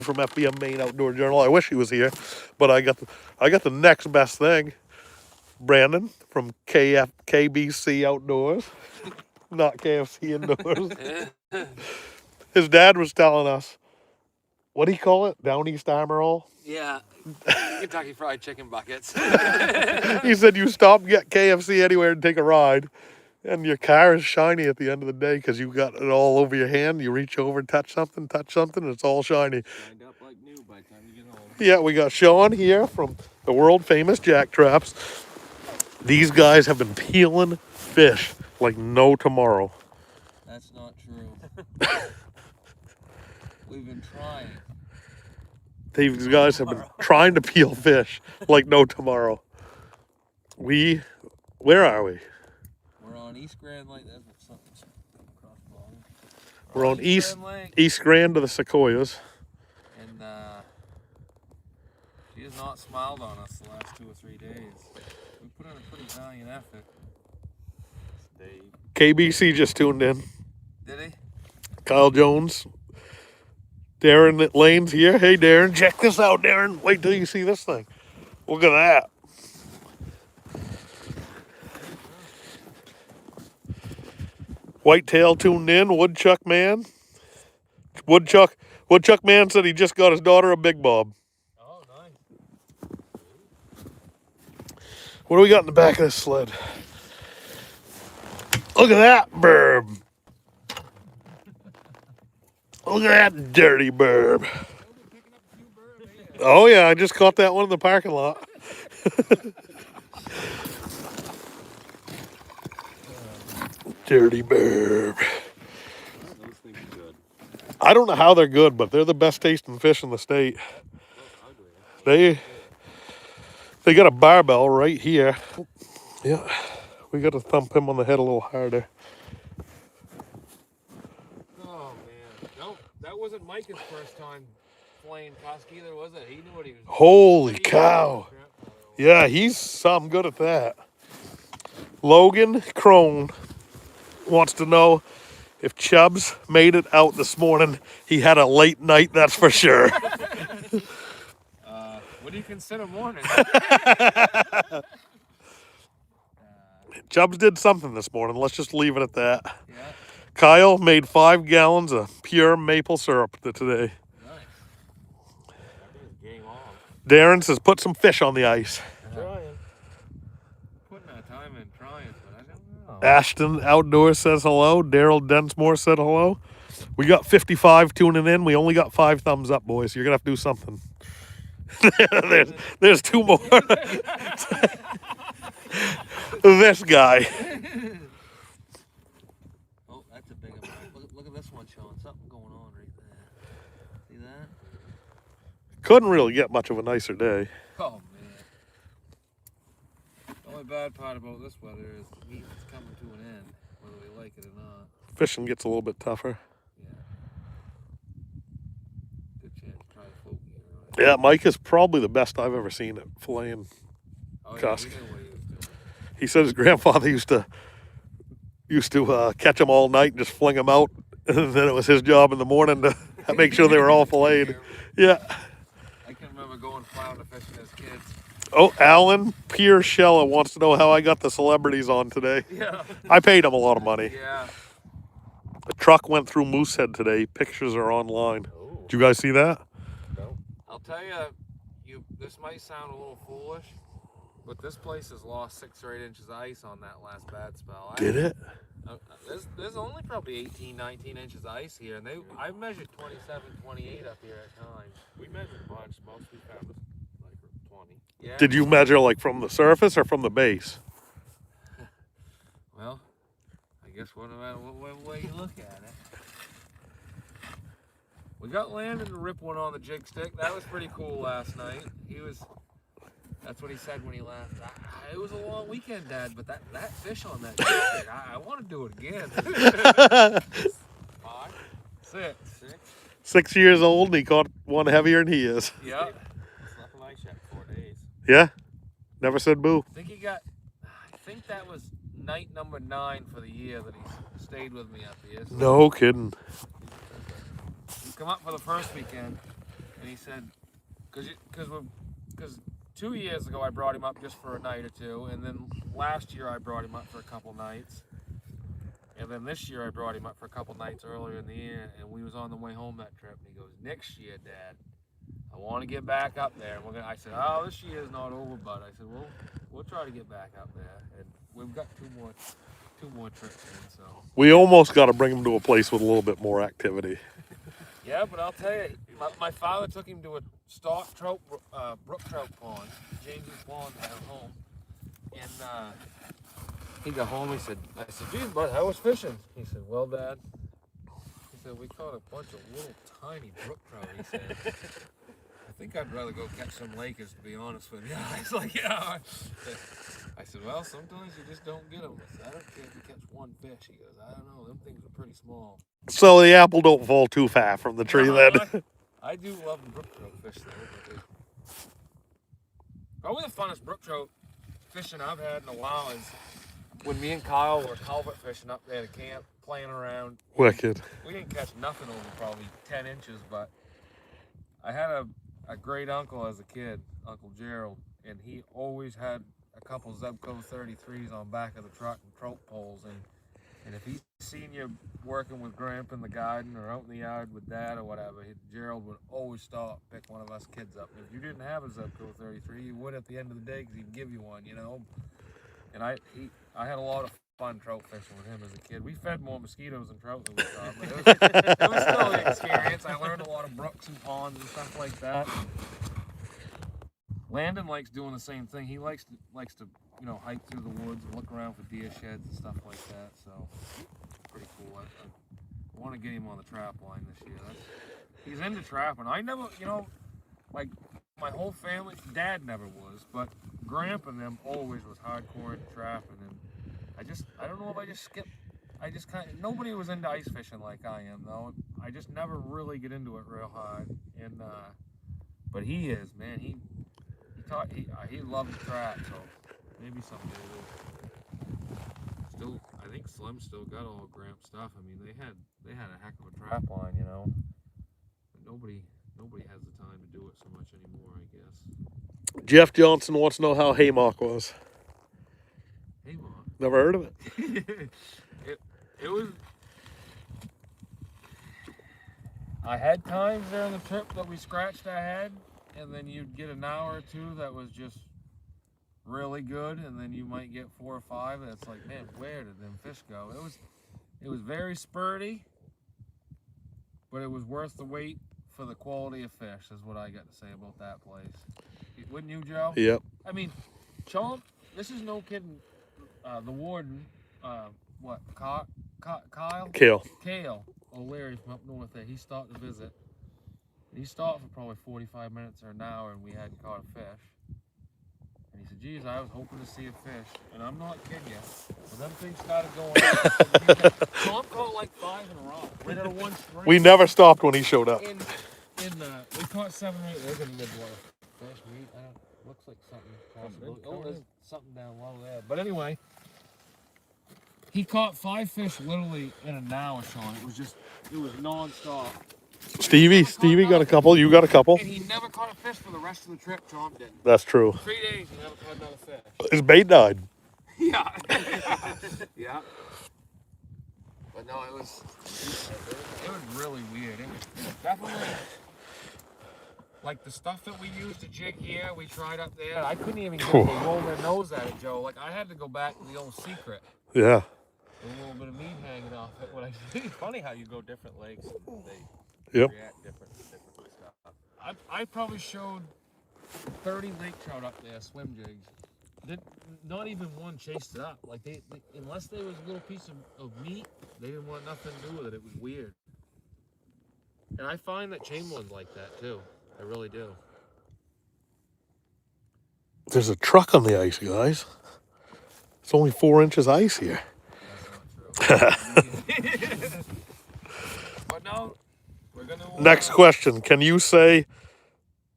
from FBM Maine Outdoor Journal. I wish he was here, but I got the next best thing. Brandon from KBC Outdoors, not KFC Indoors. His dad was telling us, what do you call it? Down East Amarillo? Yeah, Kentucky Fried Chicken buckets. He said you stop and get KFC anywhere and take a ride, and your car is shiny at the end of the day because you got it all over your hand. You reach over, touch something, and it's all shiny. Lined up like new by the time you get home. Yeah, we got Sean here from the world famous Jack Traps. These guys have been peeling fish like no tomorrow. That's not true. We've been trying. These guys have been trying to peel fish like no tomorrow. Where are we? We're on East Grand Lake. That's something's across the bottom. We're on East Grand of the Sequoias. And she has not smiled on us the last 2 or 3 days. We put in a pretty valiant effort. KBC just tuned in. Did he? Kyle Jones. Darren Lane's here. Hey, Darren. Check this out, Darren. Wait till you see this thing. Look at that. Whitetail tuned in. Woodchuck Man. Woodchuck Man said he just got his daughter a Big Bob. Oh, nice. What do we got in the back of this sled? Look at that burb. Look at that dirty burb. Oh, yeah, I just caught that one in the parking lot. Dirty burb. Those things are good. I don't know how they're good, but they're the best tasting fish in the state. They got a barbell right here. Yeah, we got to thump him on the head a little harder. Oh, man. No, that wasn't Micah's first time playing cusk either, was it? He knew what he was doing. Holy cow. Yeah, he's something good at that. Logan Crone wants to know if Chubbs made it out this morning. He had a late night, that's for sure. What do you consider morning? Chubbs did something this morning. Let's just leave it at that. Yeah. Kyle made 5 gallons of pure maple syrup today. Nice. Game on. Darren says put some fish on the ice. Trying. Putting that time in trying, but I don't know. Ashton Outdoors says hello. Daryl Densmore said hello. We got 55 tuning in. We only got 5 thumbs up, boys. You're going to have to do something. there's 2 more. This guy. Oh, that's a big one. Look at this one, Sean. Something going on right there. See that? Couldn't really get much of a nicer day. Oh, man. The only bad part about this weather is the heat is coming to an end, whether we like it or not. Fishing gets a little bit tougher. Yeah. Good chance to try to float me around. Yeah, Mike is probably the best I've ever seen at filleting cusk. Yeah, he knew what he was doing. He said his grandfather used to catch them all night and just fling them out, and then it was his job in the morning to make sure they were all filleted. Yeah. I can remember going flounder fishing as kids. Oh, Alan Piershella wants to know how I got the celebrities on today. Yeah. I paid him a lot of money. Yeah. The truck went through Moosehead today. Pictures are online. Oh. Did you guys see that? No. I'll tell you, this might sound a little foolish, but this place has lost 6 or 8 inches of ice on that last bad spell. Did it? There's only probably 18, 19 inches of ice here, and I measured 27, 28 up here at times. We measured a bunch. Most we found was like 20. Yeah. Did you measure like from the surface or from the base? Well, I guess no matter what way you look at it. We got Landon to rip one on the jig stick. That was pretty cool last night. That's what he said when he left. It was a long weekend, Dad, but that fish on that jig stick, I want to do it again. 5, 6. 6 years old and he caught one heavier than he is. Yeah. Slept in ice shack 4 days. Yeah? Never said boo. I think that was night number 9 for the year that he stayed with me up here. So No kidding. he come up for the first weekend. And he said, because 2 years ago I brought him up just for a night or two, and then last year I brought him up for a couple nights, and then this year I brought him up for a couple nights earlier in the year, and we was on the way home that trip, and he goes, next year, Dad, I want to get back up there. And I said, oh, this year's not over, bud. I said, well, we'll try to get back up there, and we've got two more trips in, so. We almost got to bring him to a place with a little bit more activity. Yeah, but I'll tell you, my father took him to a stock trout, brook trout pond, James's pond at home, and he got home. I said, geez, bud, how was fishing? He said, well, Dad, he said, we caught a bunch of little tiny brook trout. He said, I think I'd rather go catch some Lakers, to be honest with you. I was like, yeah. I said, well, sometimes you just don't get them. I said, I don't care if you catch one fish. He goes, I don't know, them things are pretty small. So the apple don't fall too far from the tree then. I do love the brook trout fish though. Probably the funnest brook trout fishing I've had in a while is when me and Kyle were culvert fishing up there at camp, playing around. Wicked. We didn't catch nothing over probably 10 inches, but I had a great uncle as a kid, Uncle Gerald, and he always had a couple Zebco 33s on back of the truck and trout poles, and if he seen you working with Grandpa in the garden or out in the yard with Dad or whatever, Gerald would always stop, pick one of us kids up. If you didn't have a Zebco 33, you would at the end of the day because he'd give you one, you know. And I had a lot of fun trout fishing with him as a kid. We fed more mosquitoes than trout than we thought, but it was still an experience. I learned a lot of brooks and ponds and stuff like that. Landon likes doing the same thing. He likes to you know, hike through the woods and look around for deer sheds and stuff like that. So pretty cool. I want to get him on the trap line this year. He's into trapping. I never, you know, like my whole family, Dad never was, but Grandpa and them always was hardcore into trapping. And I don't know if I just skipped. I just kind of, nobody was into ice fishing like I am though. I just never really get into it real hard. And but he is, man. He loves to trap, so maybe someday we'll still. I think Slim still got all Gramp stuff. I mean, they had a heck of a trap line, you know. But nobody has the time to do it so much anymore, I guess. Jeff Johnson wants to know how Haymark was. Haymark. Never heard of it. It was. I had times during the trip that we scratched our head, and then you'd get an hour or two that was just really good, and then you might get 4 or 5, and it's like, man, where did them fish go? It was very spurty, but it was worth the wait for the quality of fish, is what I got to say about that place. Wouldn't you, Joe? Yep. I mean, Chomp, this is no kidding. The warden, Kyle? Kale O'Leary from up north there, he stopped to visit. He stopped for probably 45 minutes or an hour, and we hadn't caught a fish. And he said, geez, I was hoping to see a fish. And I'm not kidding you. When them things started going up, Tom caught like 5 in a row. Right out of one string. We never stopped when he showed up. We caught 7 or 8. There's a midwater fish. Looks like something possible. Oh, there's something down low there. But anyway, he caught 5 fish literally in an hour, Sean. It was non-stop. Stevie got a couple. You got a couple. And he never caught a fish for the rest of the trip. Tom did. That's true. 3 days, he never caught another fish. His bait died. Yeah. Yeah. But no, it was really weird. It was definitely like the stuff that we used to jig here. We tried up there. I couldn't even get them to roll their nose at it, Joe. Like I had to go back to the old secret. Yeah. A little bit of meat hanging off it. It's funny how you go different lakes and they react different stuff. I probably showed 30 lake trout up there, swim jigs. Not even one chased it up. Like they unless there was a little piece of meat, they didn't want nothing to do with it. It was weird. And I find that Chamberlain's like that too. I really do. There's a truck on the ice, guys. It's only 4 inches ice here. That's not true. But no, we're gonna. Next question. Can you say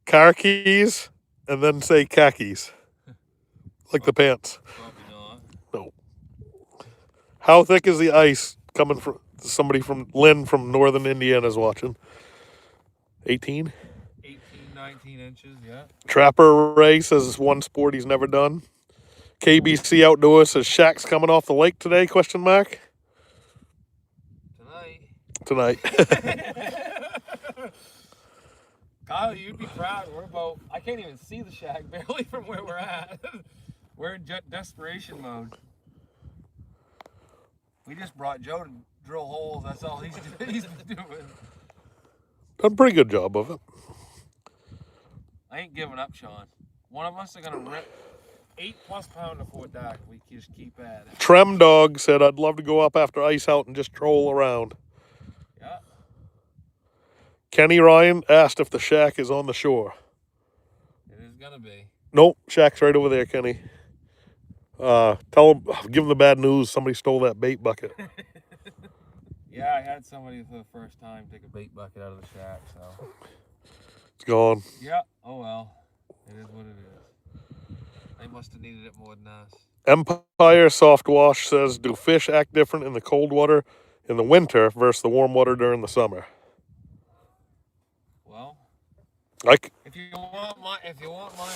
car keys and then say khakis? Like the pants. Probably not. No. How thick is the ice coming from somebody from Lynn from northern Indiana is watching? 18? 18 19 inches, yeah. Trapper Ray says it's one sport he's never done. KBC Outdoors says Shaq's coming off the lake today, question mark? Tonight. Tonight. Kyle, you'd be proud. We're about, I can't even see the shack barely from where we're at. We're in desperation mode. We just brought Joe to drill holes. That's all he's been doing. Done a pretty good job of it. I ain't giving up, Sean. One of us are going to rip 8+ pound before dark if we just keep at it. Trem Dog said, I'd love to go up after ice out and just troll around. Yeah. Kenny Ryan asked if the shack is on the shore. It is going to be. Nope, shack's right over there, Kenny. Tell him, give him the bad news. Somebody stole that bait bucket. Yeah, I had somebody for the first time take a bait bucket out of the shack, so. It's gone. Yeah, oh well. It is what it is. They must have needed it more than us. Empire Soft Wash says, do fish act different in the cold water in the winter versus the warm water during the summer? Well, Like, if you want my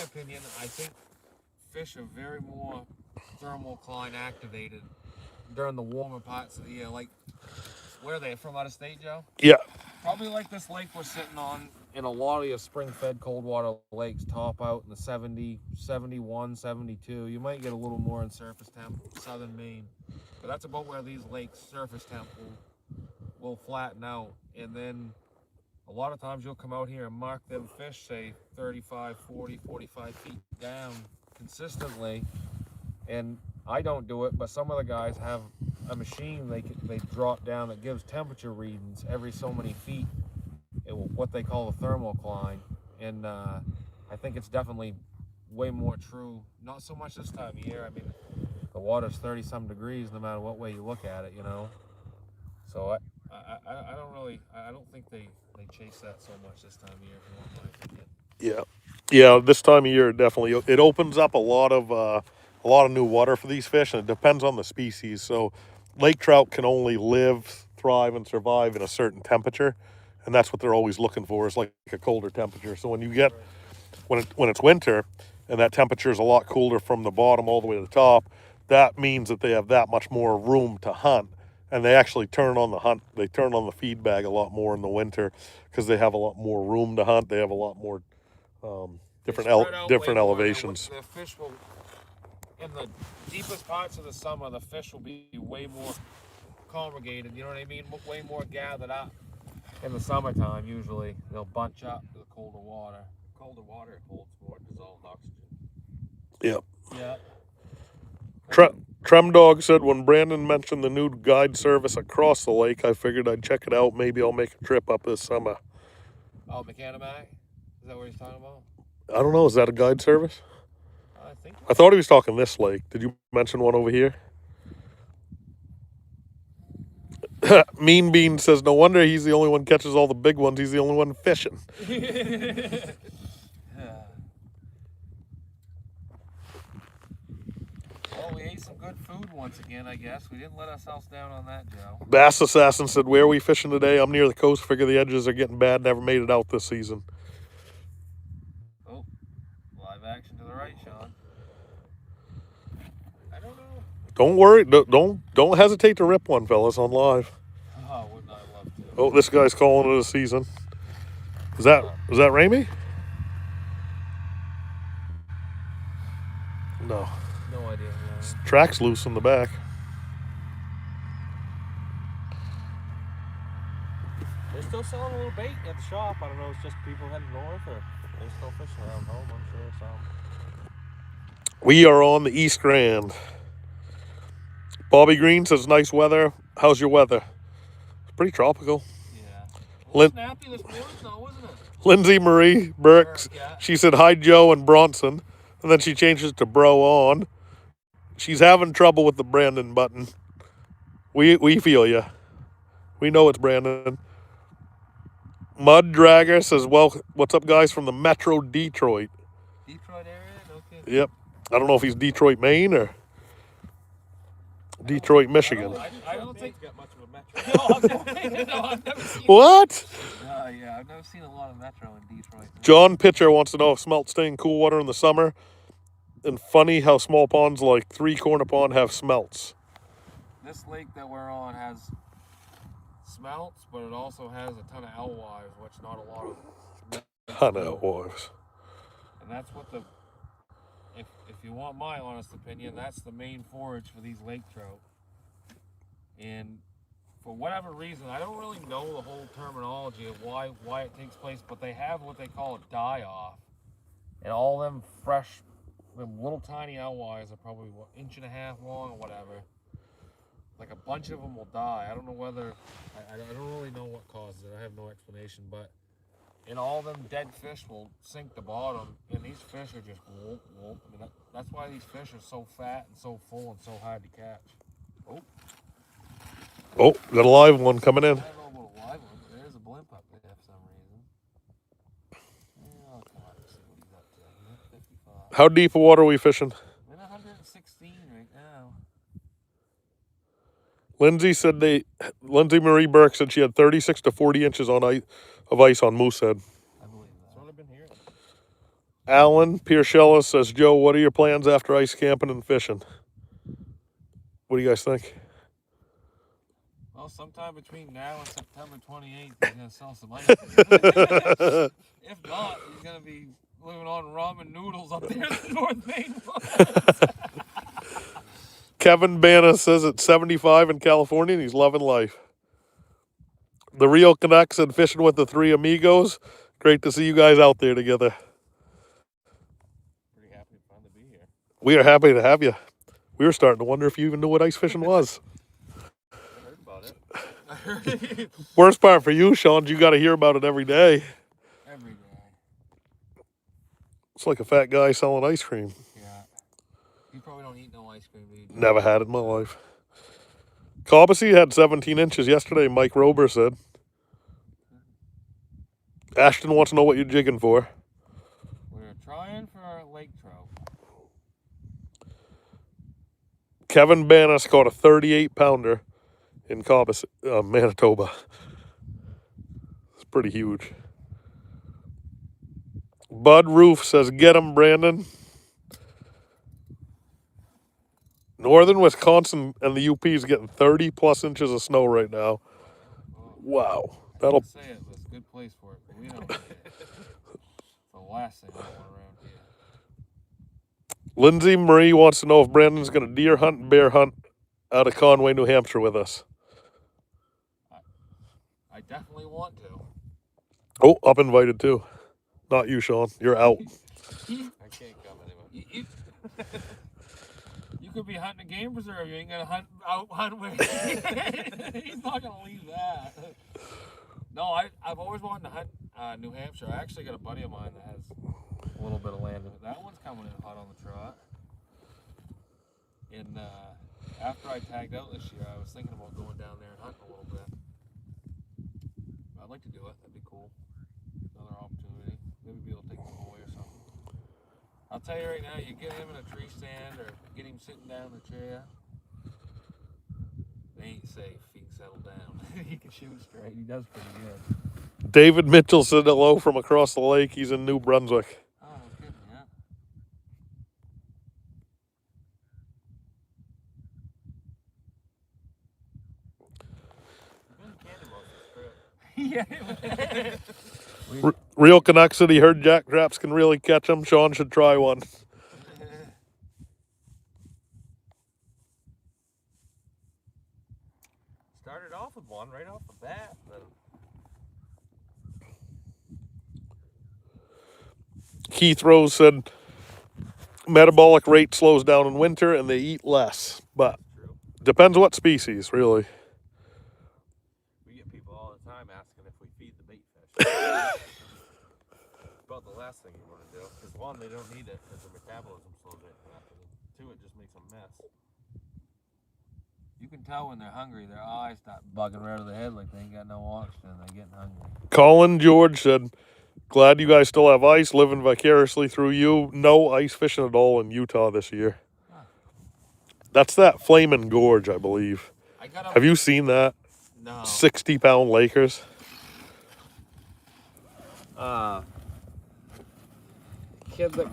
opinion, I think fish are very more thermocline activated during the warmer parts of the year. Like, where are they from, out of state, Joe? yeah, Probably like this lake we're sitting on in a lot of your spring-fed cold water lakes, top out in the 70, 71, 72. You might get a little more in surface temp, southern Maine. But that's about where these lakes surface temp will flatten out. And then a lot of times you'll come out here and mark them fish, say 35, 40, 45 feet down consistently. And I don't do it, but some of the guys have a machine they drop down that gives temperature readings every so many feet, what they call a thermocline. And I think it's definitely way more true. Not so much this time of year. I mean, the water's 30-some degrees no matter what way you look at it, you know. So I don't think they chase that so much this time of year, if you want my opinion. yeah. This time of year, definitely. It opens up a lot of new water for these fish, and it depends on the species. So lake trout can only live, thrive, and survive in a certain temperature, and that's what they're always looking for, is like a colder temperature. So when you get, when it's winter, and that temperature is a lot cooler from the bottom all the way to the top, that means that they have that much more room to hunt, and they actually turn on the hunt. They turn on the feed bag a lot more in the winter because they have a lot more room to hunt. They have a lot more different elevations. The fish will, in the deepest parts of the summer, the fish will be way more congregated. You know what I mean? Way more gathered up. In the summertime, usually they'll bunch up to the colder water. Colder water holds more dissolved oxygen. Yeah. Yeah. Trem Dog said, when Brandon mentioned the new guide service across the lake, I figured I'd check it out. Maybe I'll make a trip up this summer. Oh, Mechanimac? Is that what he's talking about? I don't know. Is that a guide service? I think. I thought he was talking this lake. Did you mention one over here? Mean Bean says, no wonder he's the only one catches all the big ones. He's the only one fishing. Well, we ate some good food once again, I guess. We didn't let ourselves down on that, Joe. Bass Assassin said, where are we fishing today? I'm near the coast. Figure the edges are getting bad. Never made it out this season. Oh, live action to the right, Sean. I don't know. Don't worry. Don't hesitate to rip one, fellas, on live. Oh, wouldn't I love to? Oh, this guy's calling it a season. Was that Ramey? No. No idea. Yeah. Track's loose in the back. They're still selling a little bait at the shop. I don't know, it's just people heading north, or they're still fishing around home, I'm sure. Some. We are on the East Grand. Bobby Green says, nice weather. How's your weather? It's pretty tropical. Yeah. Snappy this morning, though, wasn't it? Lindsay Marie Burks, Yeah. she said, hi, Joe and Bronson. And then she changes to bro on. She's having trouble with the Brandon button. We feel you. We know it's Brandon. Mud Dragger says, well, what's up, guys, from the Metro Detroit? Detroit area? No kidding. Yep. I don't know if he's Detroit, Maine, or Detroit, Michigan. I don't think got much of a metro. No, I've never seen What? No, Yeah, I've never seen a lot of Metro in Detroit. John Pitcher wants to know if smelt stay in cool water in the summer. And funny how small ponds like Three Corner Pond have smelts. This lake that we're on has smelts, but it also has a ton of alewives, which not a lot of. Ton of wives. And that's what the. If you want my honest opinion, that's the main forage for these lake trout. And for whatever reason, I don't really know the whole terminology of why it takes place, but they have what they call a die-off. And all them fresh, them little tiny alewives are probably what, 1.5 inches long or whatever. Like a bunch of them will die. I don't know whether, I don't really know what causes it. I have no explanation, but and all them dead fish will sink to bottom, and these fish are just whoop, whoop. I mean, that's why these fish are so fat and so full and so hard to catch. Oh. Oh, got a live one coming in. I don't know about a live one, but there's a blimp up there for some reason. Yeah, I'll come out and see what he's up to. 55. How deep of water are we fishing? We're in 116 right now. Lindsay Marie Burke said she had 36 to 40 inches of ice on Moosehead. I believe that. That's what I've been hearing. Alan Piercella says, Joe, what are your plans after ice camping and fishing? What do you guys think? Well, sometime between now and September 28th, he's going to sell some ice. If not, he's going to be living on ramen noodles up there in the North Main Woods. Kevin Banna says it's 75 in California and he's loving life. The Real Canucks and fishing with the three amigos. Great to see you guys out there together. Pretty happy to finally be here. We are happy to have you. We were starting to wonder if you even knew what ice fishing was. I heard about it. Worst part for you, Sean, is you got to hear about it every day. Every day. It's like a fat guy selling ice cream. Yeah. You probably don't eat no ice cream, do you? Never had it in my life. Cobbessy had 17 inches yesterday, Mike Rober said. Ashton wants to know what you're jigging for. We're trying for our lake trout. Kevin Bannis caught a 38-pounder in Cobbessy, Manitoba. It's pretty huge. Bud Roof says, get him, Brandon. Northern Wisconsin and the UP is getting 30-plus inches of snow right now. Wow. That'll say it, but it's a good place for it, but we don't get it. It's the last thing I want around here. Lindsay Marie wants to know if Brandon's going to deer hunt and bear hunt out of Conway, New Hampshire with us. I definitely want to. Oh, up invited too. Not you, Sean. You're out. I can't come anyway. You could be hunting a game preserve. You ain't gonna hunt where he's not gonna leave that. No, I've always wanted to hunt New Hampshire. I actually got a buddy of mine that has a little bit of land in it. That one's coming in hot on the trot. And after I tagged out this year, I was thinking about going down there and hunting a little bit. I'd like to do it. That'd be cool. Another opportunity. Maybe be able to take him away or something. I'll tell you right now, you get him in a tree stand or get him sitting down in a chair, they ain't safe. He can settle down. He can shoot straight. He does pretty good. David Mitchell said hello from across the lake. He's in New Brunswick. Oh, good, yeah. Yeah. Real Canuck said he heard Jack Traps can really catch them. Sean should try one. Started off with one right off the bat. Then Keith Rose said metabolic rate slows down in winter and they eat less. But true. depends what species, really. We get people all the time asking if we feed the bait fish. About the last thing you want to do. Because one, they don't need it because their metabolism slows right down. Two, it just makes them mess. You can tell when they're hungry. Their eyes start bugging right out of their head like they ain't got no oxygen. They're getting hungry. Colin George said, glad you guys still have ice, living vicariously through you. No ice fishing at all in Utah this year. Huh. That's that Flamin' Gorge, I believe. Have you seen that? No. 60-pound Lakers. Kid that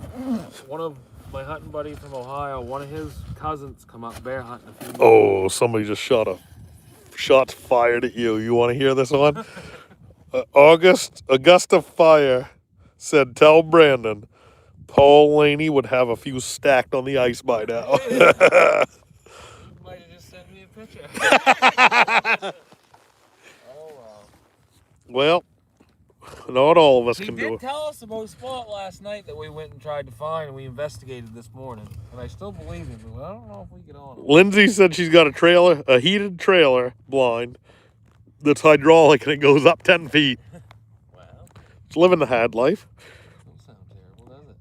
one of my hunting buddy from Ohio, one of his cousins come up bear hunting a few months. Oh, somebody just shots fired at you. You want to hear this one? Augusta Fire said, "Tell Brandon, Paul Laney would have a few stacked on the ice by now." You might have just sent me a picture. Oh wow. Well, not all of us He can do did it. tell us about a spot last night that we went and tried to find, and we investigated this morning. And I still believe him, but I don't know if we get on it. Lindsay said she's got a heated trailer blind that's hydraulic and it goes up 10 feet. Wow. It's living the hard life. Doesn't sound terrible, does it?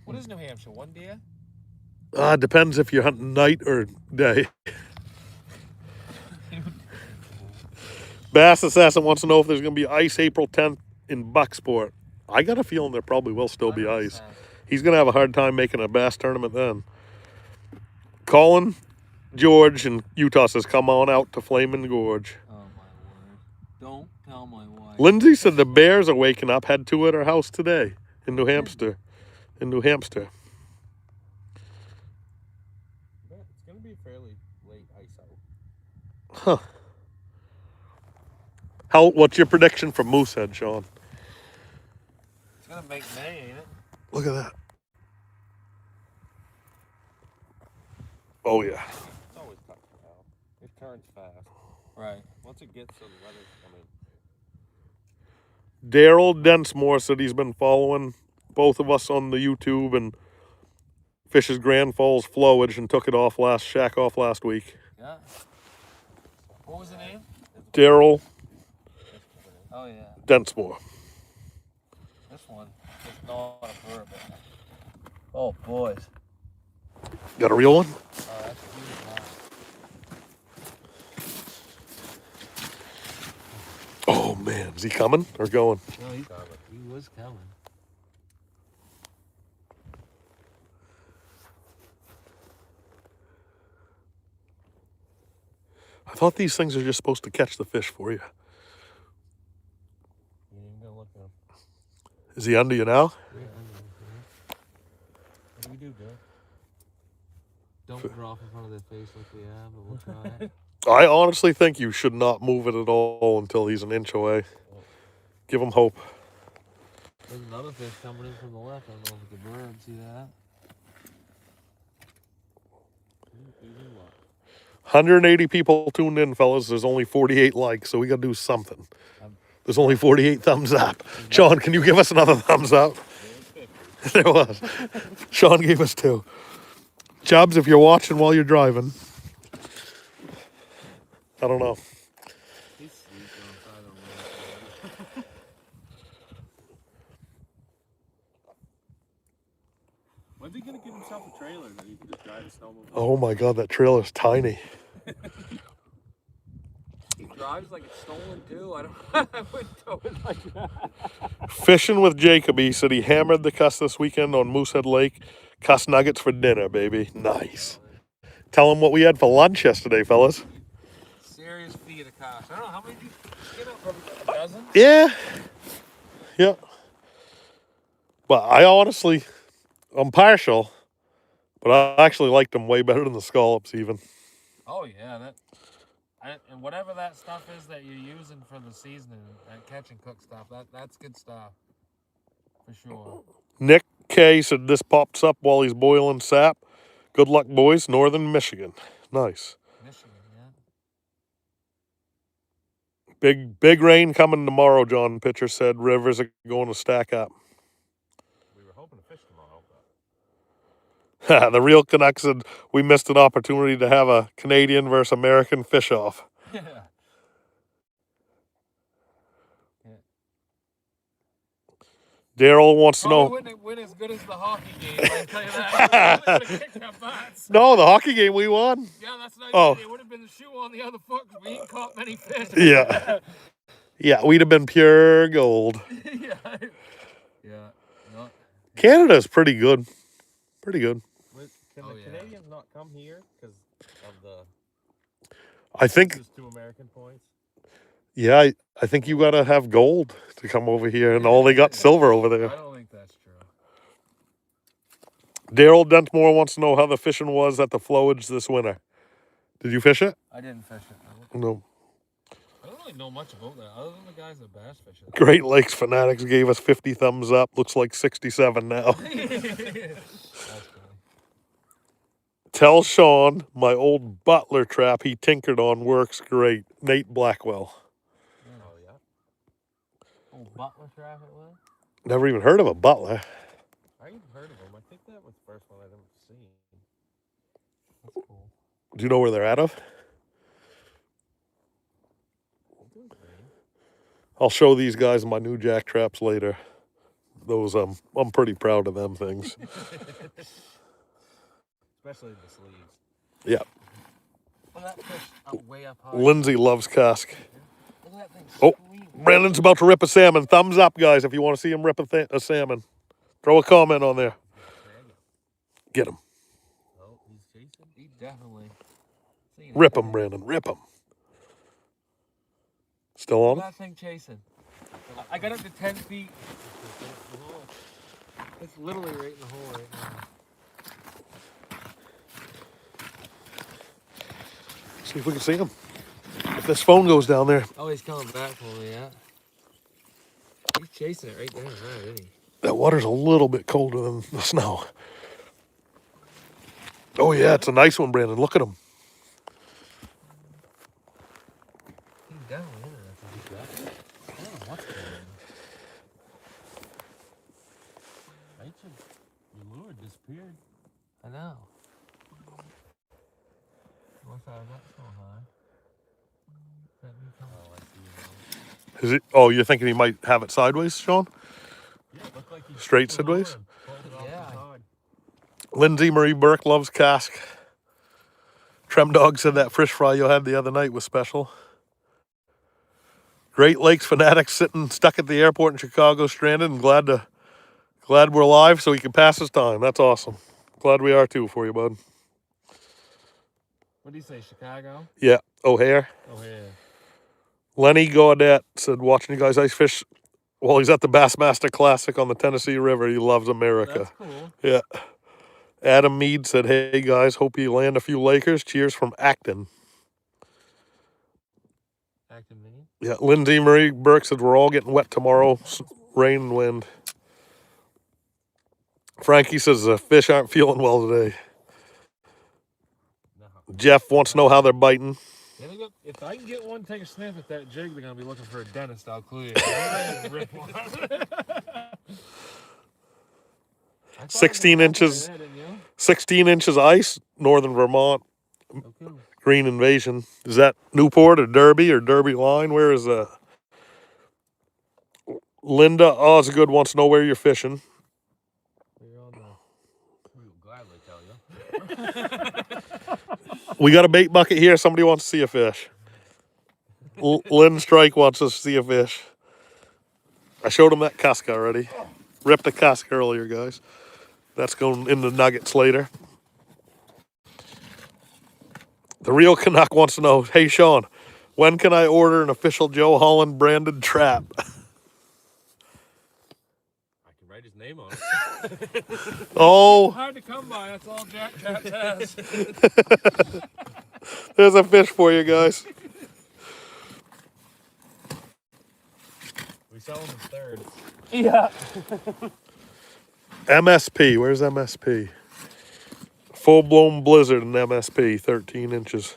What is New Hampshire? 1 deer? Depends if you're hunting night or day. Bass Assassin wants to know if there's going to be ice April 10th in Bucksport. I got a feeling there probably will still be ice. He's going to have a hard time making a bass tournament then. Colin, George, and Utah says, "Come on out to Flamin' Gorge." Oh my word. Don't tell my wife. Lindsay said the bears are waking up. Head to at her house today in New Hampshire. Yeah, it's gonna be fairly late ice out. Huh. What's your prediction for Moosehead, Sean? It's gonna make May, ain't it? Look at that. Oh, yeah. It's always tough now. It turns fast. Right. Once it gets so the weather's coming. Daryl Densmore said he's been following both of us on the YouTube and Fish's Grand Falls flowage and took it off shack off last week. Yeah. What was the name? Daryl Oh yeah. Densmore. This one is not a bourbon. Oh boys. Got a real one? Oh, that's beautiful. Oh, man. Is he coming or going? No, he was coming. I thought these things are just supposed to catch the fish for you. You ain't gonna look at him. Is he under you now? What do we do, Joe? Don't drop in front of their face like we have, but we'll try. I honestly think you should not move it at all until he's an inch away. Give him hope. There's another fish coming in from the left. I don't know if it's a bird. See that? 180 people tuned in, fellas. There's only 48 likes, so we got to do something. There's only 48 thumbs up. Sean, can you give us another thumbs up? There was. Sean gave us 2. Chubbs, if you're watching while you're driving. I don't know. He's sleeping outside the room. When's he gonna get himself a trailer that he can just drive a snowmobile? Oh my God, that trailer's tiny. He drives like it's stolen too. I wouldn't tow it like that. Fishing with Jacob, he said he hammered the cuss this weekend on Moosehead Lake. Cuss nuggets for dinner, baby. Nice. Tell him what we had for lunch yesterday, fellas. Serious feed of cost. I don't know how many did you get up? Probably a dozen. Yeah. Yeah. But I'm partial, but I actually liked them way better than the scallops even. Oh yeah, and whatever that stuff is that you're using for the seasoning and catch and cook stuff, that's good stuff for sure. Nick K said this pops up while he's boiling sap. Good luck, boys. Northern Michigan. Nice. Michigan, yeah. Big rain coming tomorrow, John Pitcher said. Rivers are going to stack up. We were hoping to fish tomorrow, but The real Canuck said we missed an opportunity to have a Canadian versus American fish off. Yeah. Daryl wants to know. Wouldn't win as good as the hockey game, I can tell you that. Would have kicked our butts. No, the hockey game we won. Yeah, that's nice. Oh. It would have been the shoe on the other foot because we ain't caught many fish. Yeah. Yeah, we'd have been pure gold. Yeah. Yeah. No. Canada's pretty good. Pretty good. can the Canadians not come here because of the I think, just 2 American points? yeah, I think you gotta have gold to come over here, and all they got silver over I there. don't think that's true. Daryl Dentmore wants to know how the fishing was at the flowage this winter. Did you fish it? I didn't fish it. No. I don't really know much about that, other than the guys that bass fish it. Great Lakes Fanatics gave us 50 thumbs up. Looks like 67 now. That's funny. Tell Sean my old Butler trap he tinkered on works great. Nate Blackwell. Oh, yeah. Oh, Butler trap it was? Never even heard of a Butler. I ain't heard of them. I think that was the first one I'd ever seen. That's cool. Do you know where they're out of? I'll show these guys my new jack traps later. Those I'm pretty proud of them things. Especially the sleeves. Yeah. Look at that fish up way up high. Lindsay loves cusk. Look at that thing. Oh, Sweet. Brandon's about to rip a salmon. Thumbs up, guys, if you want to see him rip a salmon. Throw a comment on there. Get him. Oh, he's chasing. He definitely. Seen Rip it. him, Brandon. Rip him. Still on Look him? at that thing chasing. I got up to 10 feet. It's literally right in the hole right now. See if we can see him. If this phone goes down there. Oh, he's coming back for me, yeah. He's chasing it right down there, isn't he? That water's a little bit colder than the snow. Oh, yeah, it's a nice one, Brandon. Look at him. He's definitely in there. I don't know what's going on. Your lure disappeared. I know. What's that so high? Oh, I see now. Is it? Oh, you're thinking he might have it sideways, Sean? Yeah, it looked like he Straight took the lure sideways? and pulled it off Yeah. the side. Lindsay Marie Burke loves cask. Trem Dog said that fish fry you had the other night was special. Great Lakes Fanatics sitting stuck at the airport in Chicago, stranded, and glad we're alive so he can pass his time. That's awesome. Glad we are too for you, bud. What did he say, Chicago? Yeah, O'Hare. Oh, yeah. Lenny Gaudette said, watching you guys ice fish while he's at the Bassmaster Classic on the Tennessee River. He loves America. That's cool. Yeah. Adam Mead said, hey guys, hope you land a few Lakers. Cheers from Acton. Acting mini? Yeah, Lindsay Marie Burke said, we're all getting wet tomorrow. Rain and wind. Frankie says the fish aren't feeling well today. No. Jeff wants to know how they're biting. Yeah, look, if I can get one take a sniff at that jig, they're going to be looking for a dentist, I'll clue you. Rip one. 16 inches. 16 inches ice, northern Vermont, Okay. Green Invasion. Is that Newport or Derby line? Where is that? Linda Osgood wants to know where you're fishing. We will gladly tell you. We got a bait bucket here. Somebody wants to see a fish. Lynn Strike wants us to see a fish. I showed him that cusk already. Ripped the cusk earlier, guys. That's going in the nuggets later. The Real Canuck wants to know, hey, Sean, when can I order an official Joe Holland branded trap? I can write his name on it. Oh, Hard to come by, that's all Jack Traps has. there's a fish for you guys. We sell him in thirds. Yeah. MSP, where's MSP? Full-blown blizzard in MSP, 13 inches.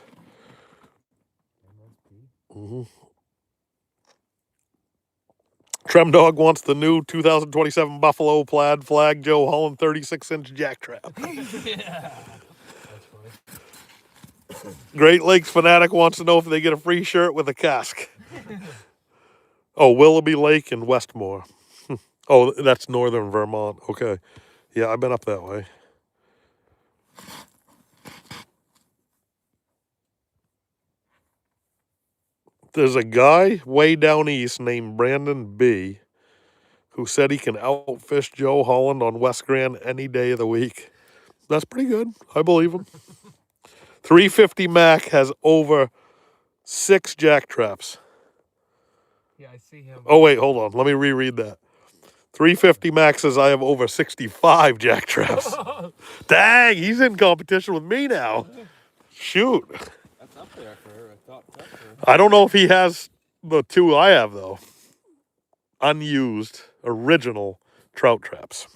Trem Dog wants the new 2027 Buffalo Plaid Flag Joe Holland 36-inch jack trap. Yeah. That's funny. Great Lakes Fanatic wants to know if they get a free shirt with a cask. Oh, Willoughby Lake and Westmore. Oh, that's northern Vermont. Okay. Yeah, I've been up that way. There's a guy way down east named Brandon B. who said he can outfish Joe Holland on West Grand any day of the week. That's pretty good. I believe him. 350 Mac has over 6 jack traps. Yeah, I see him. Oh, wait, hold on. Let me reread that. 350 Max says I have over 65 jack traps. Dang, he's in competition with me now. Shoot. That's up there for a top tester. I don't know if he has the two I have, though. Unused, original trout traps.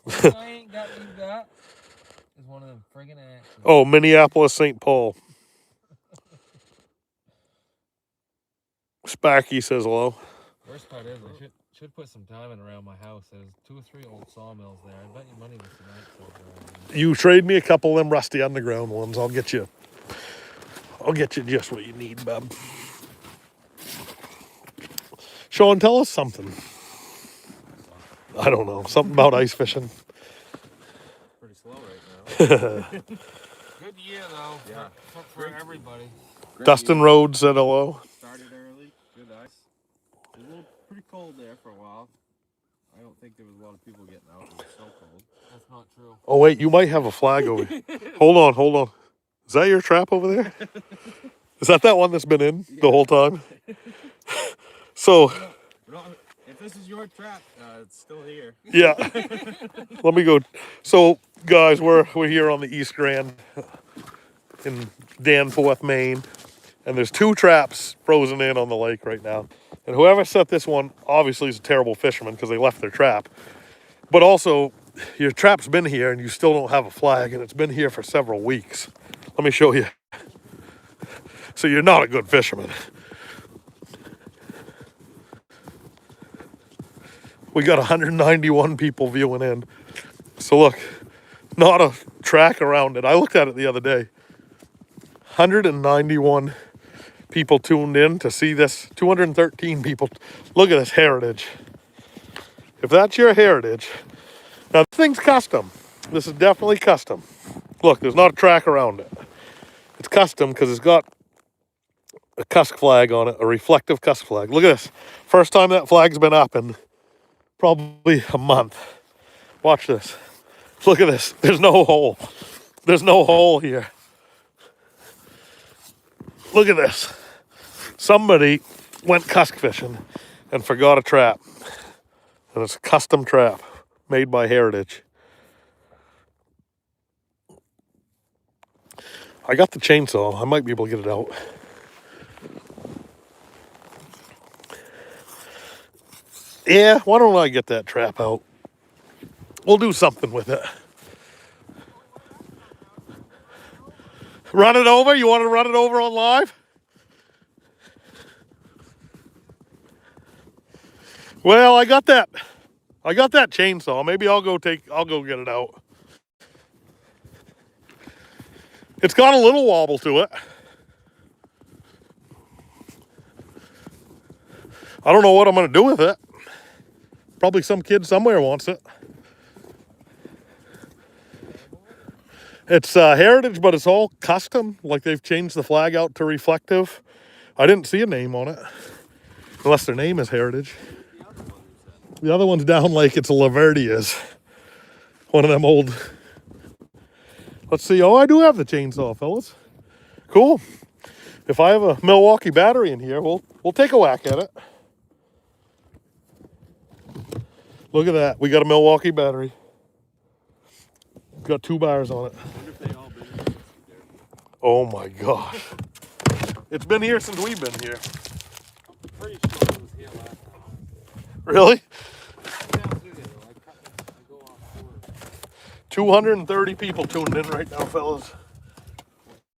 I ain't got you got is one of them friggin' axes. Oh, Minneapolis, St. Paul. Sparky says hello. Worst part is I should put some time in around my house. There's 2 or 3 old sawmills there. I bet you money with some axles. You trade me a couple of them rusty underground ones. I'll get you just what you need, bub. Sean, tell us something. I don't know. Something about ice fishing. Pretty slow right now. Good year though. Yeah. For everybody. Dustin Rhodes said hello. Started early. Good ice. It was a little pretty cold there for a while. I don't think there was a lot of people getting out. It was so cold. That's not true. Oh, wait, you might have a flag over here. Hold on. Is that your trap over there? Is that one that's been in the whole time? So, If this is your trap, it's still here. yeah. Let me go. So, guys, we're here on the East Grand in Danforth, Maine. And there's 2 traps frozen in on the lake right now. And whoever set this one obviously is a terrible fisherman because they left their trap. But also, your trap's been here and you still don't have a flag, and it's been here for several weeks. Let me show you. So you're not a good fisherman. We got 191 people viewing in. So look, not a track around it. I looked at it the other day. 191 people tuned in to see this. 213 people. Look at this heritage. If that's your heritage. Now, this thing's custom. This is definitely custom. Look, there's not a track around it. It's custom because it's got a cusk flag on it, a reflective cusk flag. Look at this. First time that flag's been up in probably a month. Watch this. Look at this. There's no hole. There's no hole here. Look at this. Somebody went cusk fishing and forgot a trap. And it's a custom trap made by Heritage. I got the chainsaw. I might be able to get it out. Yeah, why don't I get that trap out? We'll do something with it. Run it over? You want to run it over on live? Well, I got that chainsaw. Maybe I'll go get it out. It's got a little wobble to it. I don't know what I'm going to do with it. Probably some kid somewhere wants it. It's Heritage, but it's all custom. Like they've changed the flag out to reflective. I didn't see a name on it. Unless their name is Heritage. The other one's down like it's a Laverdia's. One of them old. Let's see. Oh, I do have the chainsaw, fellas. Cool. If I have a Milwaukee battery in here, we'll take a whack at it. Look at that. We got a Milwaukee battery. Got 2 bars on it. Oh my gosh. It's been here since we've been here. I'm pretty sure it was here last time. Really? I go off work. 230 people tuned in right now, fellas.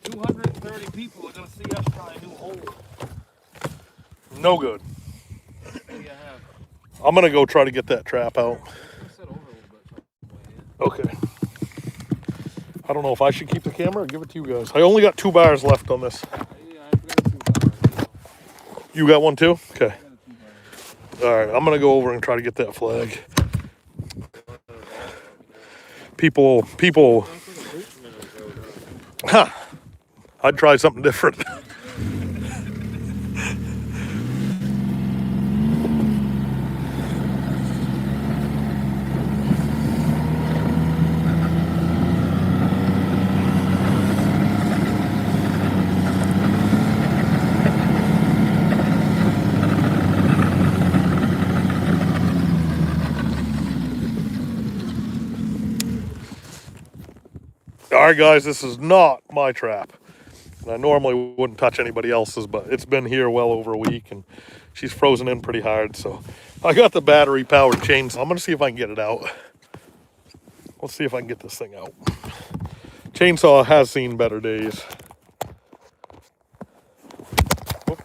230 people are going to see us try a new hole. No good. Maybe I have. I'm going to go try to get that trap out. Sit over a little bit. Okay. I don't know if I should keep the camera or give it to you guys. I only got 2 bars left on this. Yeah, I've got 2 bars. You got one too? Okay. All right, I'm going to go over and try to get that flag. People. Huh. I'd try something different. All right, guys, this is not my trap. And I normally wouldn't touch anybody else's, but it's been here well over a week, and she's frozen in pretty hard. So I got the battery-powered chainsaw. I'm going to see if I can get it out. Let's see if I can get this thing out. Chainsaw has seen better days. Whoop.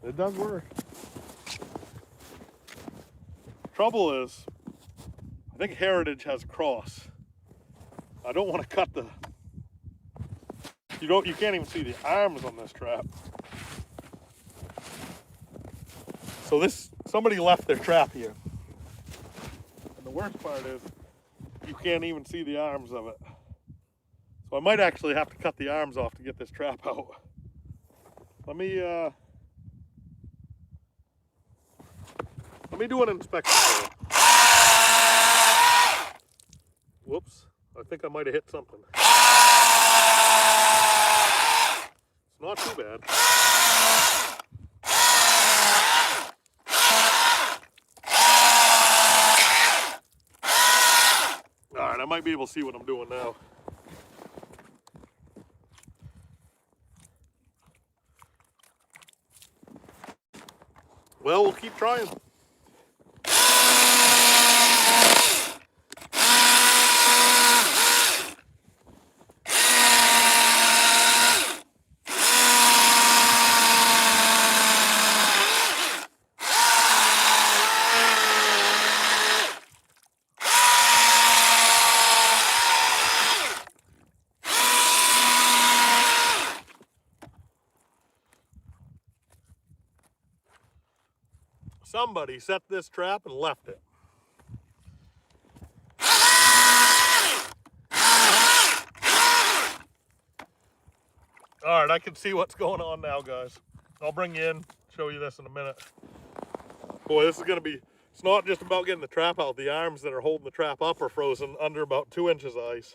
It does work. Trouble is, I think Heritage has a cross. I don't want to cut the. You can't even see the arms on this trap. So somebody left their trap here. And the worst part is, you can't even see the arms of it. So I might actually have to cut the arms off to get this trap out. Let me do an inspection. Whoops, I think I might have hit something. It's not too bad. All right, I might be able to see what I'm doing now. Well, we'll keep trying. Somebody set this trap and left it. All right, I can see what's going on now, guys. I'll bring you in, show you this in a minute. Boy, this is gonna be, it's not just about getting the trap out. The arms that are holding the trap up are frozen under about 2 inches of ice.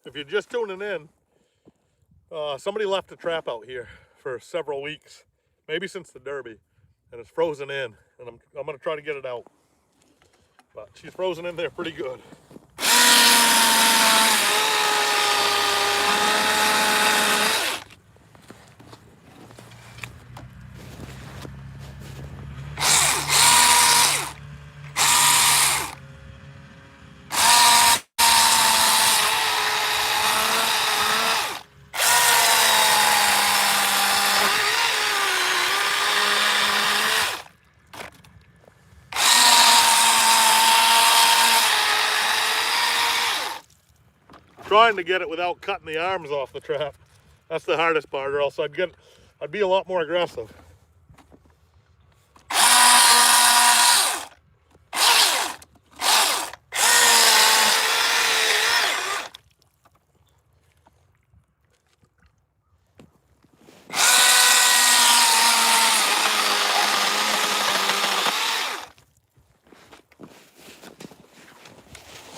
If you're just tuning in, somebody left a trap out here for several weeks, maybe since the Derby, and it's frozen in, and I'm gonna try to get it out. But she's frozen in there pretty good. Trying to get it without cutting the arms off the trap. That's the hardest part, or else I'd be a lot more aggressive.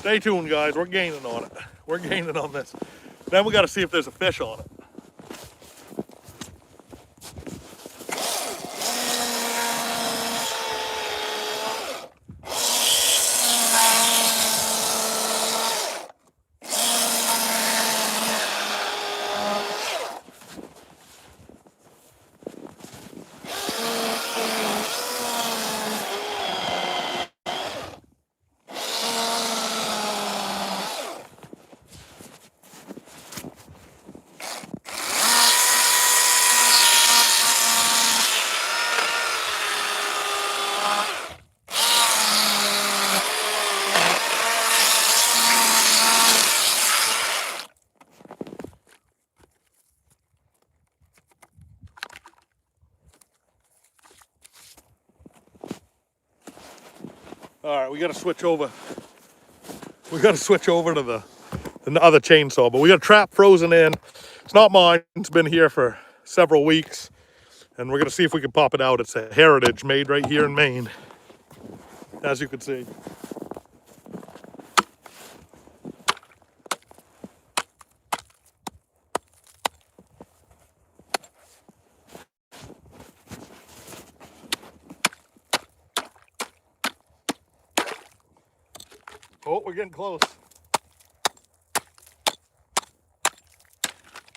Stay tuned, guys. We're gaining on it. We're gaining on this. Then we got to see if there's a fish on it. All right, we got to switch over. We got to switch over to the other chainsaw, but we got a trap frozen in. It's not mine. It's been here for several weeks, and we're gonna see if we can pop it out. It's a Heritage made right here in Maine, as you can see. Oh, we're getting close.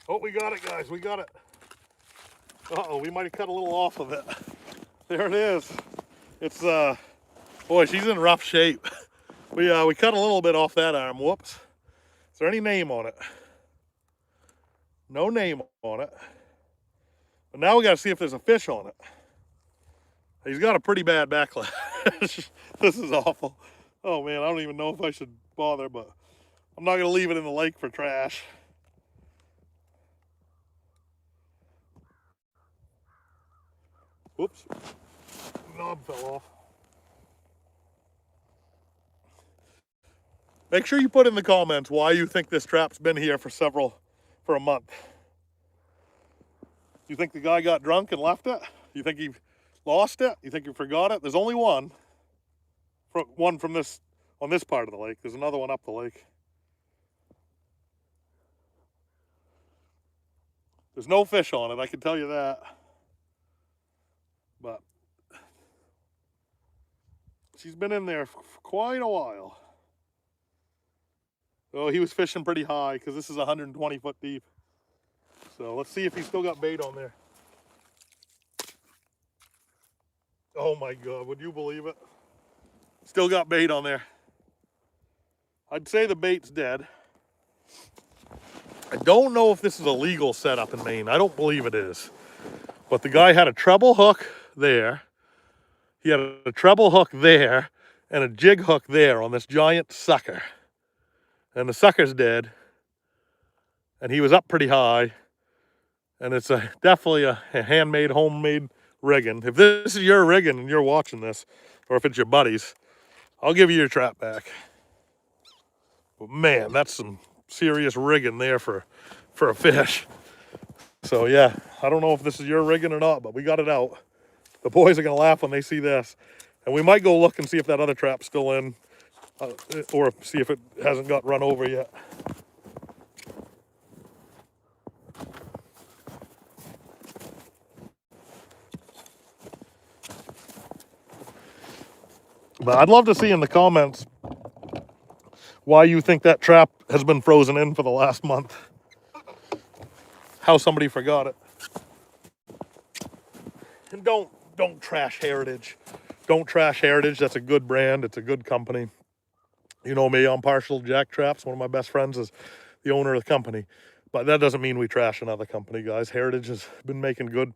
Oh, we got it, guys. We got it. Uh-oh, we might have cut a little off of it. There it is. It's, boy, she's in rough shape. We cut a little bit off that arm. Whoops. Is there any name on it? No name on it. But now we got to see if there's a fish on it. He's got a pretty bad backlash. This is awful. Oh, man, I don't even know if I should bother, but I'm not going to leave it in the lake for trash. Whoops. Knob fell off. Make sure you put in the comments why you think this trap's been here for a month. You think the guy got drunk and left it? You think he lost it? You think he forgot it? There's only one. One from this, on this part of the lake. There's another one up the lake. There's no fish on it, I can tell you that. But she's been in there for quite a while. Oh, he was fishing pretty high because this is 120 foot deep. So let's see if he's still got bait on there. Oh my God, would you believe it? Still got bait on there. I'd say the bait's dead. I don't know if this is a legal setup in Maine. I don't believe it is. But the guy had a treble hook there. He had a treble hook there and a jig hook there on this giant sucker. And the sucker's dead. And he was up pretty high. And it's definitely a handmade, homemade rigging. If this is your rigging and you're watching this, or if it's your buddies, I'll give you your trap back. But man, that's some serious rigging there for a fish. So yeah, I don't know if this is your rigging or not, but we got it out. The boys are gonna laugh when they see this. And we might go look and see if that other trap's still in, or see if it hasn't got run over yet. But I'd love to see in the comments why you think that trap has been frozen in for the last month. How somebody forgot it. And don't trash Heritage. Don't trash Heritage. That's a good brand. It's a good company. You know me, I'm partial to Jack Traps. One of my best friends is the owner of the company. But that doesn't mean we trash another company, guys. Heritage has been making good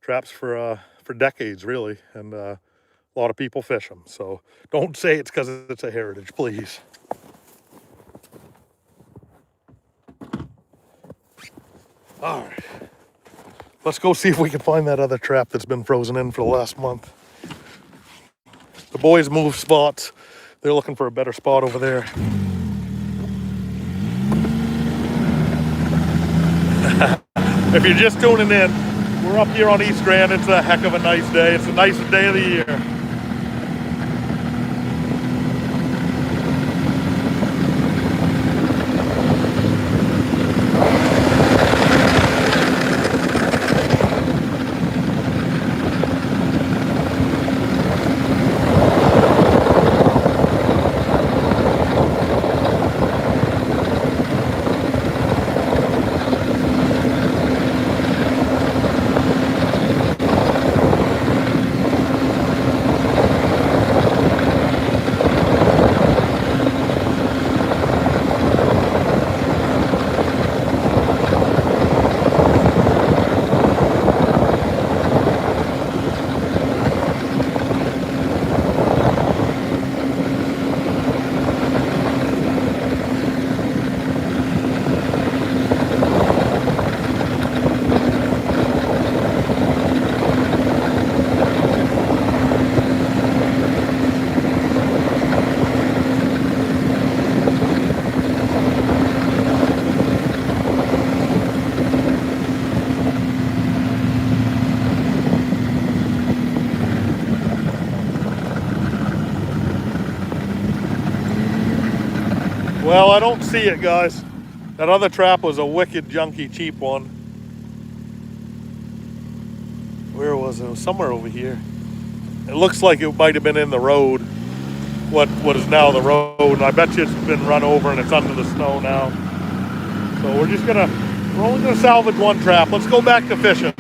traps for decades, really. And a lot of people fish them. So don't say it's because it's a Heritage, please. All right. Let's go see if we can find that other trap that's been frozen in for the last month. The boys moved spots. They're looking for a better spot over there. If you're just tuning in, we're up here on East Grand. It's a heck of a nice day. It's the nicest day of the year. I don't see it, guys. That other trap was a wicked junky cheap one. Where was it? It was somewhere over here. It looks like it might have been in the road. What is now the road. And I bet you it's been run over and it's under the snow now. So we're only gonna salvage one trap. Let's go back to fishing.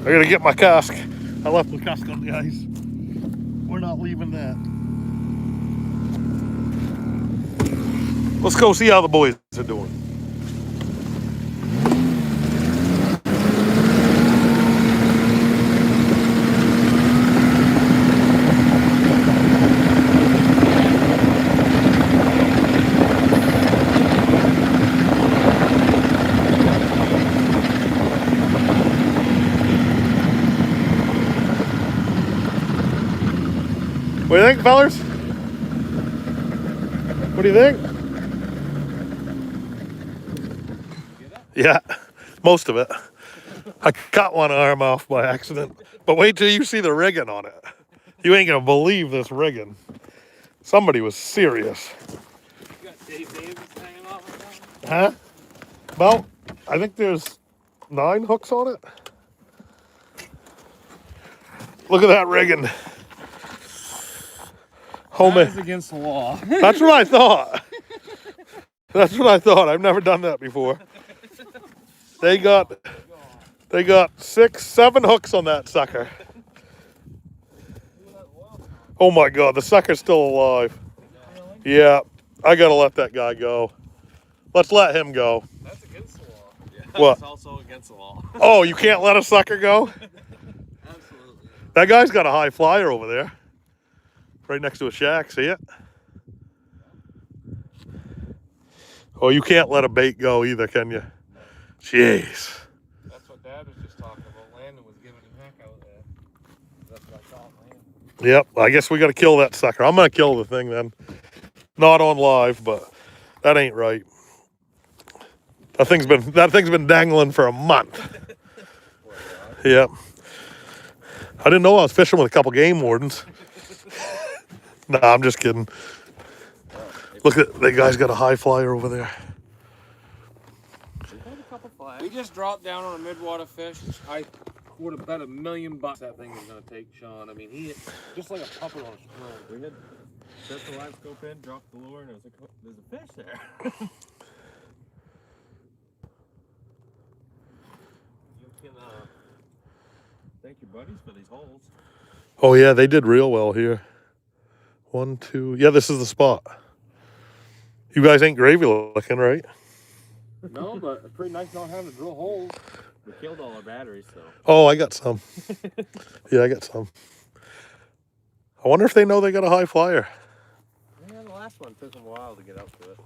I gotta get my cusk. I left the cusk on the ice. We're not leaving that. Let's go see how the boys are doing. What do you think, fellas? What do you think? Yeah, most of it. I cut one arm off by accident. But wait till you see the rigging on it. You ain't gonna believe this rigging. Somebody was serious. You got Dave Davis hanging off or something? Huh? Well, I think there's 9 hooks on it. Look at that rigging. That is against the law. That's what I thought. That's what I thought. I've never done that before. They got 6, 7 hooks on that sucker. Oh my God, the sucker's still alive. Yeah, I gotta let that guy go. Let's let him go. That's against the law. Yeah, What? that's also against the law. Oh, you can't let a sucker go? Absolutely. That guy's got a high flyer over there. Right next to a shack, see it? Oh, you can't let a bait go either, can you? Jeez. That's what Dad was just talking about. Landon was giving him heck out there. That's what I thought, man. Yep, I guess we got to kill that sucker. I'm going to kill the thing then. Not on live, but that ain't right. That thing's been dangling for a month. Yep. I didn't know I was fishing with a couple game wardens. Nah, I'm just kidding. Look at that guy's got a high flyer over there. We just dropped down on a midwater fish. I would have bet $1 million that thing was gonna take Sean. I mean, he just like a puppet on a string. We had set the live scope in, dropped the lure, and there's a fish there. You can thank your buddies for these holes. Oh yeah, they did real well here. 1, 2. Yeah, this is the spot. You guys ain't gravy looking, right? No, but it's pretty nice not having to drill holes. We killed all our batteries, so. Oh, I got some. Yeah, I got some. I wonder if they know they got a high flyer. Yeah, the last one took them a while to get up to it.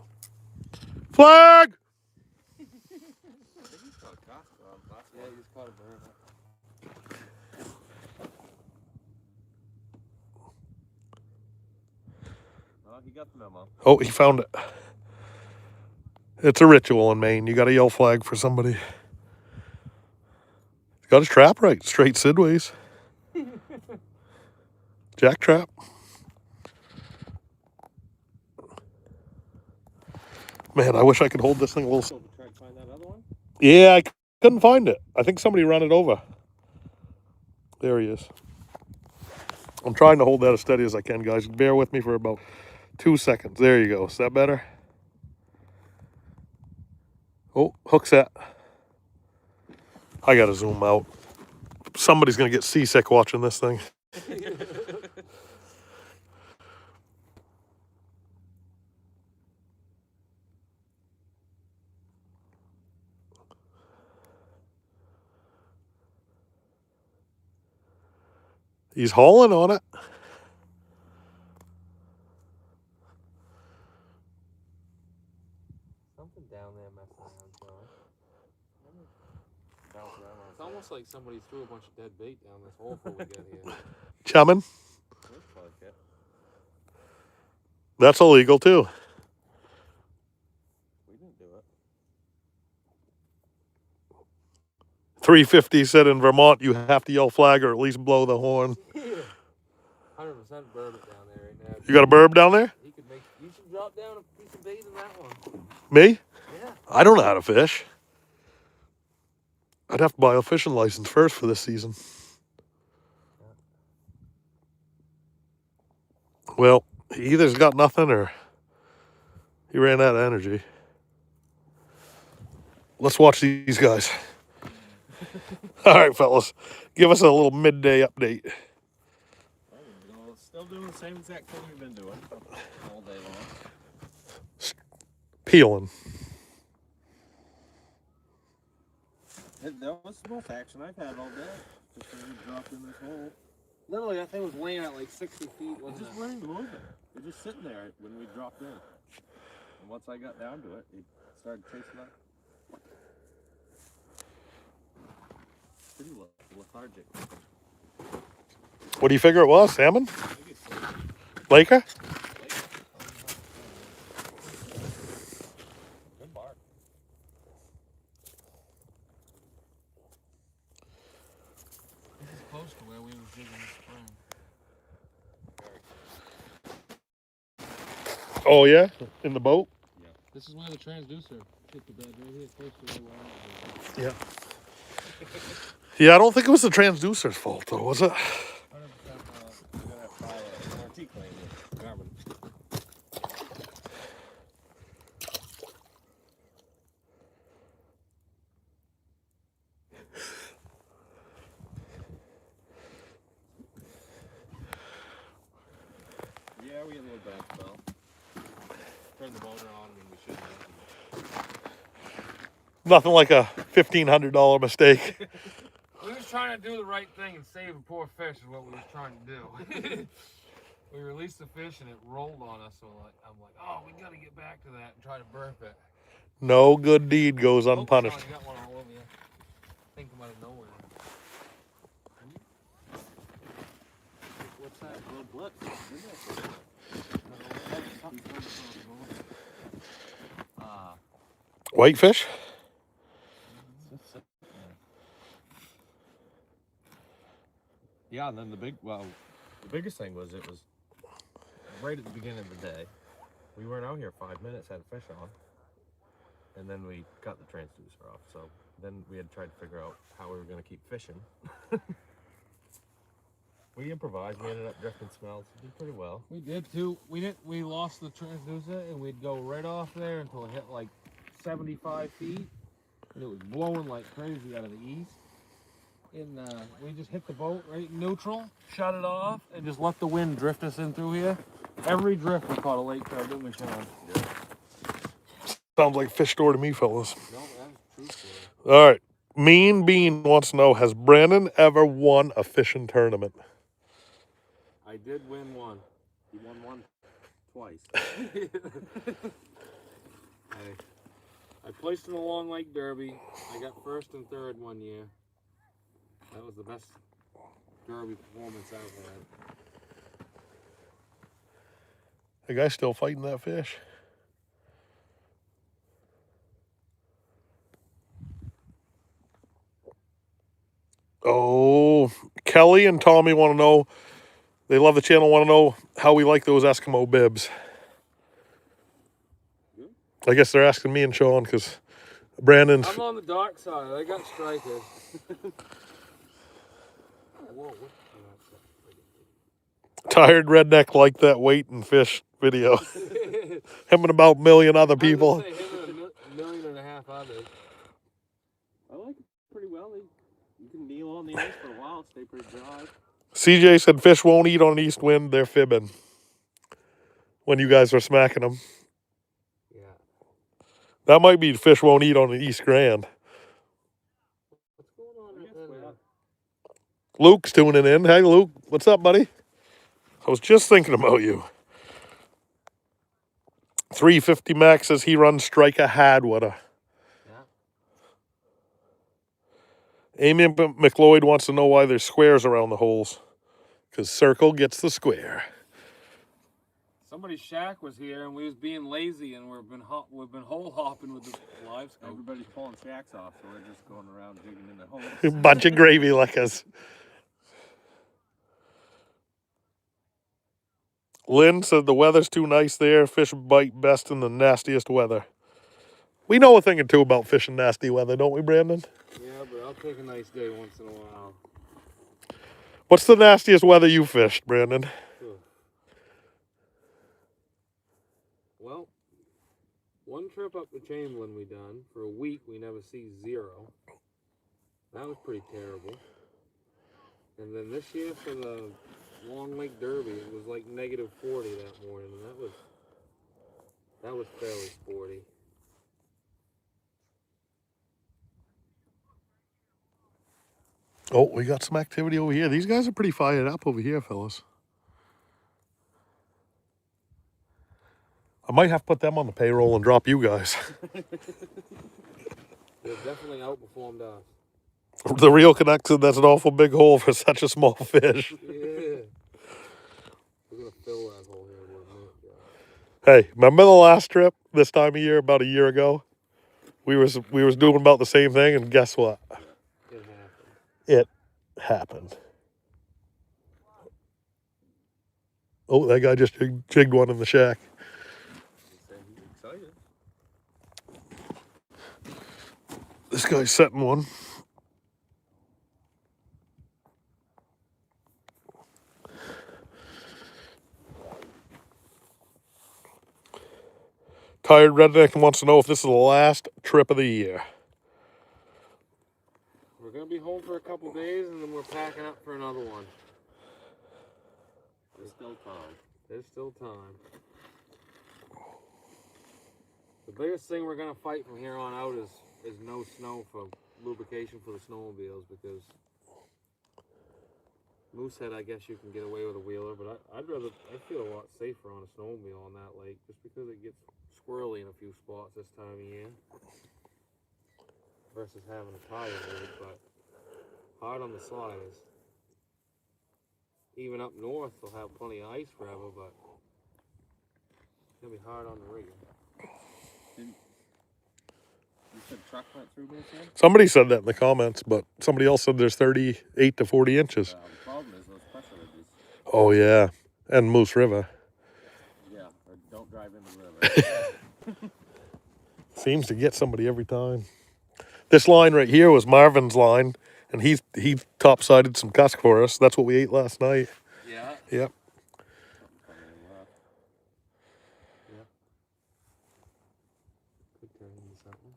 Flag! I think he's caught a cusk on last Yeah, one. you just caught a bird. Oh, he got the memo. Oh, he found it. It's a ritual in Maine. You got to yell flag for somebody. He's got his trap right. Straight sidways. Jack trap. Man, I wish I could hold this thing a little. So try to find that other one. Yeah, I couldn't find it. I think somebody ran it over. There he is. I'm trying to hold that as steady as I can, guys. Bear with me for about 2 seconds. There you go. Is that better? Oh, hook set. I gotta zoom out. Somebody's gonna get seasick watching this thing. He's hauling on it. Something down there messing around, John. Bounce around on It's almost like somebody threw a bunch of dead bait down this hole before we get here. Chumming. Looks like it. That's illegal too. We didn't do it. 350 said in Vermont you have to yell flag or at least blow the horn. 100% burb it down there right now. You got a burb down there? You should drop down a piece of bait in that one. Me? Yeah. I don't know how to fish. I'd have to buy a fishing license first for this season. Well, he either's got nothing or he ran out of energy. Let's watch these guys. All right, fellas. Give us a little midday update. Still doing the same exact thing we've been doing all day long. Peeling. That was the most action I've had all day. Just when we dropped in this hole. Literally, that thing was laying at like 60 feet. It Wasn't just it? wasn't moving. It was just sitting there when we dropped in. And once I got down to it, it started chasing up. Pretty lethargic. What do you figure it was? Salmon? I think it's Laker? good bark. This is close to where we were digging this spring. Oh, yeah? In the boat? This is where the transducer hit the bed right here, close to where we're at. Yeah. Yeah, I don't think it was the transducer's fault, though, was it? 100%. We're going to try an antique claim with Garmin. Yeah, we had a little bad spell. Turned the motor on when we shouldn't have. Nothing like a $1,500 mistake. We was trying to do the right thing and save a poor fish is what we was trying to do. We released the fish and it rolled on us, so I'm like, oh, we gotta get back to that and try to burp it. No good deed goes Oh, unpunished. Sean, you got one all over you. Think about it nowhere. What's that? A little blitz. Whitefish? Yeah, and then the biggest thing was it was right at the beginning of the day. We weren't out here 5 minutes, had a fish on, and then we got the transducer off. So then we had tried to figure out how we were going to keep fishing. We improvised. We ended up drifting smells. We did pretty well. We did too. We lost the transducer and we'd go right off there until it hit like 75 feet. And it was blowing like crazy out of the east. And we just hit the boat right neutral, shut it off, and just let the wind drift us in through here. Every drift we caught a lake trout, didn't we, Sean? Yeah. Sounds like fish store to me, fellas. No, that's true. All right. Mean Bean wants to know, has Brandon ever won a fishing tournament? I did win one. He won one twice. I placed in the Long Lake Derby. I got first and third one year. That was the best Derby performance I've had. The guy's still fighting that fish. Oh, Kelly and Tommy want to know, they love the channel, want to know how we like those Eskimo bibs. I guess they're asking me and Sean because Brandon's I'm on the dark side. I got strikers. Whoa, what? tired redneck like that wait and fish video. Him and about a million other people. I was gonna say him and a million and a half others. I like it pretty well. You can kneel on the ice for a while and stay pretty dry. CJ said fish won't eat on east wind. They're fibbing. When you guys are smacking them. Yeah. That might be fish won't eat on the East Grand. What's going on right there? Luke's tuning in. Hey, Luke. What's up, buddy? I was just thinking about you. 350 Max says he runs striker Hadwater. Yeah. Amy McLeod wants to know why there's squares around the holes. Because circle gets the square. Somebody's shack was here and we was being lazy and we've been hole hopping with the live scope. Everybody's pulling shacks off, so we're just going around digging in the holes. Bunch of gravy lickers. Lynn said the weather's too nice there. Fish bite best in the nastiest weather. We know a thing or two about fishing nasty weather, don't we, Brandon? Yeah, but I'll take a nice day once in a while. What's the nastiest weather you fished, Brandon? Well, one trip up to Chamberlain we done. For a week, we never see zero. That was pretty terrible. And then this year for the Long Lake Derby, it was like negative 40 that morning, and that was fairly sporty. Oh, we got some activity over here. These guys are pretty fired up over here, fellas. I might have to put them on the payroll and drop you guys. They've definitely outperformed us. The real Canuck said that's an awful big hole for such a small fish. Yeah. We're going to fill that hole here in 1 minute, Josh. Hey, remember the last trip this time of year, about a year ago? We was doing about the same thing, and guess what? It happened. It happened. Oh, that guy just jigged one in the shack. He's excited. This guy's setting one. Tired Redneck wants to know if this is the last trip of the year. We're going to be home for a couple days, and then we're packing up for another one. There's still time. There's still time. The biggest thing we're going to fight from here on out is no snow for lubrication for the snowmobiles, because Moosehead, I guess you can get away with a wheeler, but I feel a lot safer on a snowmobile on that lake, just because it gets squirrely in a few spots this time of year versus having a tire load, but hard on the sliders. Even up north, they'll have plenty of ice forever, but it's going to be hard on the rigging. You said truck went through Moosehead? Somebody said that in the comments, but somebody else said there's 38 to 40 inches. The problem is those pressure ridges. Oh, yeah. And Moose River. Yeah, or don't drive into the river. Seems to get somebody every time. This line right here was Marvin's line, and he top-sided some cusk for us. That's what we ate last night. Yeah. Yep. Yeah. Could turn into something.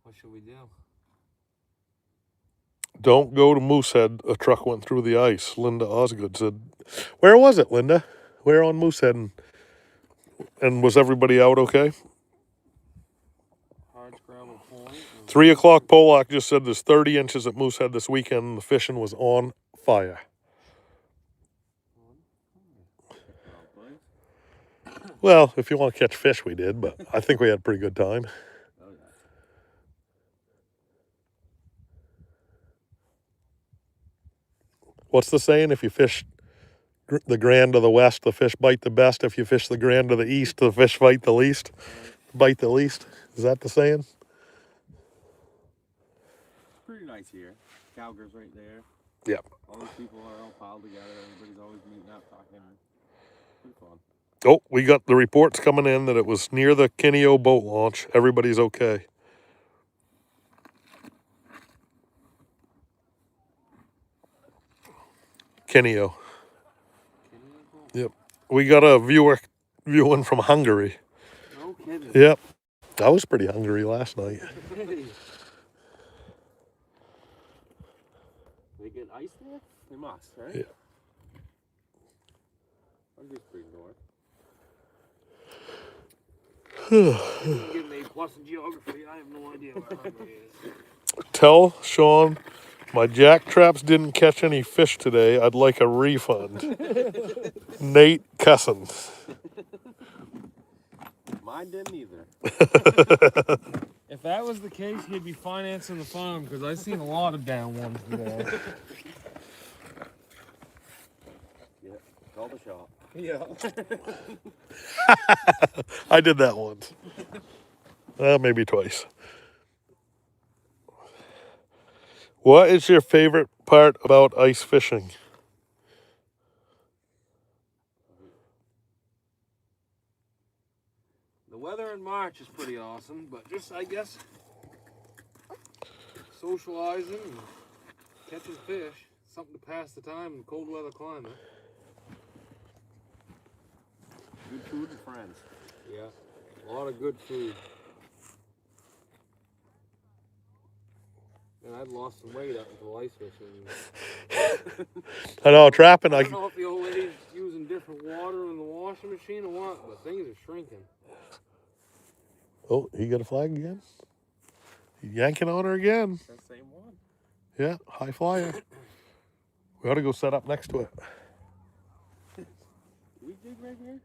What should we do? Don't go to Moosehead. A truck went through the ice. Linda Osgood said. Where was it, Linda? Where on Moosehead? And was everybody out okay? Hard scramble point. 3 o'clock Pollock just said there's 30 inches at Moosehead this weekend, and the fishing was on fire. Well, if you want to catch fish, we did, but I think we had a pretty good time. Oh, yeah. What's the saying? If you fish the Grand of the West, the fish bite the best. If you fish the Grand of the East, the fish bite the least. Bite the least. Is that the saying? Pretty nice here. Calgary's right there. Yep. All these people are all piled together. Everybody's always meeting up, talking. Pretty fun. Oh, we got the reports coming in that it was near the Kineo boat launch. Everybody's okay. Kineo. Yep. We got a viewer viewing from Hungary. No kidding. Yep. I was pretty hungry last night. They get ice there? They must, right? Yeah. Hungary's pretty north. You give me A+ in geography. I have no idea where Hungary is. Tell Sean my jack traps didn't catch any fish today. I'd like a refund. Nate Cussin. Mine didn't either. If that was the case, he'd be financing the farm because I've seen a lot of down ones today. Yeah, call the shop. Yeah. I did that once. Maybe twice. What is your favorite part about ice fishing? The weather in March is pretty awesome, but just, I guess, socializing and catching fish, something to pass the time in cold weather climate. Good food and friends. Yeah, a lot of good food. And I've lost some weight up until ice fishing. I know, trapping, I don't know if the old lady's using different water in the washing machine or what, but things are shrinking. Oh, he got a flag again? Yanking on her again. That same one. Yeah, high flyer. We ought to go set up next to it. We dig right here?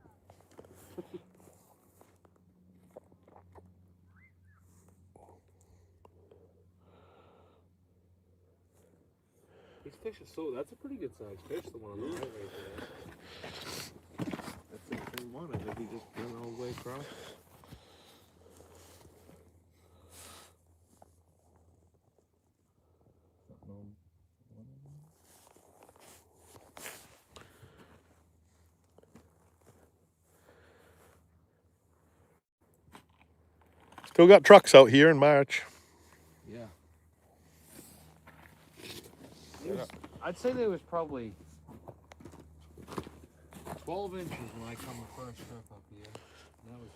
These fish are that's a pretty good sized fish, the one on the right there. That's the same one. I think he just went all the way across. Still got trucks out here in March. Yeah. I'd say there was probably 12 inches when I come the first trip up here. And that was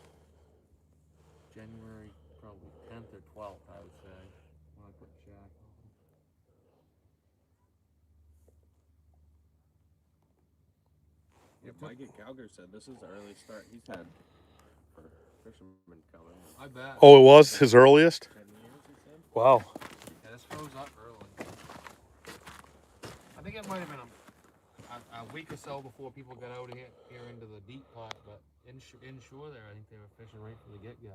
January, probably 10th or 12th, I would say, when I put Jack on. Yeah, Mike Gallagher said this is the early start he's had for fishermen coming. I bet. Oh, it was his earliest? 10 years, he said. Wow. Yeah, this froze up early. I think it might have been a week or so before people got out here into the deep part, but inshore there, I think they were fishing right from the get-go.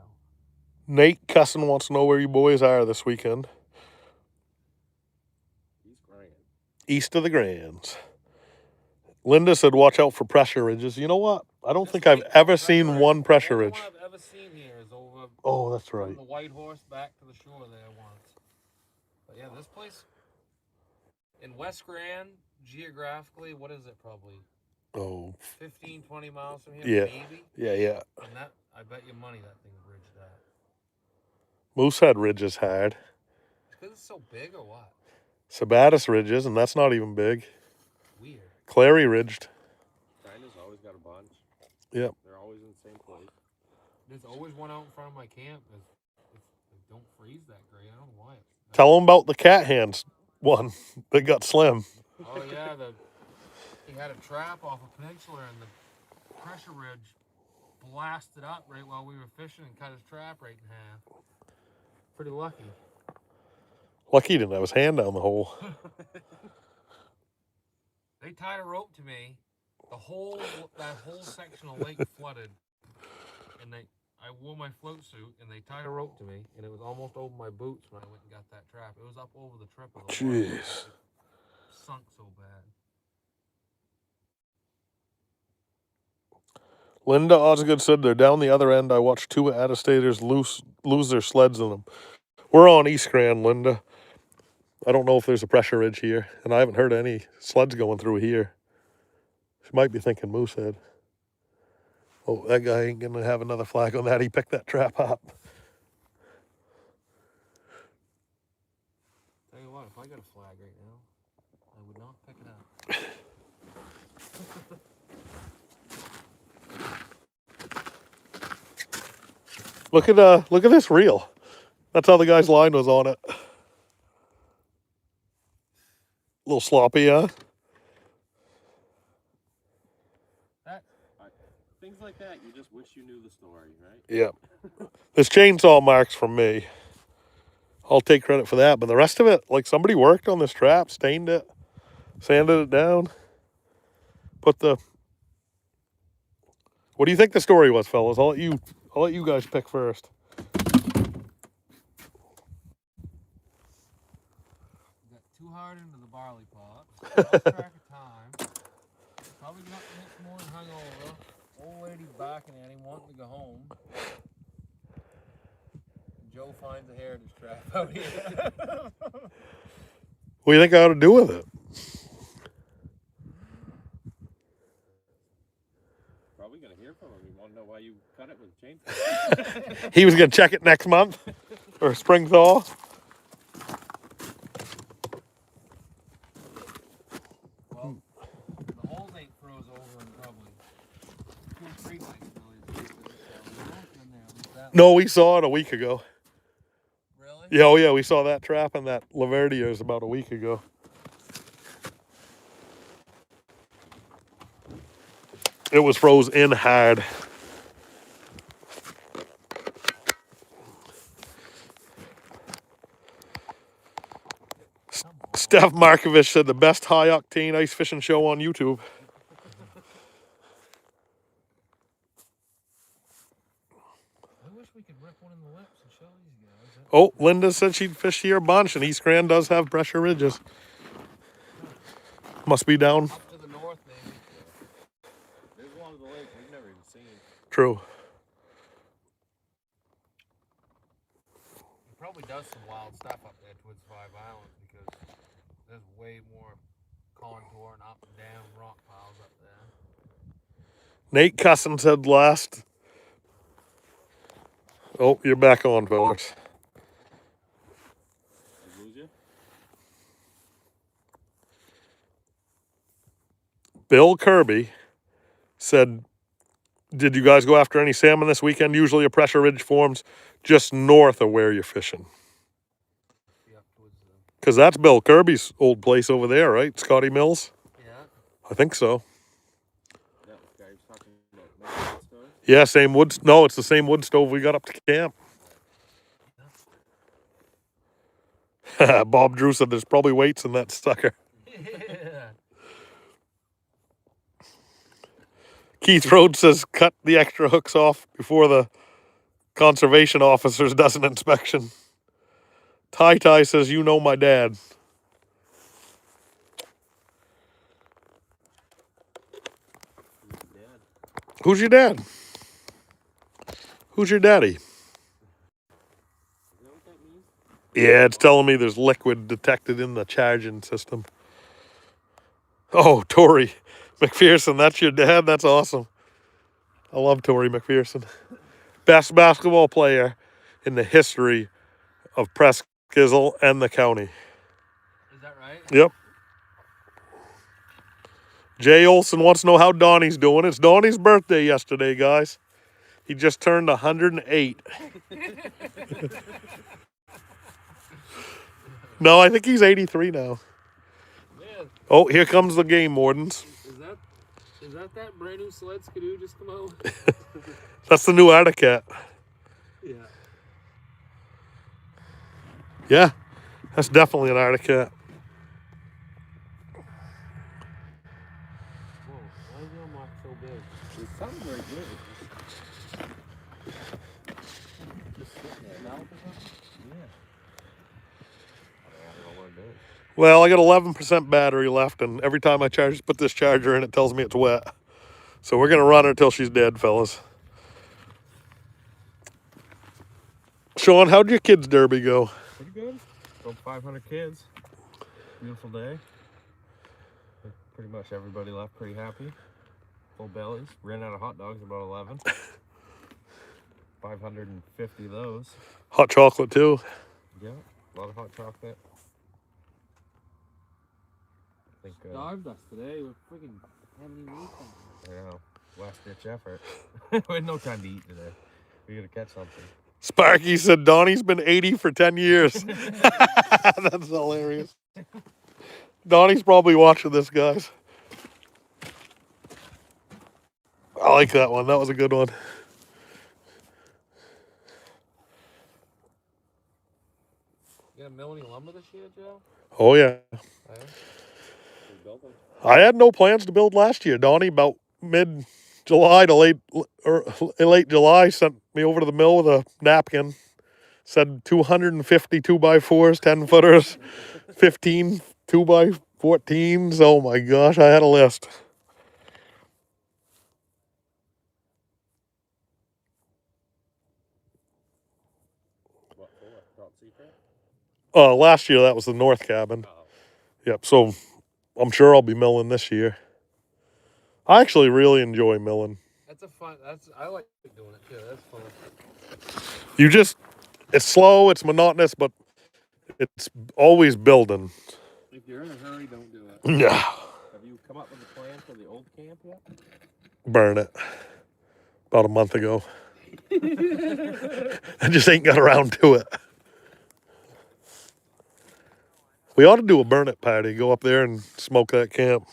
Nate Cussin wants to know where you boys are this weekend. He's grand. East of the Grands. Linda said watch out for pressure ridges. You know what? I don't think I've ever seen one pressure The ridge. only one I've ever seen here is over Oh, that's from right. the White Horse back to the shore there once. But yeah, this place in West Grand, geographically, what is it probably? Oh, 15, 20 miles from here, Yeah. maybe? yeah. And that, I bet you money that thing bridged that. Moosehead Ridge is hard. Because it's so big or what? Sabatis Ridge is, and that's not even big. Weird. Clary Ridged. China's always got a bunch. Yep. They're always in the same place. There's always one out in front of my camp. They don't freeze that great. I don't know why. Tell them about the cat hands one that got slim. Oh yeah, he had a trap off a peninsula and the pressure ridge blasted up right while we were fishing and cut his trap right in half. Pretty lucky. Lucky he didn't have his hand down the hole. They tied a rope to me. That whole section of lake flooded, and I wore my float suit, and they tied a rope to me, and it was almost over my boots when I went and got that trap. It was up over the trip of the water. Jeez. It sunk so bad. Linda Osgood said they're down the other end. I watched two attestors lose their sleds in them. We're on East Grand, Linda. I don't know if there's a pressure ridge here, and I haven't heard any sleds going through here. She might be thinking moosehead. Oh, that guy ain't gonna have another flag on that. He picked that trap up. Tell you what, if I got a flag right now, I would not pick it up. Look at this reel. That's how the guy's line was on it. A little sloppy, huh? Things like that, you just wish you knew the story, right? Yep. This chainsaw marks from me. I'll take credit for that, but the rest of it, like somebody worked on this trap, stained it, sanded it down, put the. What do you think the story was, fellas? I'll let you guys pick first. Got too hard into the barley pot. Lost track of time. Probably got next morning hungover. Old lady barking at him, wanting to go home. Joe finds a heritage trap out here. What do you think I ought to do with it? Probably gonna hear from him. You want to know why you cut it with a chainsaw? He was gonna check it next month or spring thaw. Well, the holes ain't froze over in probably 2 or 3 nights. No, we saw it a week ago. Really? Yeah, oh yeah, we saw that trap in that Laverdier's about a week ago. It was froze in hard. Steph Markovich said the best high octane ice fishing show on YouTube. I wish we could rip one in the lips and show these guys. Oh, Linda said she'd fish here a bunch, and East Grand does have pressure ridges. Must be down. Up to the north, maybe. There's one of the lake we've never even seen. True. He probably does some wild stuff up there towards Five Islands because there's way more contour and up and down rock piles up there. Nate Cussin said last. Oh, you're back on, fellas. Did we lose you? Bill Kirby said, did you guys go after any salmon this weekend? Usually a pressure ridge forms just north of where you're fishing. Up towards Because that's Bill Kirby's old place over there, right? Scotty Mills? yeah. I think so. That guy was talking about making that stove? Yeah, same wood. No, it's the same wood stove we got up to camp. Bob Drew said there's probably weights in that sucker. Yeah. Keith Rhodes says cut the extra hooks off before the conservation officers does an inspection. Ty Ty says, you know my dad. Who's your dad? Who's your daddy? You know what that means? Yeah, it's telling me there's liquid detected in the charging system. Oh, Tori McPherson, that's your dad? That's awesome. I love Tori McPherson. Best basketball player in the history of Presskizzle and the county. Is that right? Yep. Jay Olson wants to know how Donnie's doing. It's Donnie's birthday yesterday, guys. He just turned 108. No, I think he's 83 now. Man, Oh, here comes the game wardens. is that brand new sled skidoo just come out? That's the new Articat. Yeah. Yeah, that's definitely an Articat. Whoa, why is your mark so big? There's something right there. Just sitting there. Now, yeah. I don't know what it is. Well, I got 11% battery left, and every time I put this charger in, it tells me it's wet. So we're going to run her till she's dead, fellas. Sean, how'd your kids' derby go? Pretty good. About 500 kids. Beautiful day. Pretty much everybody left pretty happy. Full bellies. Ran out of hot dogs about 11. 550 of those. Hot chocolate too. Yeah, a lot of hot chocolate. I think, Starved us today. We're freaking having any meat. I know. Last ditch effort. We had no time to eat today. We gotta catch something. Sparky said Donnie's been 80 for 10 years. That's hilarious. Donnie's probably watching this, guys. I like that one. That was a good one. You gonna mill any lumber this year, Joe? Oh, yeah. I had no plans to build last year. Donnie, about mid-July to late July, sent me over to the mill with a napkin. Said 250 2x4s, 10-footers, 15 2x14s. Oh, my gosh, I had a list. What for? Top secret? Last year, that was the north cabin. Yep, so I'm sure I'll be milling this year. I actually really enjoy milling. That's a fun. I like doing it too. That's fun. It's slow, it's monotonous, but it's always building. If you're in a hurry, don't do it. Yeah. Have you come up with a plan for the old camp yet? Burn it. About a month ago. I just ain't got around to it. We ought to do a burn it party. Go up there and smoke that camp.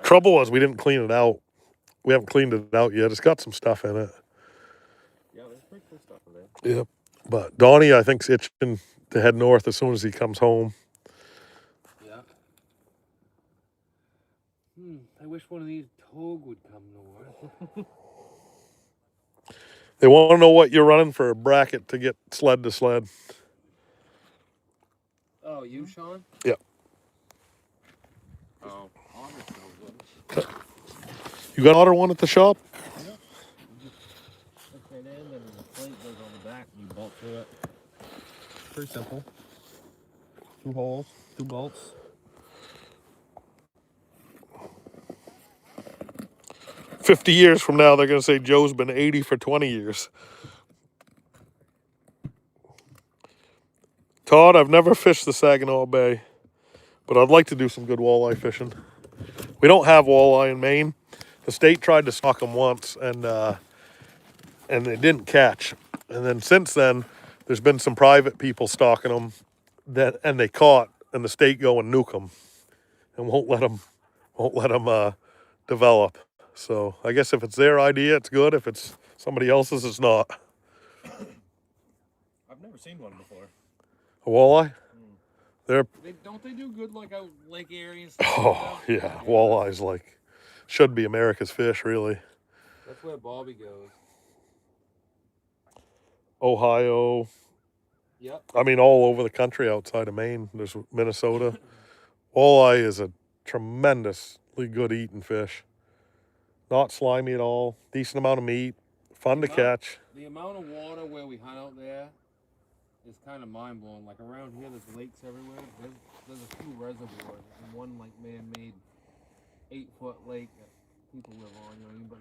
Trouble was we didn't clean it out. We haven't cleaned it out yet. It's got some stuff in it. Yeah, there's pretty cool stuff in there. Yep. But Donnie, I think, is itching to head north as soon as he comes home. Yeah. I wish one of these togue would come north. They want to know what you're running for a bracket to get sled to sled. Oh, you, Sean? Yep. Oh, Otter's no good. You got another one at the shop? Yeah. You just hook it in and the plate goes on the back and you bolt through it. Pretty simple. 2 holes, 2 bolts. "50 years from now, they're going to say Joe's been 80 for 20 years. Todd, I've never fished the Saginaw Bay, but I'd like to do some good walleye fishing. We don't have walleye in Maine. The state tried to stock them once, and they didn't catch. And then since then, there's been some private people stocking them, and they caught, and the state go and nuke them, and won't let them develop. So I guess if it's their idea, it's good. If it's somebody else's, it's not. I've never seen one before. A walleye? Don't they do good like out Lake Erie and stuff? Oh, yeah. Walleye's should be America's fish, really. That's where Bobby goes. Ohio. Yep. I mean, all over the country outside of Maine. There's Minnesota. Walleye is a tremendously good eating fish. Not slimy at all. Decent amount of meat. Fun to catch. The amount of water where we hunt out there is kind of mind blowing. Like around here, there's lakes everywhere. There's a few reservoirs and one like man-made 8-foot lake that people live on. You know what I mean? But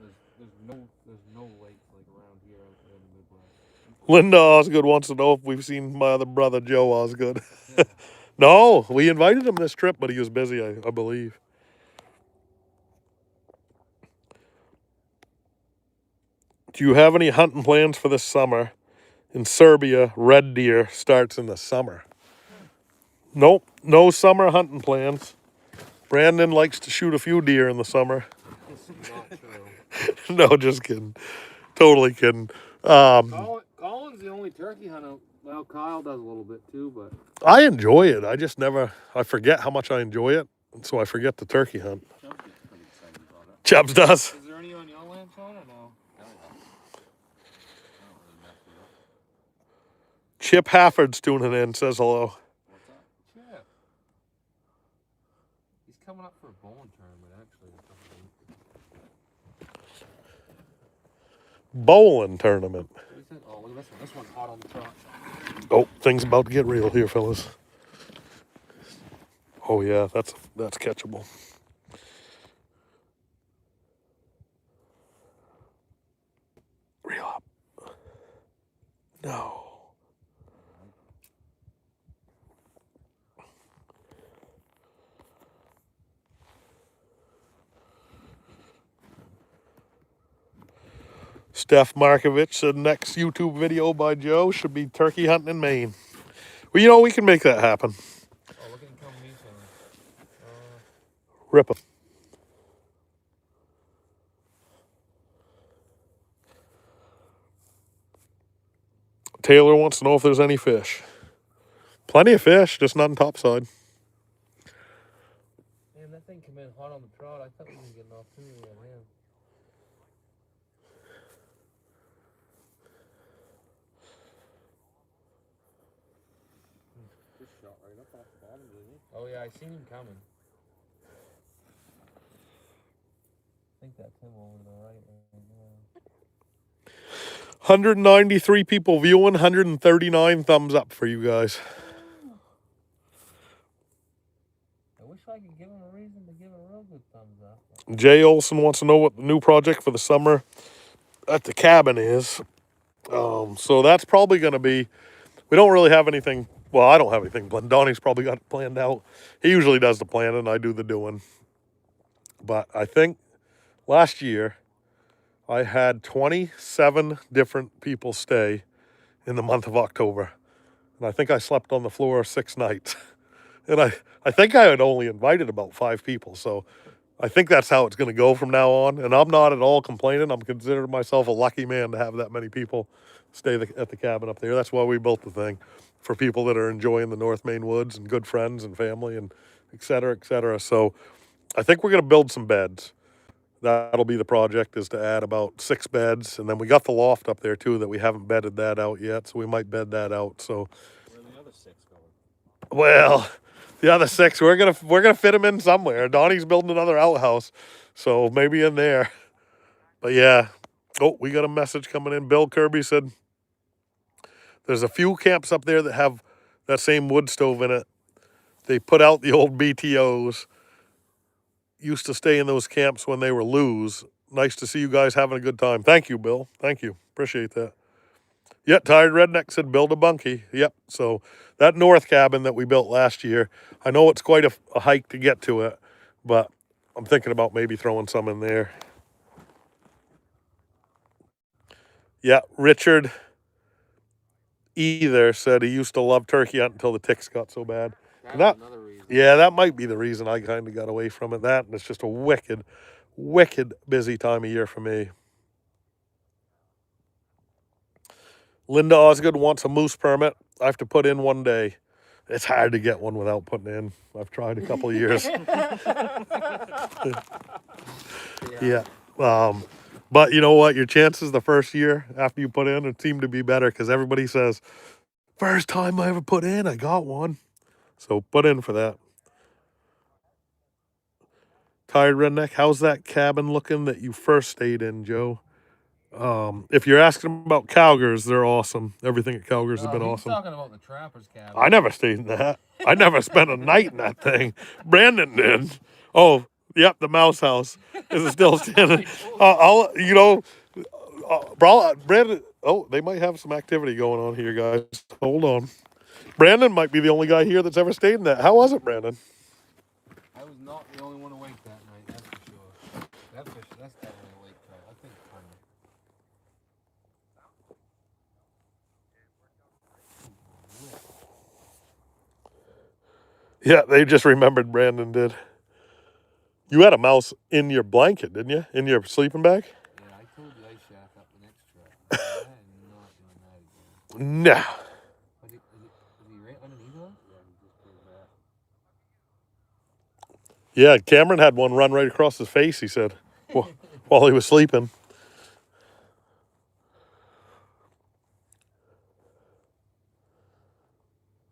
there's no lakes like around here out there in the Midwest. Linda Osgood wants to know if we've seen my other brother, Joe Osgood. Yeah. No, we invited him this trip, but he was busy, I believe. Do you have any hunting plans for this summer? In Serbia, red deer starts in the summer. Nope, no summer hunting plans. Brandon likes to shoot a few deer in the summer. Not true. No, just kidding. Totally kidding. Colin's the only turkey hunter. Well, Kyle does a little bit too, but I enjoy it. I forget how much I enjoy it, and so I forget the turkey hunt. Chubb gets pretty excited about it. Chubbs does. is there any on your land, Sean, or no? I don't really mess with it. Chip Hafford's tuning in, says hello. What's that? Chip. He's coming up for a bowling tournament, actually. Bowling tournament. What is it? Oh, look at this one. This one's hot on the truck. Oh, things about to get real here, fellas. Oh yeah, that's catchable. Reel up. No. Steph Markovich said next YouTube video by Joe should be turkey hunting in Maine. Well, you know, we can make that happen. Oh, look at him coming each other. Rip 'em. Taylor wants to know if there's any fish. Plenty of fish, just not in topside. Man, that thing came in hot on the trout. I thought we were getting off too on him. Just shot right up off the bottom, didn't he? Oh yeah, I seen him coming. I think that's him over to the right now. 193 people viewing, 139 thumbs up for you guys. I wish I could give him a reason to give a real good thumbs up. Jay Olson wants to know what the new project for the summer at the cabin is. So that's probably going to be, we don't really have anything, well, I don't have anything planned. Donnie's probably got it planned out. He usually does the planning, I do the doing. But I think last year I had 27 different people stay in the month of October. And I think I slept on the floor 6 nights. And I think I had only invited about 5 people. So I think that's how it's going to go from now on. And I'm not at all complaining. I'm considering myself a lucky man to have that many people stay at the cabin up there. That's why we built the thing, for people that are enjoying the North Maine woods and good friends and family and et cetera, et cetera. So I think we're going to build some beds. That'll be the project, is to add about 6 beds. And then we got the loft up there too that we haven't bedded that out yet. So we might bed that out. So, Where are the other 6 going? well, the other 6, we're gonna fit them in somewhere. Donnie's building another outhouse, so maybe in there. But yeah. Oh, we got a message coming in. Bill Kirby said there's a few camps up there that have that same wood stove in it. They put out the old BTOs. Used to stay in those camps when they were loose. Nice to see you guys having a good time. Thank you, Bill. Thank you. Appreciate that. Yep, Tired Redneck said build a bunkie. Yep, so that north cabin that we built last year, I know it's quite a hike to get to it, but I'm thinking about maybe throwing some in there. Yeah, Richard either said he used to love turkey hunt until the ticks got so bad. That's another reason. Yeah, that might be the reason I kind of got away from it. That, and it's just a wicked, wicked busy time of year for me. Linda Osgood wants a moose permit. I have to put in one day. It's hard to get one without putting in. I've tried a couple of years. Yeah. But you know what? Your chances the first year after you put in it seem to be better because everybody says, first time I ever put in, I got one. So put in for that. Tired Redneck, how's that cabin looking that you first stayed in, Joe? If you're asking about Calgers, they're awesome. Everything at Calgers has been He's awesome. talking about the trapper's cabin. I never stayed in that. I never spent a night in that thing. Brandon did. Oh, yep, the mouse house is still standing. Brandon. Oh, they might have some activity going on here, guys. Hold on. Brandon might be the only guy here that's ever stayed in that. How was it, Brandon? I was not the only one awake that night, that's for sure. That's definitely a lake trout. I think Yeah, they just remembered Brandon did. You had a mouse in your blanket, didn't you? In your sleeping bag? yeah, I told you I shack up the next trap. I am not doing that again. Nah. Is he right underneath us? Yeah, he just came back. Yeah, Cameron had one run right across his face, he said, while he was sleeping.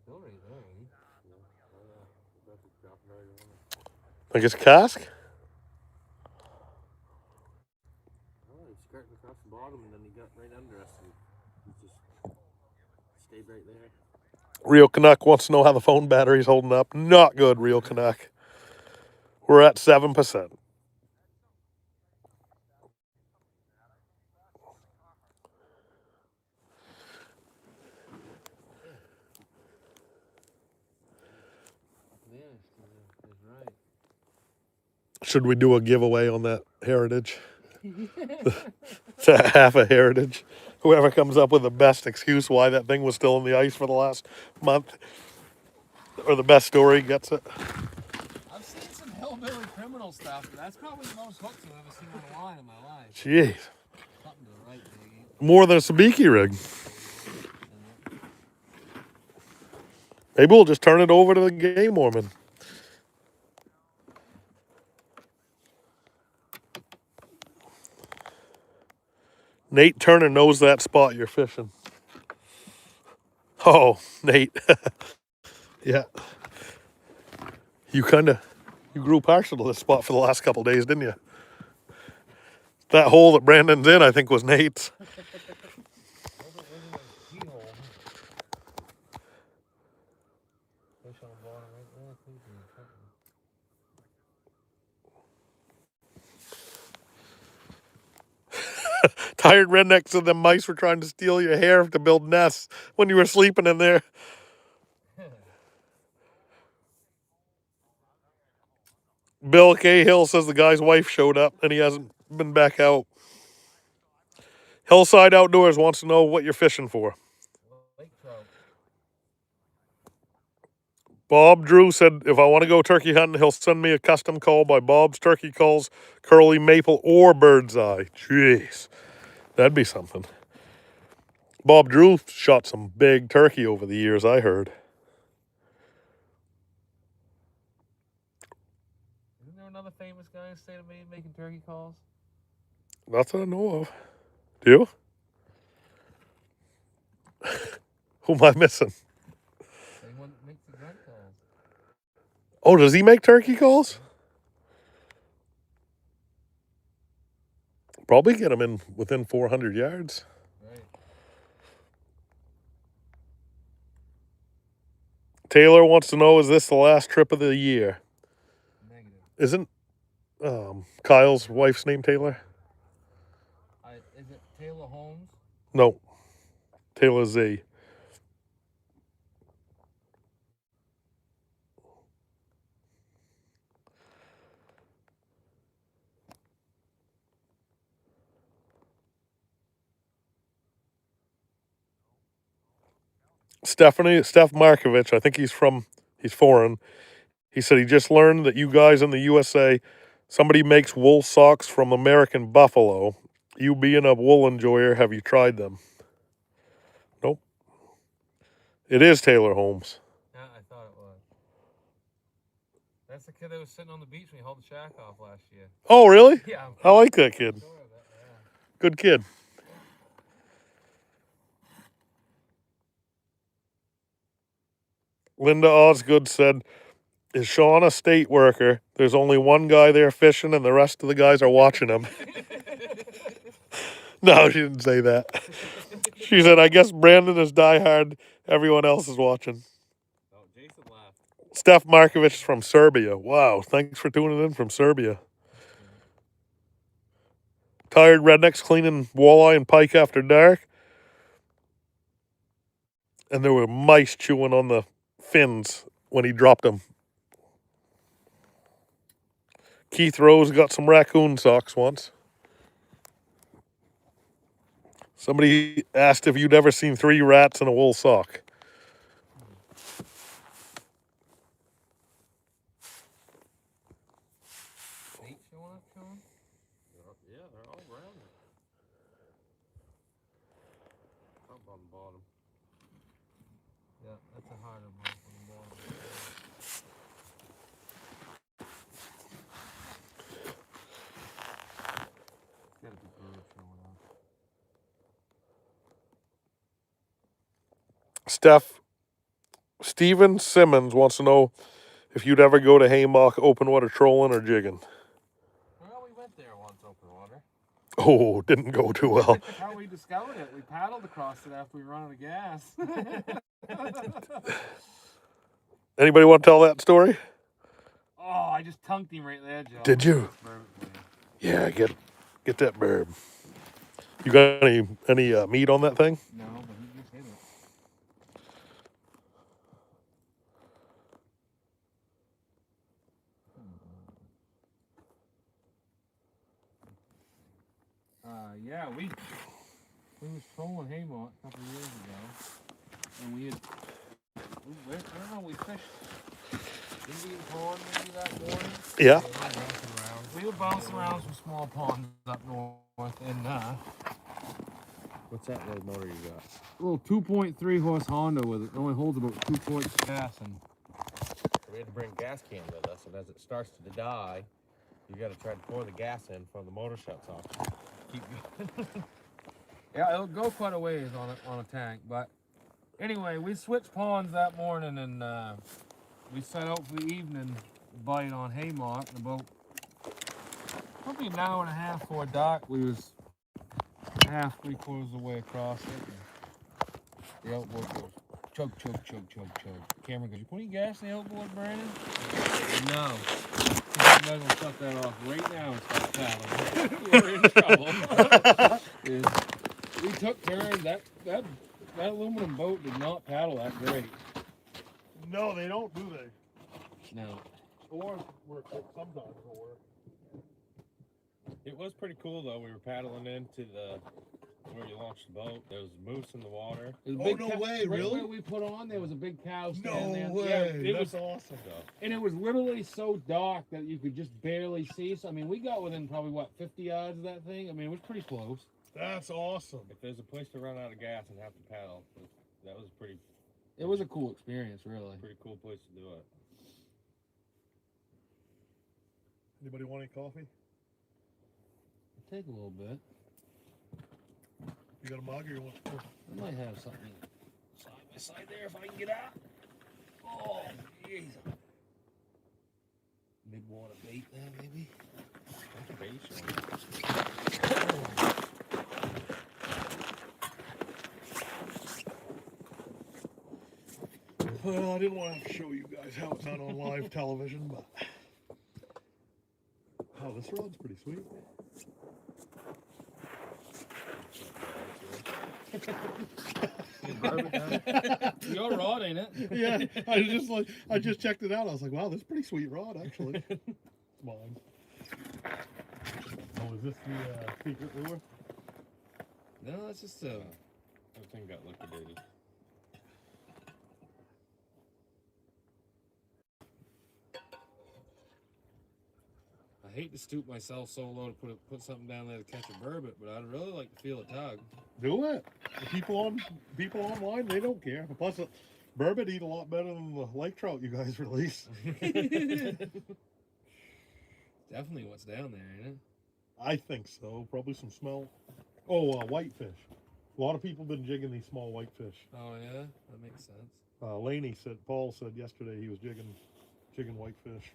Still right there, eh? That's a drop right on it. Think it's a cask? Oh, he skirted across the bottom and then he got right under us and he just stayed right there. Real Canuck wants to know how the phone battery's holding up. Not good, Real Canuck. We're at 7%. Is right. Should we do a giveaway on that heritage? Half a heritage. Whoever comes up with the best excuse why that thing was still in the ice for the last month, or the best story, gets it. I've seen some hillbilly criminal stuff, but that's probably the most hooks I've ever seen on a line in my life. Jeez. Something to the right, Biggie. More than a sabiki rig. Maybe we'll just turn it over to the game warden. Nate Turner knows that spot you're fishing. Oh, Nate. Yeah. You grew partial to this spot for the last couple days, didn't you? That hole that Brandon's in, I think, was Nate's. Tired rednecks and them mice were trying to steal your hair to build nests when you were sleeping in there. Bill Cahill says the guy's wife showed up and he hasn't been back out. Hillside Outdoors wants to know what you're fishing for. Lake trout. Bob Drew said if I want to go turkey hunting, he'll send me a custom call by Bob's Turkey Calls, Curly Maple, or Bird's Eye. Jeez, that'd be something. Bob Drew shot some big turkey over the years, I heard. Isn't there another famous guy in the state of Maine making turkey calls? Not that I know of. Do you? Who am I missing? Anyone that makes the grunt calls. Oh, does he make turkey calls? Probably get him in within 400 yards. Right. Taylor wants to know, is this the last trip of the year? Negative. Isn't Kyle's wife's name Taylor? Is it Taylor Holmes? No. Taylor Z. Steph Markovich, I think he's foreign. He said he just learned that you guys in the USA, somebody makes wool socks from American buffalo. You being a wool enjoyer, have you tried them? Nope. It is Taylor Holmes. Yeah, I thought it was. That's the kid that was sitting on the beach when he hauled the shack off last year. Oh, really? Yeah. I like that kid. Sure of it, yeah. Good kid. Linda Osgood said, is Sean a state worker? There's only one guy there fishing and the rest of the guys are watching him. No, she didn't say that. She said, I guess Brandon is diehard. Everyone else is watching. Oh, Jason laughed. Steph Markovich is from Serbia. Wow, thanks for tuning in from Serbia. Tired rednecks cleaning walleye and pike after dark. And there were mice chewing on the fins when he dropped them. Keith Rose got some raccoon socks once. Somebody asked if you'd ever seen 3 rats in a wool sock. Eight showing up, Sean? Yeah, they're all around it. Up on the bottom. Yeah, that's a harder one from the bottom. Gotta be good showing up. Steven Simmons wants to know if you'd ever go to Haymock open water trolling or jigging. Well, we went there once, open water. Oh, didn't go too well. That's how we discovered it. We paddled across it after we ran out of gas. Anybody want to tell that story? Oh, I just tunked him right there, Joe. Did you? Yeah, get that bird. You got any meat on that thing? No, but he just hit it. Yeah, we was trolling Haymont a couple of years ago, and we had, I don't know, we fished Indian Pond maybe that morning. Yeah. We were bouncing around some small ponds up north, and What's that little motor you got? a little 2.3 horse Honda with it. It only holds about 2 quarts of gas, and We had to bring gas can with us, and as it starts to die, you got to try to pour the gas in before the motor shuts off. Keep going. yeah, it'll go quite a ways on a tank. But anyway, we switched ponds that morning, and we set out for the evening bite on Haymont. And about probably an hour and a half before dark, we was half, 3/4 of the way across it. And the outboard goes chug, chug, chug, chug, chug. Cameron goes, "You putting gas in the outboard, Brandon?" No. You might as well shut that off right now and start paddling. We're in trouble. We took turns. That aluminum boat did not paddle that great. No, they don't, do they? No. Oars work sometimes. Will work. It was pretty cool though. We were paddling into where you launched the boat. There was moose in the water. Oh, no way, right really? where we put on, there was a big cow No standing there. way. Yeah, it That's was, awesome. and it was literally so dark that you could just barely see. So I mean, we got within probably 50 yards of that thing. I mean, it was pretty close. That's awesome. If there's a place to run out of gas and have to paddle, that was a pretty It was a cool experience, really. pretty cool place to do it. Anybody want any coffee? Take a little bit. You got a mug or you want more? I might have something side by side there if I can get out. Oh, jeez. Mid-water bait there, maybe. Well, I didn't want to show you guys how it's not on live television, but oh, this rod's pretty sweet. Your rod, ain't it? Yeah, I just checked it out. I was like, wow, this is a pretty sweet rod, actually. It's mine. Oh, is this the secret lure? No, it's just Everything got liquidated. I hate to stoop myself so low to put something down there to catch a burbot, but I'd really like to feel a tug. Do it. The people online, they don't care. Plus, burbot eat a lot better than the lake trout you guys release. Definitely what's down there, ain't it? I think so. Probably some smell. Oh, whitefish. A lot of people been jigging these small whitefish. Oh yeah, that makes sense. Paul said yesterday he was jigging whitefish.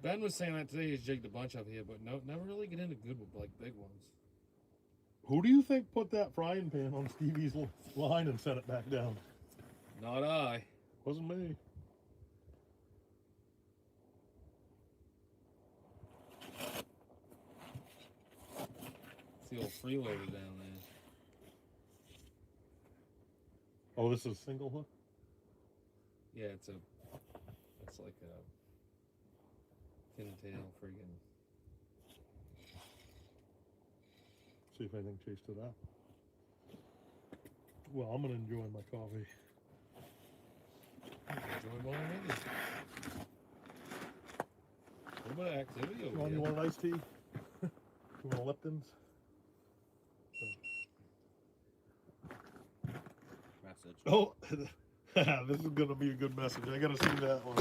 Ben was saying that today. He's jigged a bunch up here, but never really get into good with like big ones. Who do you think put that frying pan on Stevie's line and sent it back down? Not I. Wasn't me. It's the old freeloader down there. Oh, this is single hook? Yeah, it's like a pintail friggin'. See if anything chased to that. Well, I'm gonna enjoy my coffee. Enjoy more than me. A little bit of activity over You here. want an iced tea? You want a Lipton's? Message. Oh, this is gonna be a good message. I gotta see that one.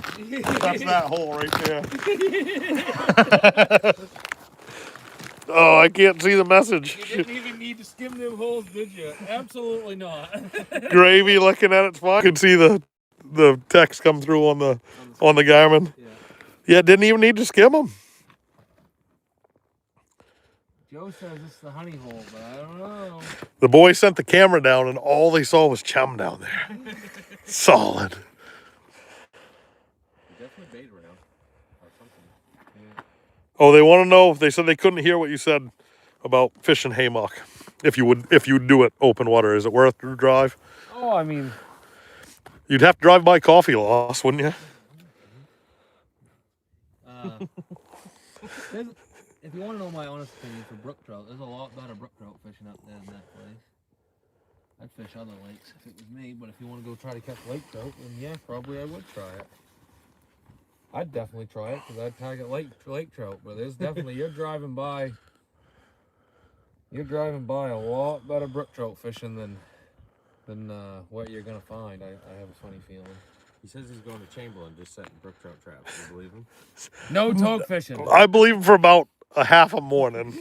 That's that hole right there. Oh, I can't see the message. You didn't even need to skim them holes, did you? Absolutely not. Gravy looking at it's fine. You can see the text come through on the Garmin. Yeah. Yeah, didn't even need to skim them. Joe says it's the honey hole, but I don't know. The boys sent the camera down, and all they saw was chum down there. Solid. Definitely bait around or something. Yeah. Oh, they want to know. They said they couldn't hear what you said about fishing haymock. If you would do it open water, is it worth the drive? Oh, I mean, You'd have to drive by Coffee Loss, wouldn't you? if you want to know my honest opinion for brook trout, there's a lot better brook trout fishing up there than that place. I'd fish other lakes if it was me, but if you want to go try to catch lake trout, then yeah, probably I would try it. I'd definitely try it because I'd target lake trout, but there's definitely you're driving by a lot better brook trout fishing than what you're gonna find. I have a funny feeling. He says he's going to Chamberlain just setting brook trout traps. Do you believe him? No togue fishing. I believe him for about a half a morning.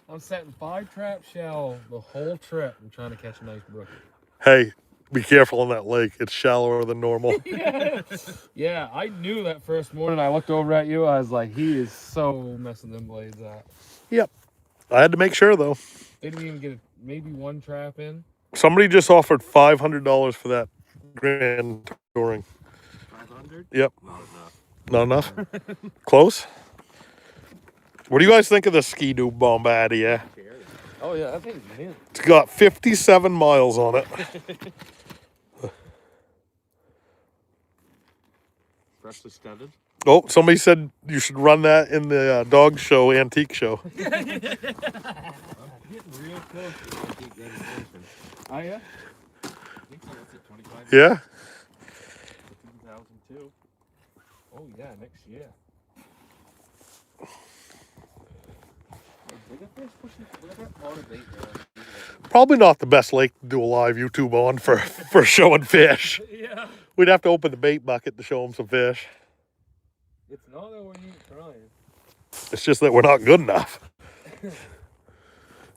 I'm setting 5 traps shallow the whole trip. I'm trying to catch a nice brook. Hey, be careful in that lake. It's shallower than normal. Yeah, I knew that first morning. I looked over at you. I was like, he is so messing them blades up. Yep. I had to make sure, though. They didn't even get maybe one trap in. Somebody just offered $500 for that Grand Touring. 500? Yep. Not enough. Not enough? Close? What do you guys think of the Ski-Doo Bombardier? Oh, yeah, that thing's mint. It's got 57 miles on it. Freshly studded. Oh, somebody said you should run that in the dog show, antique show. I'm getting real close to the antique registration. Oh, yeah? I think so. What's it, 25? Yeah? 2002. Oh, yeah, next year. Probably not the best lake to do a live YouTube on for showing fish. Yeah. We'd have to open the bait bucket to show them some fish. It's not that we're trying. It's just that we're not good enough.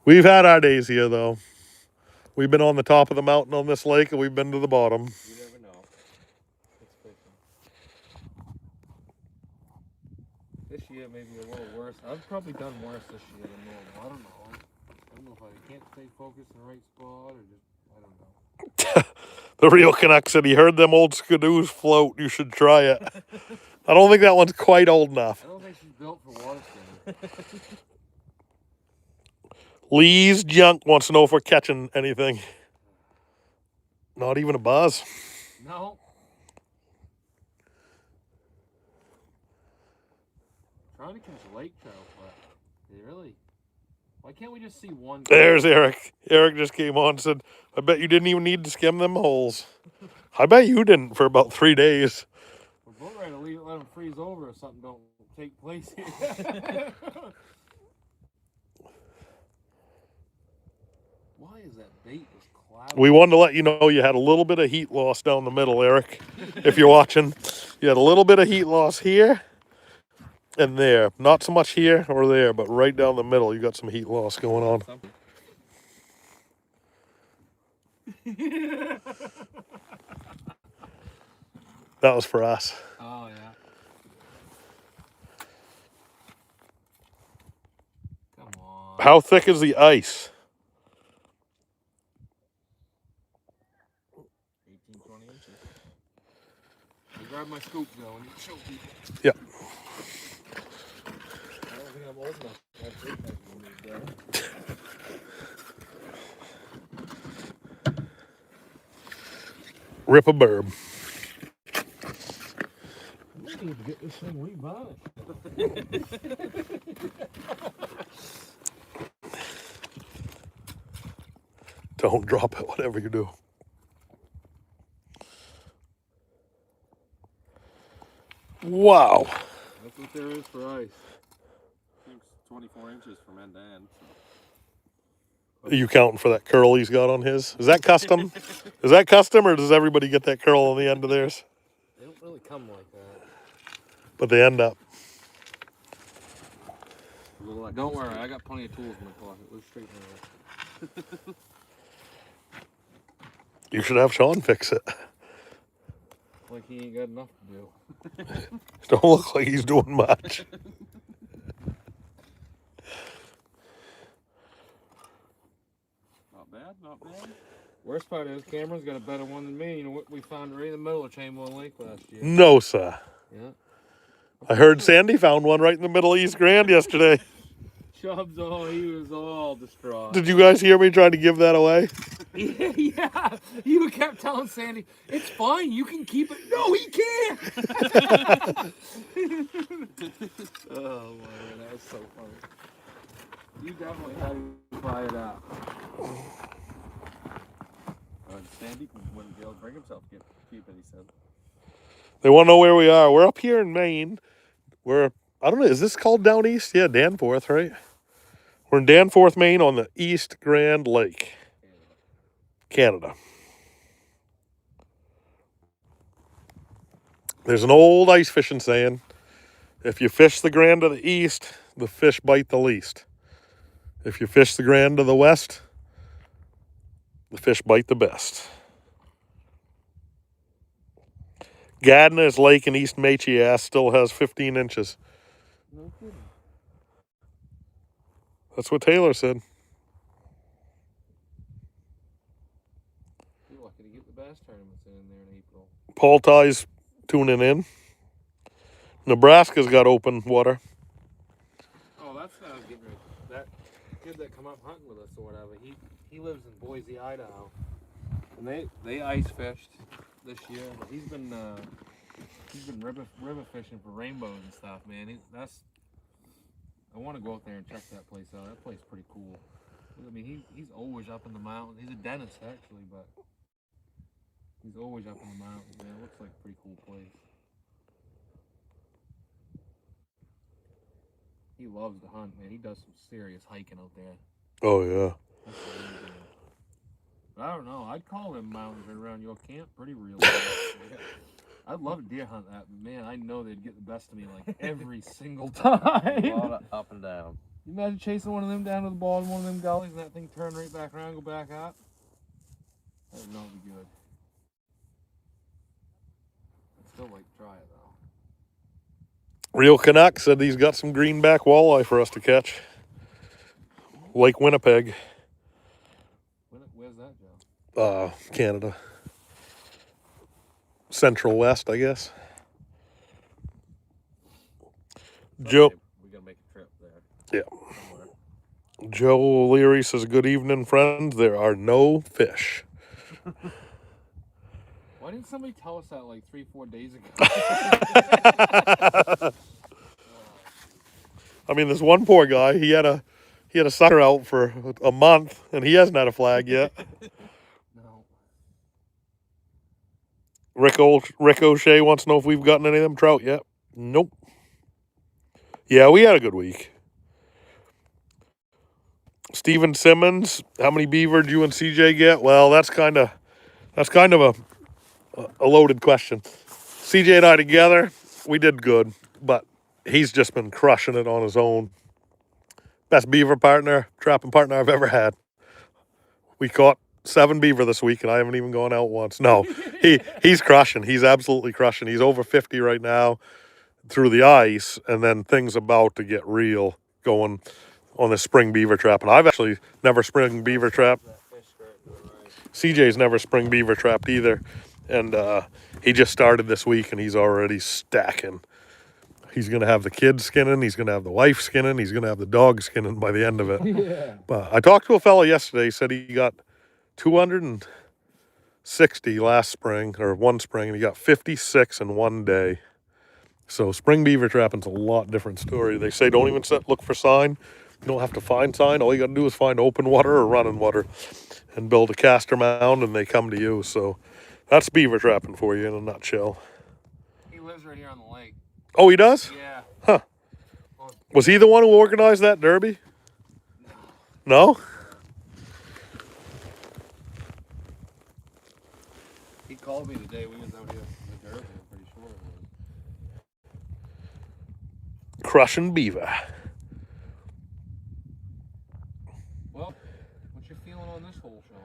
We've had our days here, though. We've been on the top of the mountain on this lake, and we've been to the bottom. You never know. It's fishing. This year may be a little worse. I've probably done worse this year than normal. I don't know. I don't know if I can't stay focused in the right spot or just, I don't know. The real Canuck said he heard them old skidoos float. You should try it. I don't think that one's quite old enough. I don't think she's built for water skiing. Lee's Junk wants to know if we're catching anything. Not even a buzz. No. Trying to catch lake trout, but they really. Why can't we just see one? There's Eric. Eric just came on and said, I bet you didn't even need to skim them holes. I bet you didn't for about 3 days. We're both ready to let them freeze over if something don't take place here. Why is that bait was cloudy? We wanted to let you know you had a little bit of heat loss down the middle, Eric. If you're watching, you had a little bit of heat loss here and there. Not so much here or there, but right down the middle, you got some heat loss going on. That was for us. Oh, yeah. Come on. How thick is the ice? 18, 20 inches. You grab my scoop, though, and you show people. Yeah. I don't think I'm old enough to have big heads when they're done. Rip a burb. We need to get this thing rebonded. Don't drop it, whatever you do. Wow. That's what there is for ice. I think it's 24 inches from end to end. So. Are you counting for that curl he's got on his? Is that custom? Is that custom, or does everybody get that curl on the end of theirs? They don't really come like that. But they end up. Don't worry, I got plenty of tools in my pocket. We'll straighten it up. You should have Sean fix it. Like he ain't got enough to do. Don't look like he's doing much. bad, not bad. Worst part is Cameron's got a better one than me. You know what? We found right in the middle of Chamberlain Lake last year. No, sir. Yeah. I heard Sandy found one right in the middle of East Grand yesterday. Chubbs, he was all distraught. Did you guys hear me trying to give that away? Yeah. You kept telling Sandy, it's fine, you can keep it. No, he can't. Oh, man, that was so funny. You definitely had to buy it out. Sandy wouldn't be able to bring himself to keep it, he said. They want to know where we are. We're up here in Maine. We're, I don't know, is this called down east? Yeah, Danforth, right? We're in Danforth, Maine on the East Grand Lake, Canada. There's an old ice fishing saying, if you fish the Grand to the east, the fish bite the least. If you fish the Grand to the west, the fish bite the best. Gardner's Lake in East Machias still has 15 inches. No kidding. That's what Taylor said. You're lucky to get the bass tournaments in there in April. Paul Ty's tuning in. Nebraska's got open water. Oh, that's what I was getting ready. That kid that come up hunting with us or whatever, he lives in Boise, Idaho. And they ice fished this year. But he's been river fishing for rainbows and stuff, man. I want to go out there and check that place out. That place is pretty cool. I mean, he's always up in the mountains. He's a dentist actually, but he's always up in the mountains, man. It looks like a pretty cool place. He loves to hunt, man. He does some serious hiking out there. Oh, yeah. That's amazing. But I don't know. I'd call them mountains right around your camp pretty real. I'd love to deer hunt that, but man, I know they'd get the best of me like every single time. A lot of up and down. You imagine chasing one of them down to the bottom, one of them gullies, and that thing turn right back around, go back up? That would not be good. I'd still like to try it though. Real Canuck said he's got some greenback walleye for us to catch. Lake Winnipeg, Where's that, Joe? Canada. Central West, I guess. Joe. We gotta make a trip there. Yeah. Somewhere. Joe O'Leary says, good evening, friends. There are no fish. Why didn't somebody tell us that like 3-4 days ago? I mean, this one poor guy, he had a sucker out for a month, and he hasn't had a flag yet. No. Rick O'Shea wants to know if we've gotten any of them trout yet. Nope. Yeah, we had a good week. Steven Simmons, how many beaver did you and CJ get? Well, that's kind of a loaded question. CJ and I together, we did good, but he's just been crushing it on his own. Best beaver partner, trapping partner I've ever had. We caught 7 beaver this week, and I haven't even gone out once. No, he's crushing. He's absolutely crushing. He's over 50 right now through the ice, and then things about to get real going on this spring beaver trap. And I've actually never spring beaver trapped. CJ's never spring beaver trapped either. And he just started this week, and he's already stacking. He's going to have the kids skinning. He's going to have the wife skinning. He's going to have the dog skinning by the end of it. Yeah. But I talked to a fella yesterday. He said he got 260 last spring, or one spring, and he got 56 in one day. So spring beaver trapping's a lot different story. They say don't even look for sign. You don't have to find sign. All you got to do is find open water or running water and build a caster mound, and they come to you. So that's beaver trapping for you in a nutshell. He lives right here on the lake. Oh, he does? Yeah. Huh. Was he the one who organized that derby? No? He called me the day we was out here in the derby, I'm pretty sure it was. Crushing beaver. Well, what's your feeling on this hole, Sean?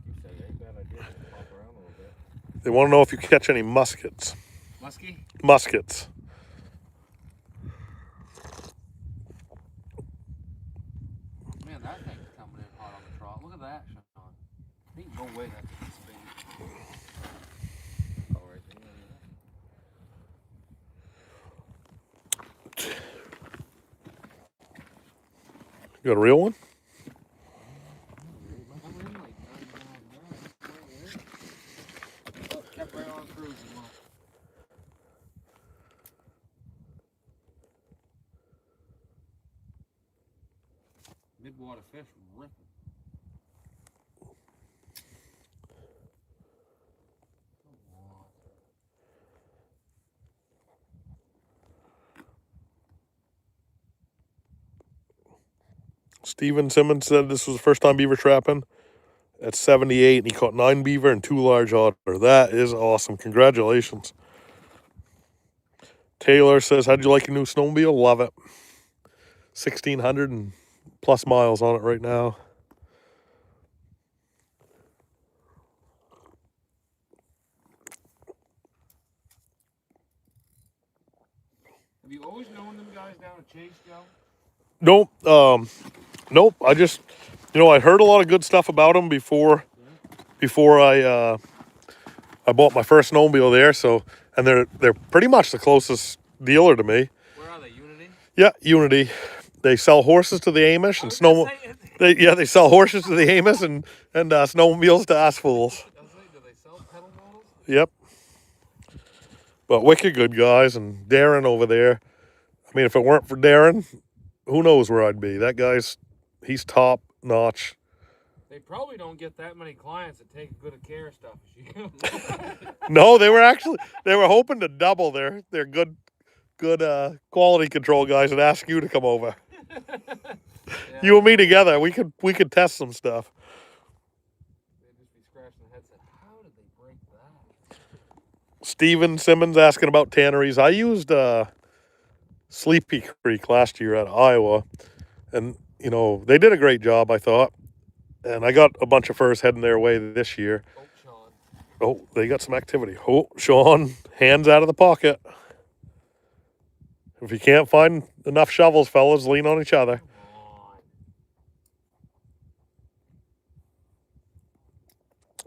You said it ain't a bad idea to pop around a little bit. They want to know if you catch any muskets. Muskie? Muskets. that, Sean? Ain't no way that's a spade. Oh, right there. You got a real one? Oh, kept right on cruising. Midwater fish ripping. Steven Simmons said this was the first time beaver trapping at 78, and he caught 9 beaver and 2 large otter. That is awesome. Congratulations. Taylor says, how'd you like your new snowmobile? Love it. 1,600 and plus miles on it right now. Have you always known them guys down at Chase, Joe? Nope. Nope. I just, I heard a lot of good stuff about them before I bought my first snowmobile there. So, and they're pretty much the closest dealer to me. Where are they? Unity? Yeah, Unity. They sell horses to the Amish and they sell horses to the Amish and snowmobiles to us fools. Do they sell pedal models? Yep. But wicked good guys, and Darren over there. I mean, if it weren't for Darren, who knows where I'd be. That he's top notch. They probably don't get that many clients that take good care of stuff as you. No, they were hoping to double their good quality control guys and ask you to come over. Yeah. You and me together, we could test some stuff. They'd just be scratching their heads saying, how did they break that? Steven Simmons asking about tanneries. I used Sleepy Creek last year at Iowa, and they did a great job, I thought. And I got a bunch of furs heading their way this year. Oh, Sean. Oh, they got some activity. Oh, Sean, hands out of the pocket. If you can't find enough shovels, fellas, lean on each other.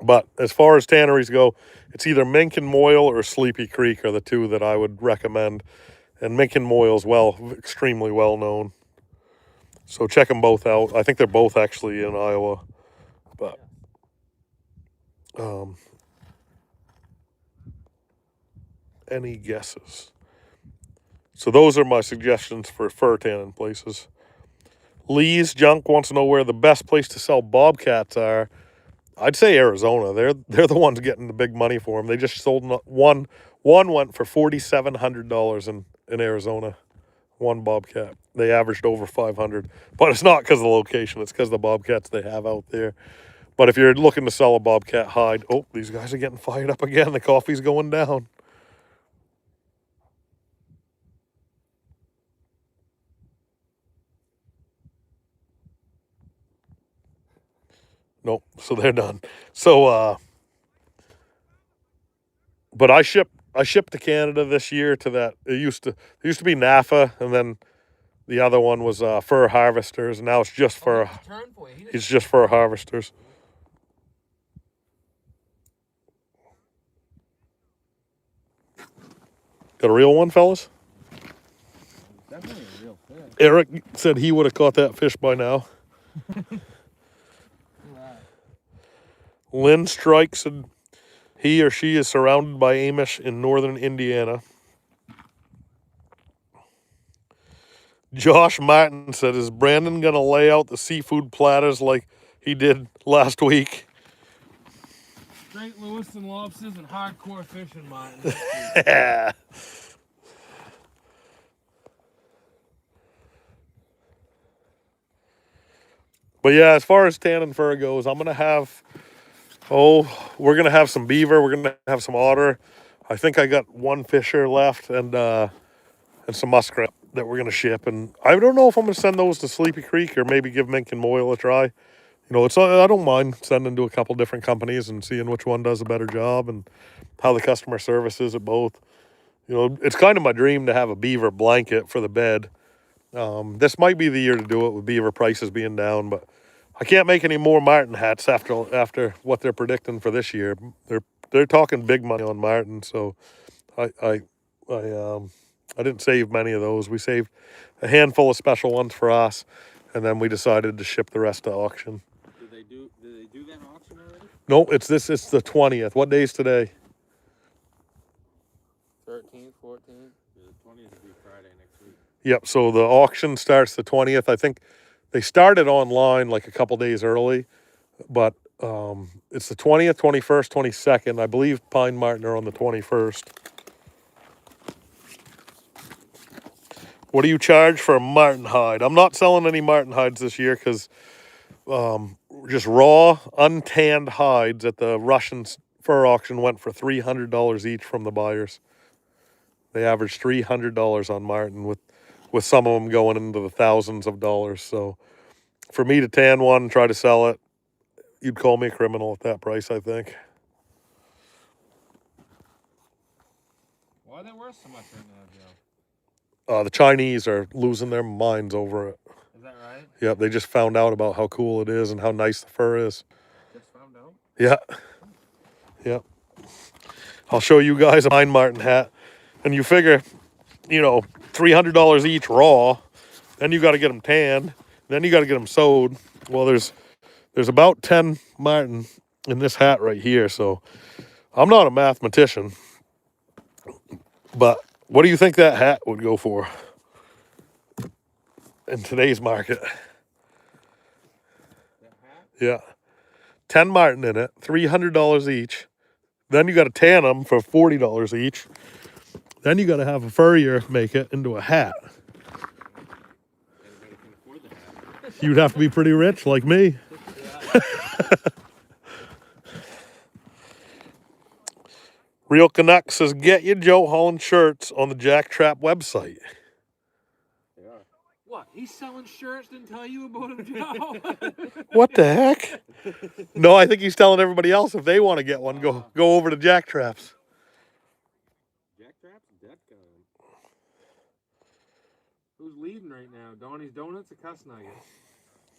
But as far as tanneries go, it's either Mink and Moyle or Sleepy Creek are the two that I would recommend. And Mink and Moyle's extremely well known. So check them both out. I think they're both actually in Iowa. But any guesses? So those are my suggestions for fur tanning places. Lee's Junk wants to know where the best place to sell bobcats are. I'd say Arizona. They're the ones getting the big money for them. They just sold one. One went for $4,700 in Arizona. One bobcat. They averaged over 500. But it's not because of the location. It's because of the bobcats they have out there. But if you're looking to sell a bobcat hide, oh, these guys are getting fired up again. The coffee's going down. Nope. So they're done. So, but I shipped to Canada this year to that. It used to be NAFA, and then the other one was fur harvesters. And now it's just for it's just fur harvesters. Got a real one, fellas? Definitely a real fish. Eric said he would have caught that fish by now. Lynn Strikes and he or she is surrounded by Amish in northern Indiana. Josh Martin said, is Brandon going to lay out the seafood platters like he did last week? Straight Lewiston lobsters and hardcore fishing, Martin. Yeah. But yeah, as far as tanning fur goes, we're going to have some beaver. We're going to have some otter. I think I got one fisher left and some muskrat that we're going to ship. And I don't know if I'm going to send those to Sleepy Creek or maybe give Mink and Moyle a try. I don't mind sending to a couple different companies and seeing which one does a better job and how the customer service is at both. It's kind of my dream to have a beaver blanket for the bed. This might be the year to do it with beaver prices being down, but I can't make any more martin hats after what they're predicting for this year. They're talking big money on martin, so I didn't save many of those. We saved a handful of special ones for us, and then we decided to ship the rest to auction. Did they do that auction already? No, it's the 20th. What day is today? 13, 14. The 20th will be Friday next week. Yep, so the auction starts the 20th. I think they started online like a couple days early, but it's the 20th, 21st, 22nd. I believe Pine Martin are on the 21st. What do you charge for a martin hide? I'm not selling any martin hides this year because just raw, untanned hides at the Russian fur auction went for $300 each from the buyers. They averaged $300 on martin, with some of them going into the thousands of dollars. So for me to tan one and try to sell it, you'd call me a criminal at that price, I think. Why are they worth so much right now, Joe? The Chinese are losing their minds over it. Is that right? Yep, they just found out about how cool it is and how nice the fur is. Just found out? Yeah. Yep. I'll show you guys a Pine Martin hat. And you figure, $300 each raw. Then you got to get them tanned. Then you got to get them sewed. Well, there's about 10 martin in this hat right here. So I'm not a mathematician. But what do you think that hat would go for in today's market? That hat? Yeah. 10 martin in it, $300 each. Then you got to tan them for $40 each. Then you got to have a furrier make it into a hat. Anybody can afford the hat. You'd have to be pretty rich like me. Real Canuck says, get your Joe Holland shirts on the Jack Trap website. They are. What? He's selling shirts? Didn't tell you about him, Joe? What the heck? No, I think he's telling everybody else if they want to get one, go over to Jack Traps. Jack Trap's dead gun. Who's leading right now? Donnie's Donuts or Cuss Nuggets?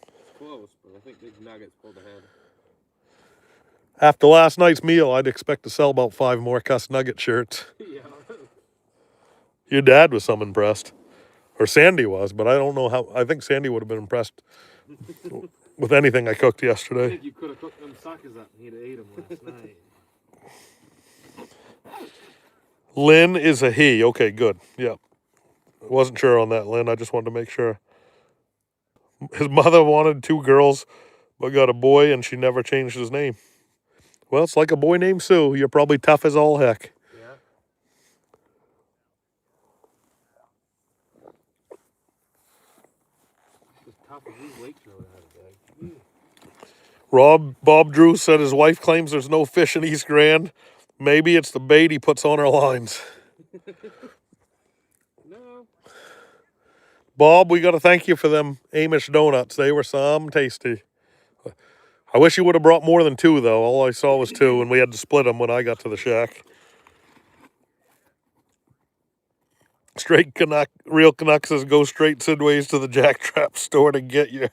It's close, but I think Big Nuggets pulled ahead. After last night's meal, I'd expect to sell about 5 more Cuss Nugget shirts. Yeah. Your dad was some impressed. Or Sandy was, but I don't know how. I think Sandy would have been impressed with anything I cooked I yesterday. think you could have cooked them suckers up and he'd have ate them last night. Lynn is a he. Okay, good. Yep. Wasn't sure on that, Lynn. I just wanted to make sure. His mother wanted 2 girls, but got a boy, and she never changed his name. Well, it's like a boy named Sue. You're probably tough as all heck. Yeah. As tough as these lake trout out of bag. Bob Drew said his wife claims there's no fish in East Grand. Maybe it's the bait he puts on our lines. No. Bob, we got to thank you for them Amish donuts. They were some tasty. I wish you would have brought more than 2, though. All I saw was 2, and we had to split them when I got to the shack. Straight Canuck, Real Canuck says, go straight Sidways to the Jack Trap store to get your...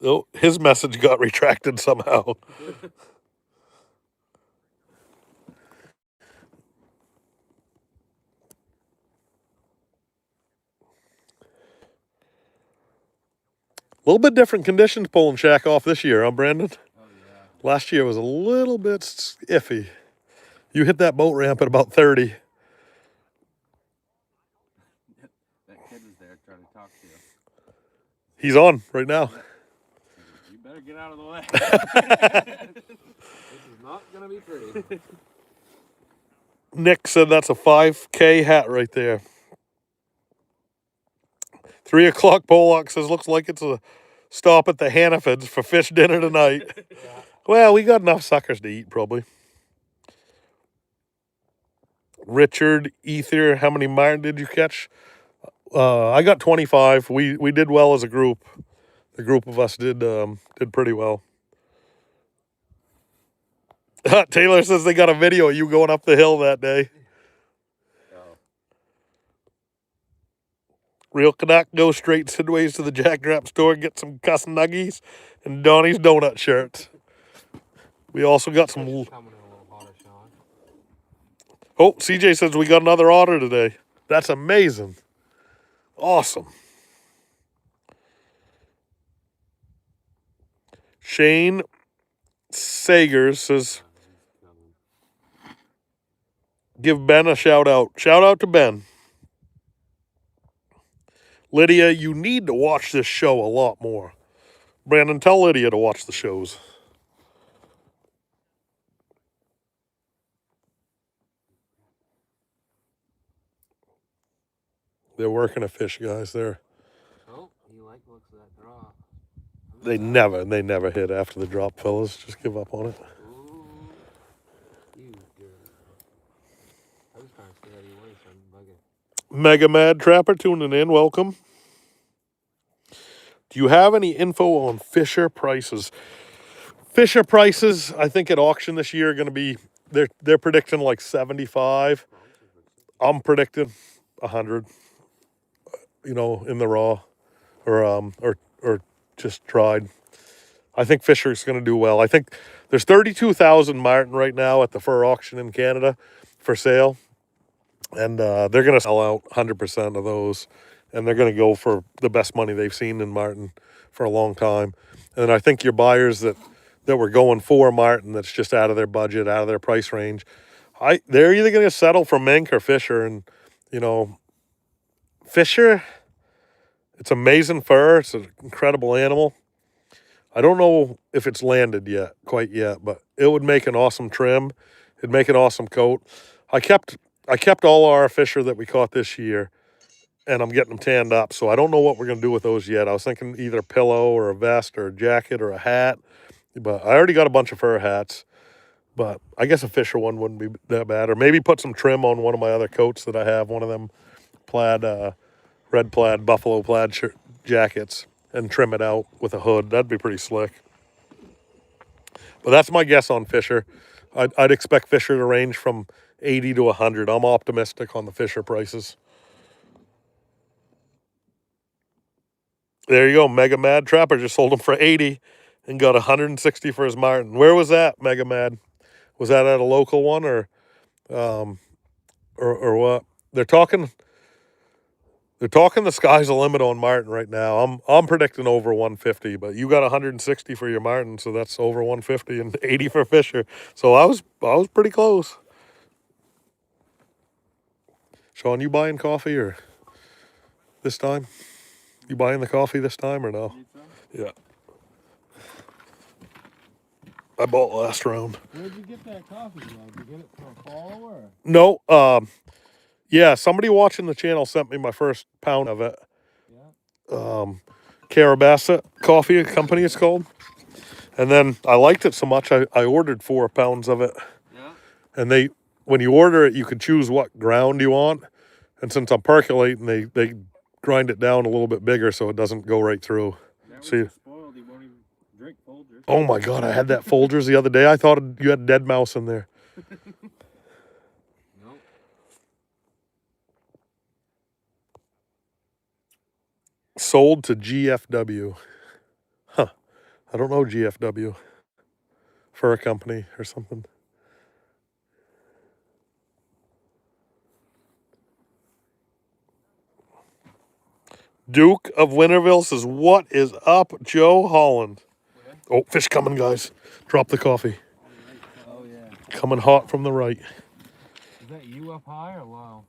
Oh, his message got retracted somehow. A little bit different conditions pulling shack off this year, huh, Brandon? Oh, yeah. Last year was a little bit iffy. You hit that boat ramp at about 30. That kid was there trying to talk to you. He's on right now. You better get out of the way. This is not going to be pretty. Nick said that's a 5K hat right there. 3 o'clock Pollock says, looks like it's a stop at the Hannafords for fish dinner tonight. Yeah. Well, we got enough suckers to eat, probably. Richard, Ether, how many martin did you catch? I got 25. We did well as a group. The group of us did pretty well. Taylor says they got a video of you going up the hill that day. Oh. Real Canuck goes straight sideways to the Jackdrap store, get some cuss nuggies and Donnie's donut shirts. We also got some. Coming in a little hotter, Sean. Oh, CJ says we got another order today. That's amazing. Awesome. Shane Sagers says, give Ben a shout out. Shout out to Ben. Lydia, you need to watch this show a lot more. Brandon, tell Lydia to watch the shows. They're working a fish, guys. Oh, you like the looks of that draw. They never hit after the drop, fellas. Just give up on it. Ooh, you girl. I was trying to stay out of your way so I didn't bug it. Mega Mad Trapper tuning in. Welcome. Do you have any info on Fisher prices? Fisher prices, I think at auction this year are going to be, they're predicting like 75. I'm predicting 100. You know, in the raw, or just dried. I think Fisher's going to do well. I think there's 32,000 martin right now at the fur auction in Canada for sale, and they're going to sell out 100% of those, and they're going to go for the best money they've seen in martin for a long time. And I think your buyers that were going for martin, that's just out of their budget, out of their price range, they're either going to settle for mink or Fisher, and you know. Fisher, it's amazing fur. It's an incredible animal. I don't know if it's landed quite yet, but it would make an awesome trim. It'd make an awesome coat. I kept all our Fisher that we caught this year, and I'm getting them tanned up. So I don't know what we're gonna do with those yet. I was thinking either a pillow or a vest or a jacket or a hat, but I already got a bunch of fur hats. But I guess a Fisher one wouldn't be that bad, or maybe put some trim on one of my other coats that I have. One of them plaid. Red plaid, buffalo plaid jackets, and trim it out with a hood. That'd be pretty slick. But that's my guess on Fisher. I'd expect Fisher to range from 80 to 100. I'm optimistic on the Fisher prices. There you go. Mega Mad Trapper just sold him for 80 and got 160 for his martin. Where was that, Mega Mad? Was that at a local one or what? They're talking the sky's the limit on martin right now. I'm predicting over 150, but you got 160 for your martin, so that's over 150 and 80 for Fisher. So I was pretty close. Sean, you buying coffee or this time? You buying the coffee this time or no? Yeah. I bought last round. Where'd you get that coffee, man? Did you get it from a follower? No, yeah, somebody watching the channel sent me my first pound of it. Yeah. Carabassa Coffee Company it's called. And then I liked it so much I ordered 4 pounds of it. Yeah. And when you order it, you can choose what ground you want. And since I'm percolating, they grind it down a little bit bigger so it doesn't go right through. See? Spoiled. He won't even drink Folgers. Oh my God, I had that Folgers the other day. I thought you had dead mouse in there. Nope. Sold to GFW. Huh. I don't know GFW. Fur company or something. Duke of Winterville says, what is up, Joe Holland? Oh, fish coming, guys. Drop the coffee. Oh, yeah. Coming hot from the right. Is that you up high or low?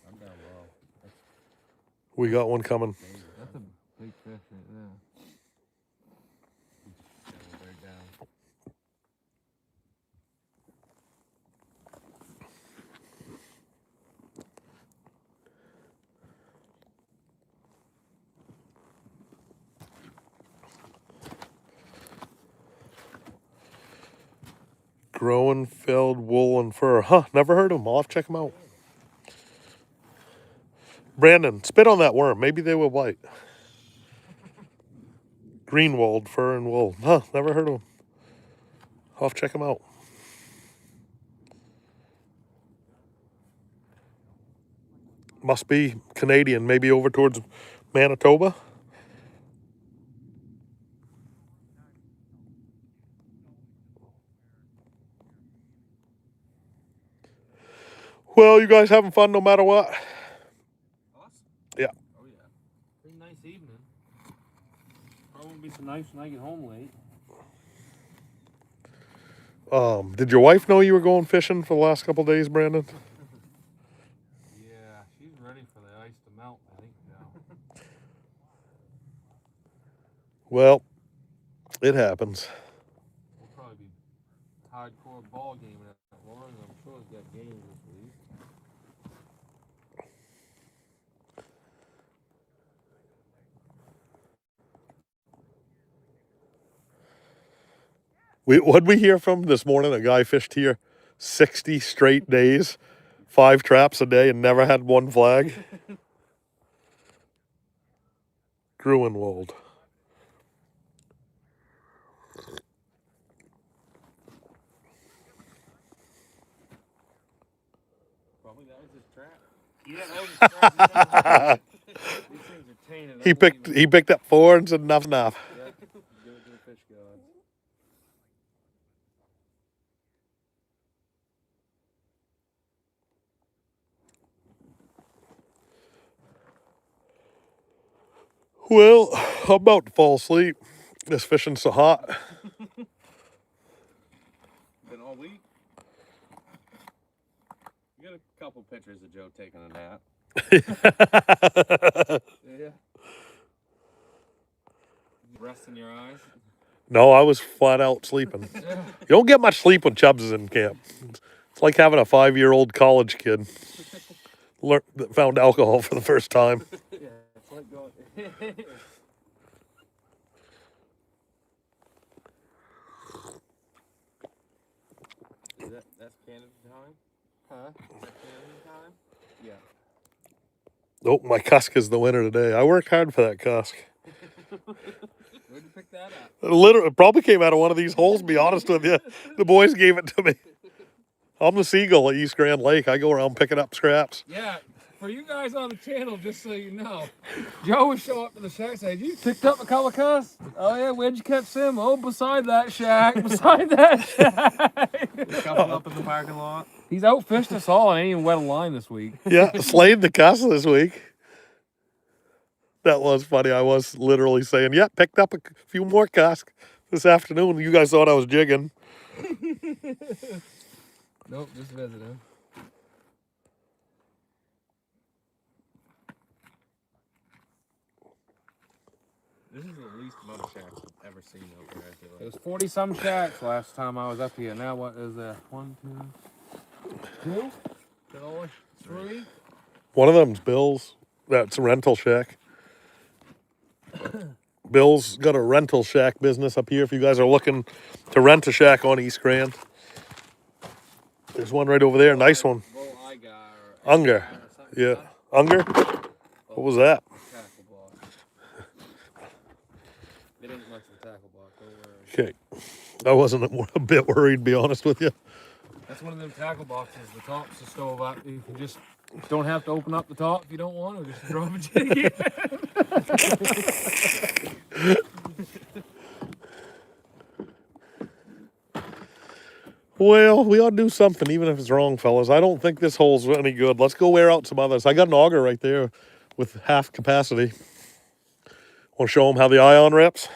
I'm down low. We got one coming. That's a big fish right there. Right down. Growing felled wool and fur. Huh, never heard of them. I'll have to check them out. Brandon, spit on that worm. Maybe they will bite. Greenwald fur and wool. Huh, never heard of them. I'll have to check them out. Must be Canadian, maybe over towards Manitoba. Well, you guys having fun no matter what? Us? Yeah. Oh yeah. Pretty nice evening. Probably won't be so nice when I get home late. Did your wife know you were going fishing for the last couple of days, Brandon? Yeah, she's ready for the ice to melt, I think now. Well, it happens. We'll probably be hardcore ball gaming at Holland. I'm sure he's got games this week. What'd we hear from this morning? A guy fished here 60 straight days, 5 traps a day, and never had one flag. Gruenwald. Probably that was his trap. Yeah, that was his trap. These things are tainted. He picked up 4 and said enough's enough. Yeah, give it to the fish gods. Well, I'm about to fall asleep. This fishing's so hot. Been all week. You got a couple pictures of Joe taking a nap. Yeah. Resting your eyes. No, I was flat out sleeping. You don't get much sleep when Chubbs is in camp. It's like having a 5-year-old college kid that found alcohol for the first time. Yeah, it's like going. That's Canada time? Huh? Is that Canada time? Yeah. Nope, my cusk is the winner today. I worked hard for that cusk. Where'd you pick that up? Literally, it probably came out of one of these holes, to be honest with you. The boys gave it to me. I'm the seagull at East Grand Lake. I go around picking up scraps. Yeah, for you guys on the channel, just so you know, Joe would show up to the shack and say, "You picked up a couple of cuss? Oh yeah, where'd you catch them? Oh, beside that shack, beside that shack." Couple up in the parking lot. He's outfished us all and ain't even wet a line this week. Yeah, slayed the cuss this week. That was funny. I was literally saying, yeah, picked up a few more cusk this afternoon. You guys thought I was jigging. Nope, just visiting. This is the least amount of shacks I've ever seen out here, I feel It like. was 40-some shacks last time I was up here. Now what is there? 1, 2, 3? One of them's Bill's. That's a rental shack. Bill's got a rental shack business up here if you guys are looking to rent a shack on East Grand. There's one right over there, nice one. Walleye guy or Unger. Yeah. Unger? What was that? tackle block. It ain't much of a tackle block, don't worry. Okay. I wasn't a bit worried, to be honest with you. That's one of them tackle boxes. The top's the stove up. You can just don't have to open up the top if you don't want to. Just drop a jig in. Well, we ought to do something, even if it's wrong, fellas. I don't think this hole's any good. Let's go wear out some others. I got an auger right there with half capacity. Want to show them how the ion rips?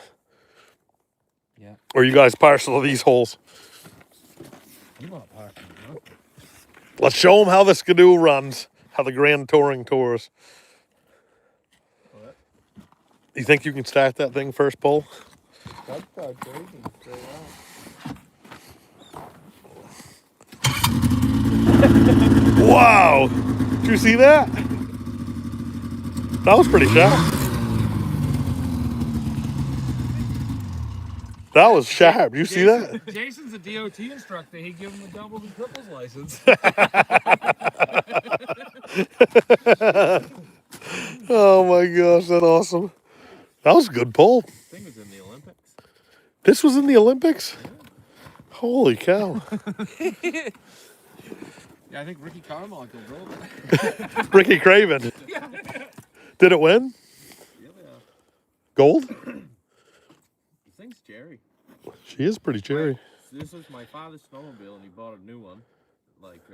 Yeah. Or you guys partial to these holes? I'm not parking, huh? Let's show them how the Skidoo runs, how the Grand Touring tours. What? You think you can start that thing first pull? That's not crazy. Straight out. Wow! Did you see that? That was pretty sharp. That was sharp. Did you see that? Jason's a DOT instructor. He give him a doubles and triples license. Oh my gosh, that's awesome. That was a good pull. I think it's in the Olympics. This was in the Olympics? Holy cow. Yeah, I think Ricky Carmichael drove it. Ricky Craven. Did it win? Yeah. Gold? The thing's cherry. She is pretty cherry. This is my father's snowmobile, and he bought a new one, like, I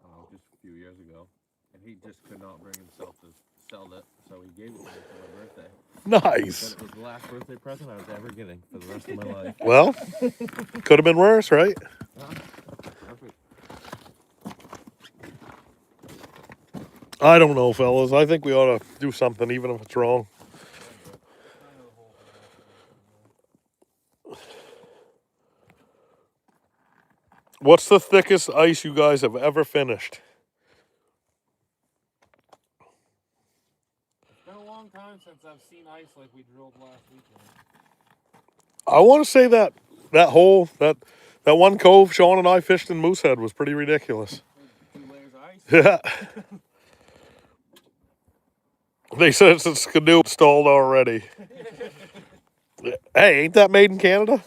don't know, just a few years ago. And he just could not bring himself to sell it, so he gave it to me for my birthday. Nice. But it was the last birthday present I was ever getting for the rest of my life. Well, could have been worse, right? Perfect. I don't know, fellas. I think we ought to do something, even if it's wrong. What's the thickest ice you guys have ever finished? It's been a long time since I've seen ice like we drilled last weekend. I want to say that hole, that one cove Sean and I fished in Moosehead was pretty ridiculous. 2 layers of ice. Yeah. They said it's a canoe installed already. Hey, ain't that made in Canada?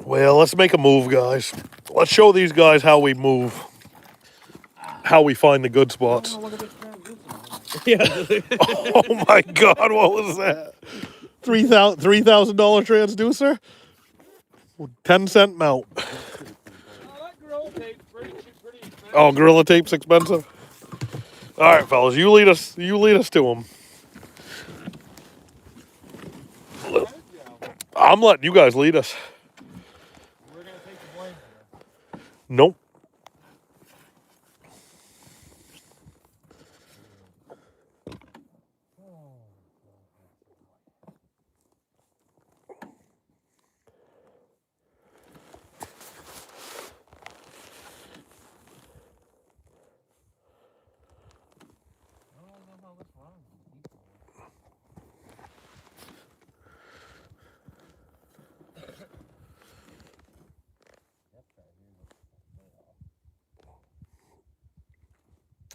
Well, let's make a move, guys. Let's show these guys how we move. How we find the good spots. Oh, look at this transducer. Yeah. Oh my God, what was that? $3,000 transducer? 10-cent mount. Oh, that grill tape's pretty expensive. Oh, Gorilla Tape's expensive? All right, fellas, you lead us to them. I'm letting you guys lead us. We're gonna take the blame here. Nope.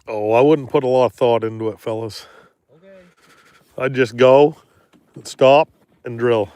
Oh, I wouldn't put a lot of thought into it, fellas. Okay. I'd just go, stop, and drill.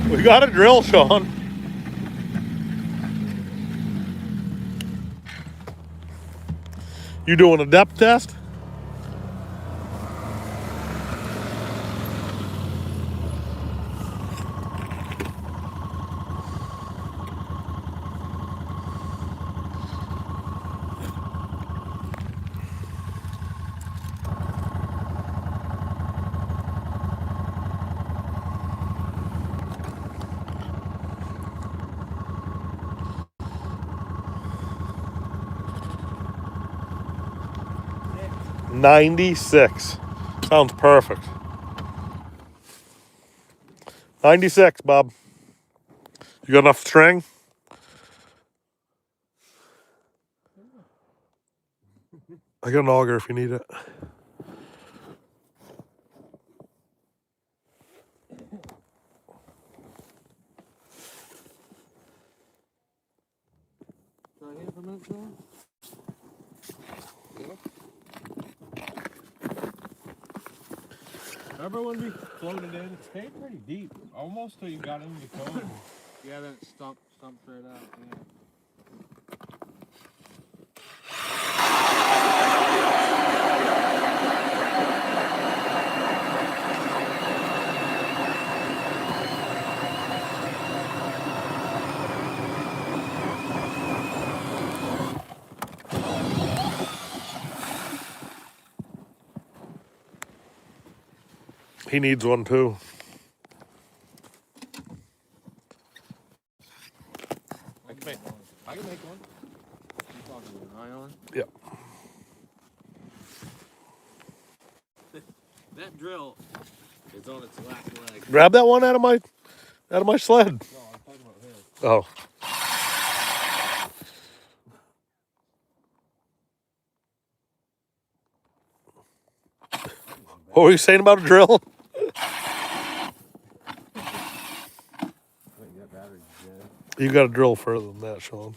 We got a drill, Sean. You doing a depth test? $96. Sounds perfect. 96, Bob. You got enough string? I got an auger if you need it. Can I hit for a minute, Sean? Remember when we floated in? It stayed pretty deep, almost till you got into the cove. Yeah, then it stumped straight out. Yeah. He needs one too. I can make one. You talking about an island? Yep. That drill is on its last leg. Grab that one out of my sled. No, I'm talking about his. Oh. What were you saying about a drill? Wait, you got batteries, yeah. You got to drill further than that, Sean.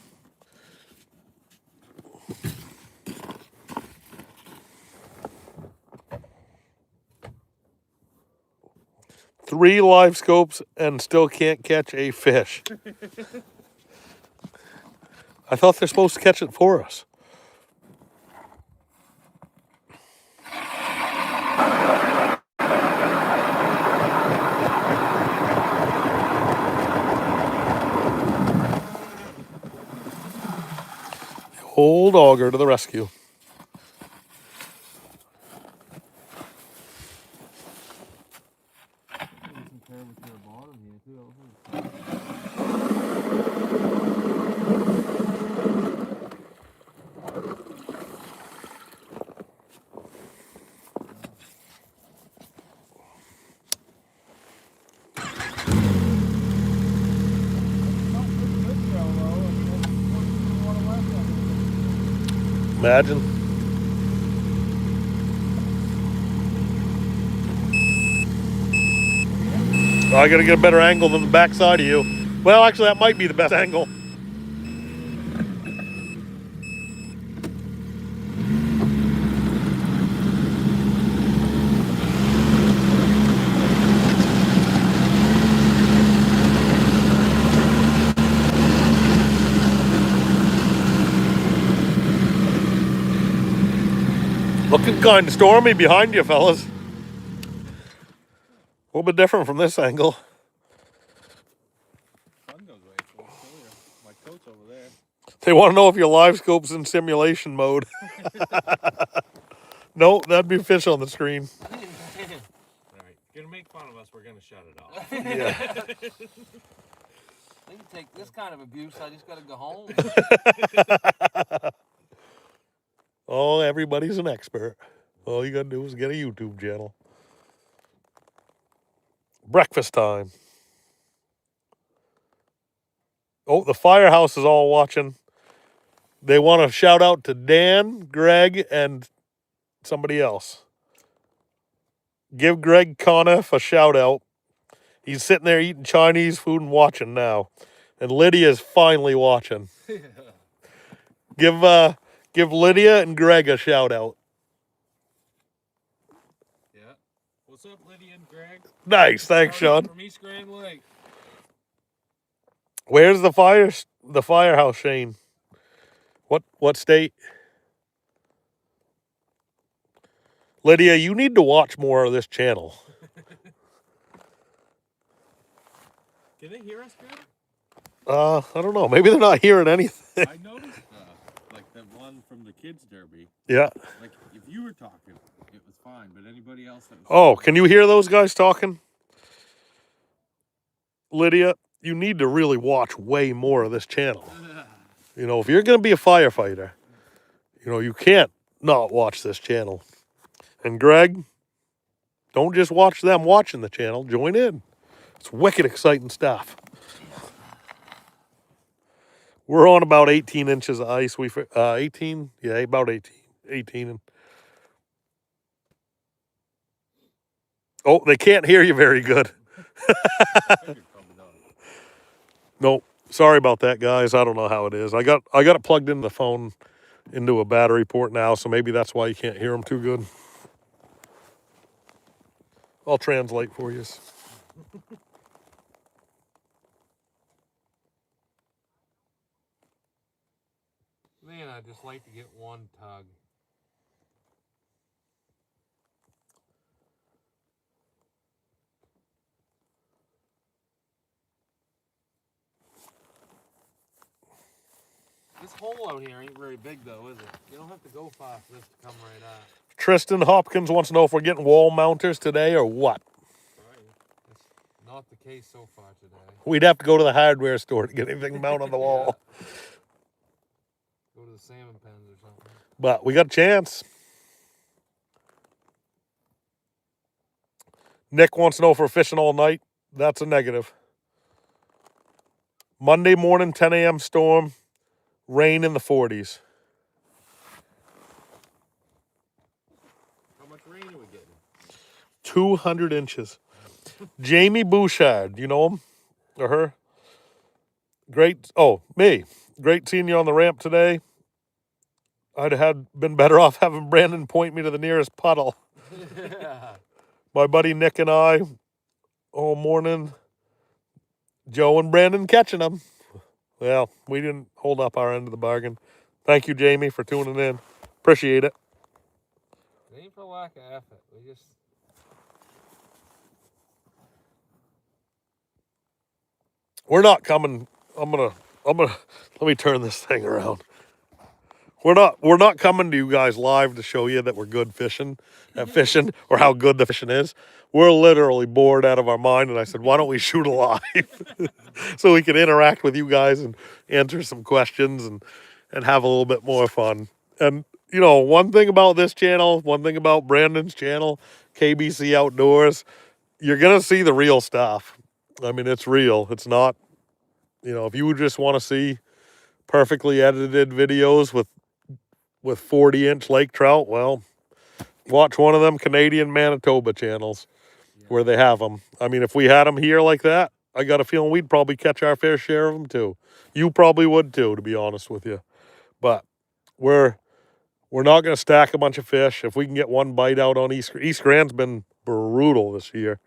Three live scopes and still can't catch a fish. I thought they're supposed to catch it for us. Old auger to the rescue. Some curvature bottom here too. Imagine. I gotta get a better angle than the backside of you. Well, actually, that might be the best angle. Looking kind of stormy behind you, fellas. A little bit different from this angle. Sun goes away, so it's clear. My coat's over there. They want to know if your live scope's in simulation mode. No, that'd be fish on the screen. Alright, gonna make fun of us, we're gonna shut it off. Yeah. They can take this kind of abuse. I just gotta go home. Oh, everybody's an expert. All you gotta do is get a YouTube channel. Breakfast time. Oh, the firehouse is all watching. They want to shout out to Dan, Greg, and somebody else. Give Greg Conniff a shout out. He's sitting there eating Chinese food and watching now. And Lydia's finally watching. Give Lydia and Greg a shout out. Yeah. What's up, Lydia and Greg? Nice, thanks, Sean. From East Grand Lake. Where's the firehouse, Shane? What state? Lydia, you need to watch more of this channel. Can they hear us good? I don't know. Maybe they're not hearing anything. I noticed, like the one from the kids' derby. Yeah. Like if you were talking, it was fine, but anybody else that was Oh, can you hear those guys talking? Lydia, you need to really watch way more of this channel. You know, if you're going to be a firefighter, you know, you can't not watch this channel. And Greg, don't just watch them watching the channel. Join in. It's wicked exciting stuff. We're on about 18 inches of ice. 18? Yeah, about 18. 18. Oh, they can't hear you very good. No, sorry about that, guys. I don't know how it is. I got it plugged into the phone into a battery port now, so maybe that's why you can't hear them too good. I'll translate for you. Man, I'd just like to get one tug. This hole out here ain't very big though, is it? You don't have to go far for this to come right out. Tristan Hopkins wants to know if we're getting wall mounters today or what. Not the case so far today. We'd have to go to the hardware store to get anything mounted on the wall. Go to the salmon pens or something. But we got a chance. Nick wants to know if we're fishing all night. That's a negative. Monday morning, 10 a.m. storm. Rain in the 40s. How much rain are we getting? 200 inches. Jamie Bouchard, you know him or her? Great. Oh, me. Great seeing you on the ramp today. I'd have been better off having Brandon point me to the nearest puddle. My buddy Nick and I, all morning, Joe and Brandon catching them. Well, we didn't hold up our end of the bargain. Thank you, Jamie, for tuning in. Appreciate it. It ain't for lack of effort. We just. We're not coming. I'm gonna let me turn this thing around. We're not coming to you guys live to show you that we're good at fishing or how good the fishing is. We're literally bored out of our mind, and I said, why don't we shoot a live so we can interact with you guys and answer some questions and have a little bit more fun. And you know, one thing about this channel, one thing about Brandon's channel, KBC Outdoors, you're gonna see the real stuff. I mean, it's real. It's not, you know, if you just want to see perfectly edited videos with 40-inch lake trout, well, watch one of them Canadian Manitoba channels where they have them. I mean, if we had them here like that, I got a feeling we'd probably catch our fair share of them too. You probably would too, to be honest with you. But we're not going to stack a bunch of fish. If we can get one bite out on East Grand's been brutal this year.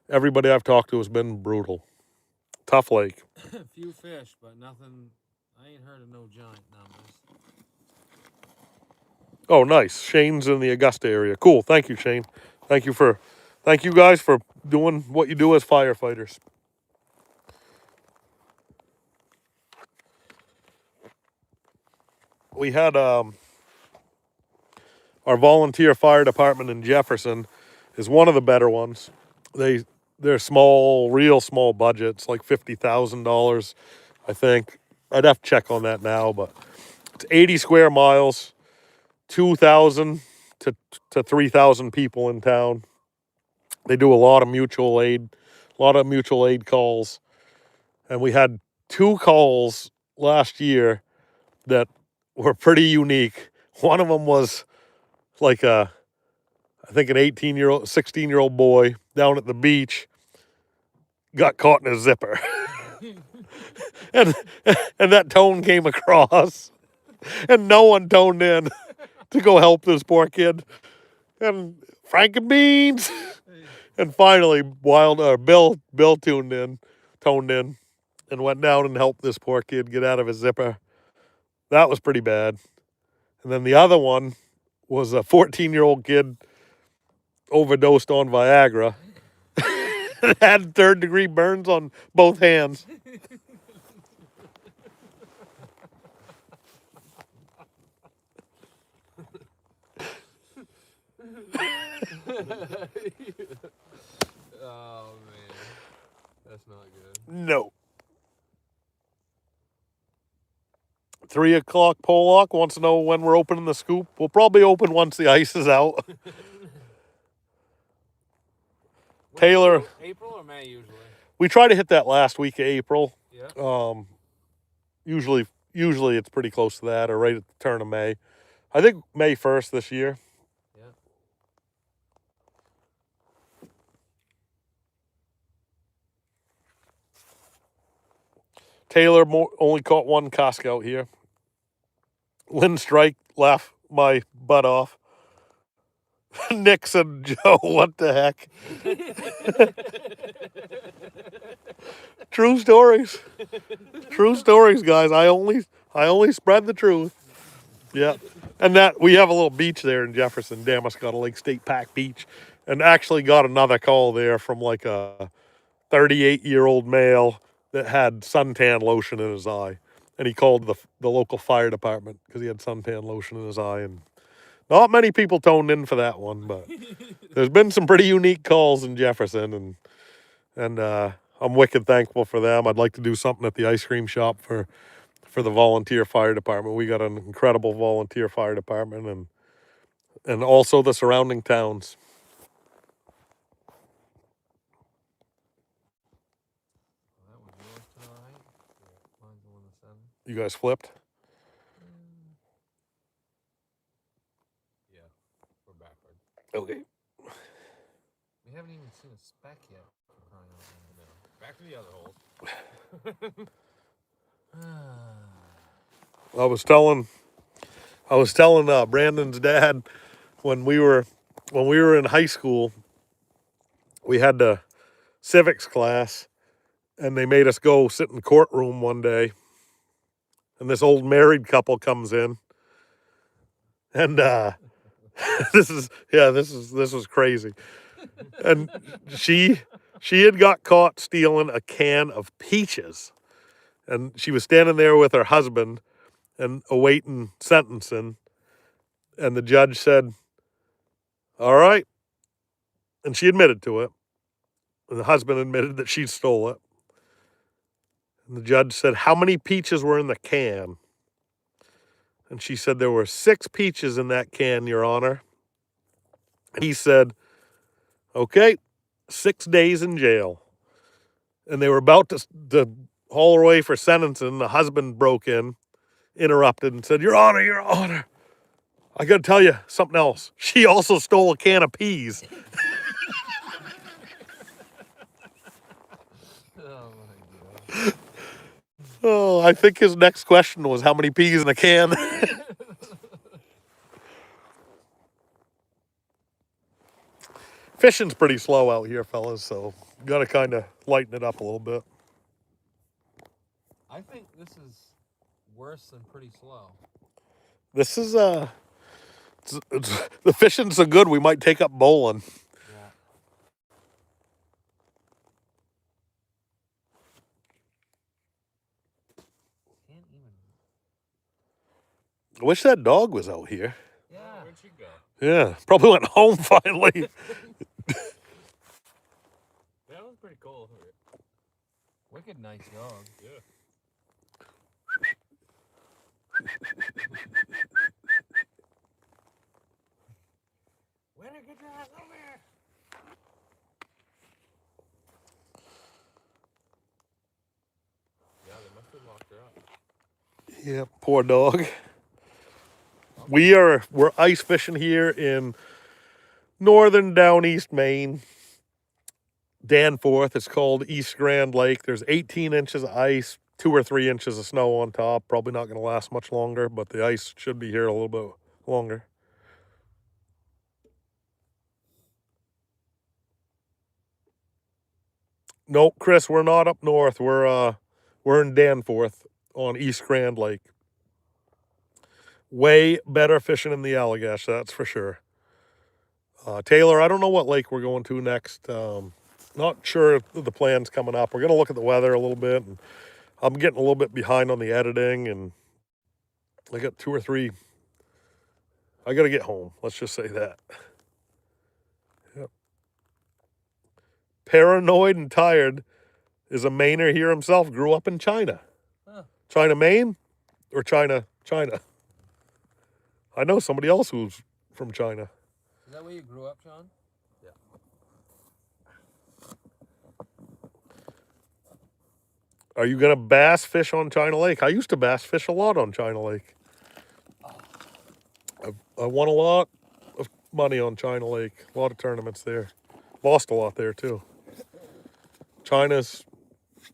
Everybody I've talked to has been brutal. Tough lake. Few fish, but nothing. I ain't heard of no giant numbers. Oh, nice. Shane's in the Augusta area. Cool. Thank you, Shane. Thank you guys for doing what you do as firefighters. We had our volunteer fire department in Jefferson is one of the better ones. They're small, real small budgets, like $50,000, I think. I'd have to check on that now, but it's 80 square miles, 2,000 to 3,000 people in town. They do a lot of mutual aid calls. And we had 2 calls last year that were pretty unique. One of them was like I think an 16-year-old boy down at the beach got caught in a zipper. and that tone came across. And no one toned in to go help this poor kid. And Franken beans. And finally, Bill toned in, and went down and helped this poor kid get out of his zipper. That was pretty bad. And then the other one was a 14-year-old kid overdosed on Viagra. Had 3rd-degree burns on both hands. Oh man, that's not good. No. 3 o'clock Pollock wants to know when we're opening the scoop. We'll probably open once the ice is out. Taylor. April or May usually? We try to hit that last week of April. Yeah. Usually it's pretty close to that or right at the turn of May. I think May 1st this year. Yeah. Taylor only caught 1 cusk out here. Lynn Strike laughed my butt off. Nick said, Joe, what the heck? True stories. True stories, guys. I only spread the truth. Yeah. And that we have a little beach there in Jefferson, Damascus Lake State Park Beach, and actually got another call there from like a 38-year-old male that had suntan lotion in his eye. And he called the local fire department because he had suntan lotion in his eye. And not many people toned in for that one, but there's been some pretty unique calls in Jefferson. And I'm wicked thankful for them. I'd like to do something at the ice cream shop for the volunteer fire department. We got an incredible volunteer fire department, and also the surrounding towns. Well, that was yours tonight. Mine's the one to 7. You guys flipped? Yeah, we're backward. Okay. We haven't even seen a speck yet. For crying out loud. No, back to the other holes. I was telling Brandon's dad when we were in high school, we had the civics class, and they made us go sit in the courtroom one day, and this old married couple comes in, and this was crazy, and she had got caught stealing a can of peaches, and she was standing there with her husband and awaiting sentencing, and the judge said, "All right," and she admitted to it, and the husband admitted that she stole it. And the judge said, "How many peaches were in the can?" And she said, "There were 6 peaches in that can, Your Honor." And he said, "Okay, 6 days in jail." And they were about to haul her away for sentencing. The husband broke in, interrupted, and said, Your Honor, I got to tell you something else. She also stole a can of peas." Oh my god. Oh, I think his next question was, how many peas in a can? Fishing's pretty slow out here, fellas, so got to kind of lighten it up a little bit. I think this is worse than pretty slow. This is, the fishing's so good, we might take up bowling. Yeah. Can't even. I wish that dog was out here. Yeah. Where'd she go? Yeah, probably went home finally. That was pretty cool. Wicked nice dog. Yeah. Where did get your ass over here? Yeah, they must have locked her up. Yeah, poor dog. We're ice fishing here in northern down East Maine. Danforth. It's called East Grand Lake. There's 18 inches of ice, 2 or 3 inches of snow on top. Probably not going to last much longer, but the ice should be here a little bit longer. Nope, Chris, we're not up north. We're in Danforth on East Grand Lake. Way better fishing in the Allagash, that's for sure. Taylor, I don't know what lake we're going to next. Not sure if the plan's coming up. We're going to look at the weather a little bit. And I'm getting a little bit behind on the editing, and I got 2 or 3. I got to get home. Let's just say that. Yep. Paranoid and Tired is a Mainer here himself. Grew up in China. Huh. China, Maine, or China? I know somebody else who's from China. Is that where you grew up, Sean? Yeah. Are you going to bass fish on China Lake? I used to bass fish a lot on China Lake. I won a lot of money on China Lake. A lot of tournaments there. Lost a lot there, too. China's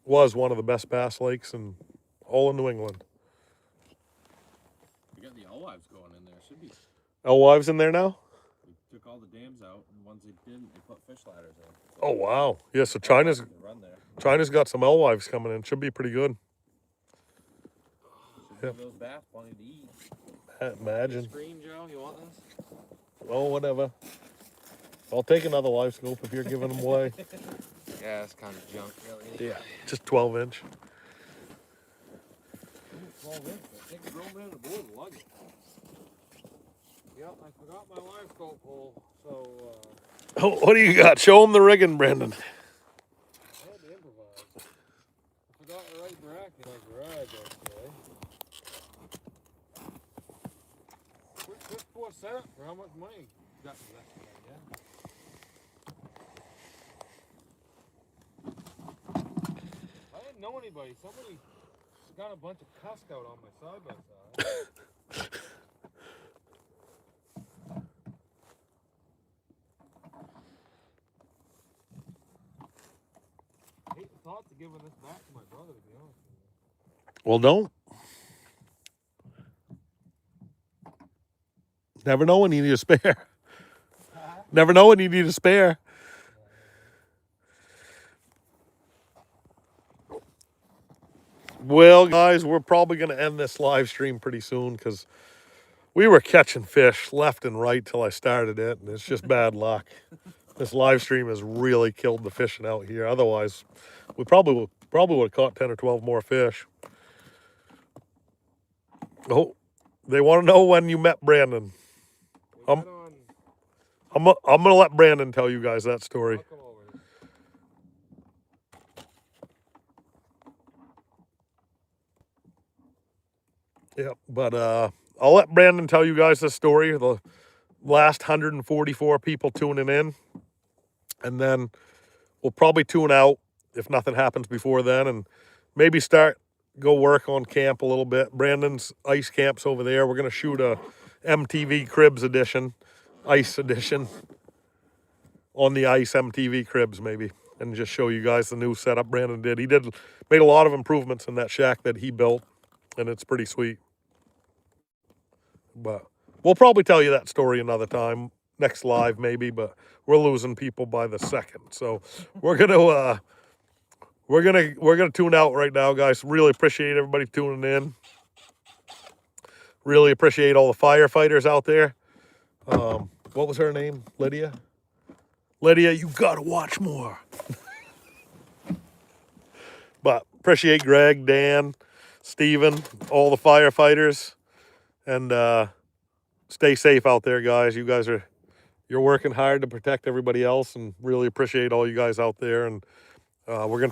was one of the best bass lakes in all of New England. We got the alewives going in there. Should be. Alewives in there now? We took all the dams out, and the ones they didn't, they put fish ladders in. So Oh, wow. Yeah, so alewives can run there. China's got some alewives coming in. Should be pretty good. Should give those bass plenty to eat. Imagine. Scream, Joe. You want this? Oh, whatever. I'll take another live scope if you're giving them away. Yeah, it's kind of junk, really. Yeah, just 12 inch. 12 inch. I think a grown man and a boy would like it. Yep, I forgot my live scope hole, so Oh, what do you got? Show them the rigging, Brandon. my garage actually. Quick poor setup for how much money you got invested in, yeah. I didn't know anybody. Somebody got a bunch of cusk out on my side by side. I hate the thoughts of giving this back to my brother, to be honest with you. Well, don't. Never know when you need a spare. Never know when you need a spare. Well, guys, we're probably going to end this live stream pretty soon because we were catching fish left and right till I started it, and it's just bad luck. This live stream has really killed the fishing out here. Otherwise, we probably would have caught 10 or 12 more fish. Oh, they want to know when you met Brandon. I'm going to let Brandon tell you guys that story. Yeah, but I'll let Brandon tell you guys this story. The last 144 people tuning in, and then we'll probably tune out if nothing happens before then, and maybe go work on camp a little bit. Brandon's ice camp's over there. We're gonna shoot a MTV Cribs edition, ice edition on the ice MTV Cribs maybe, and just show you guys the new setup Brandon did. He made a lot of improvements in that shack that he built, and it's pretty sweet. But we'll probably tell you that story another time, next live maybe, but we're losing people by the second. So we're gonna tune out right now, guys. Really appreciate everybody tuning in. Really appreciate all the firefighters out there. What was her name? Lydia? Lydia, you gotta watch more. But appreciate Greg, Dan, Steven, all the firefighters. And stay safe out there, guys. You're working hard to protect everybody else, and really appreciate all you guys out there. And we're gonna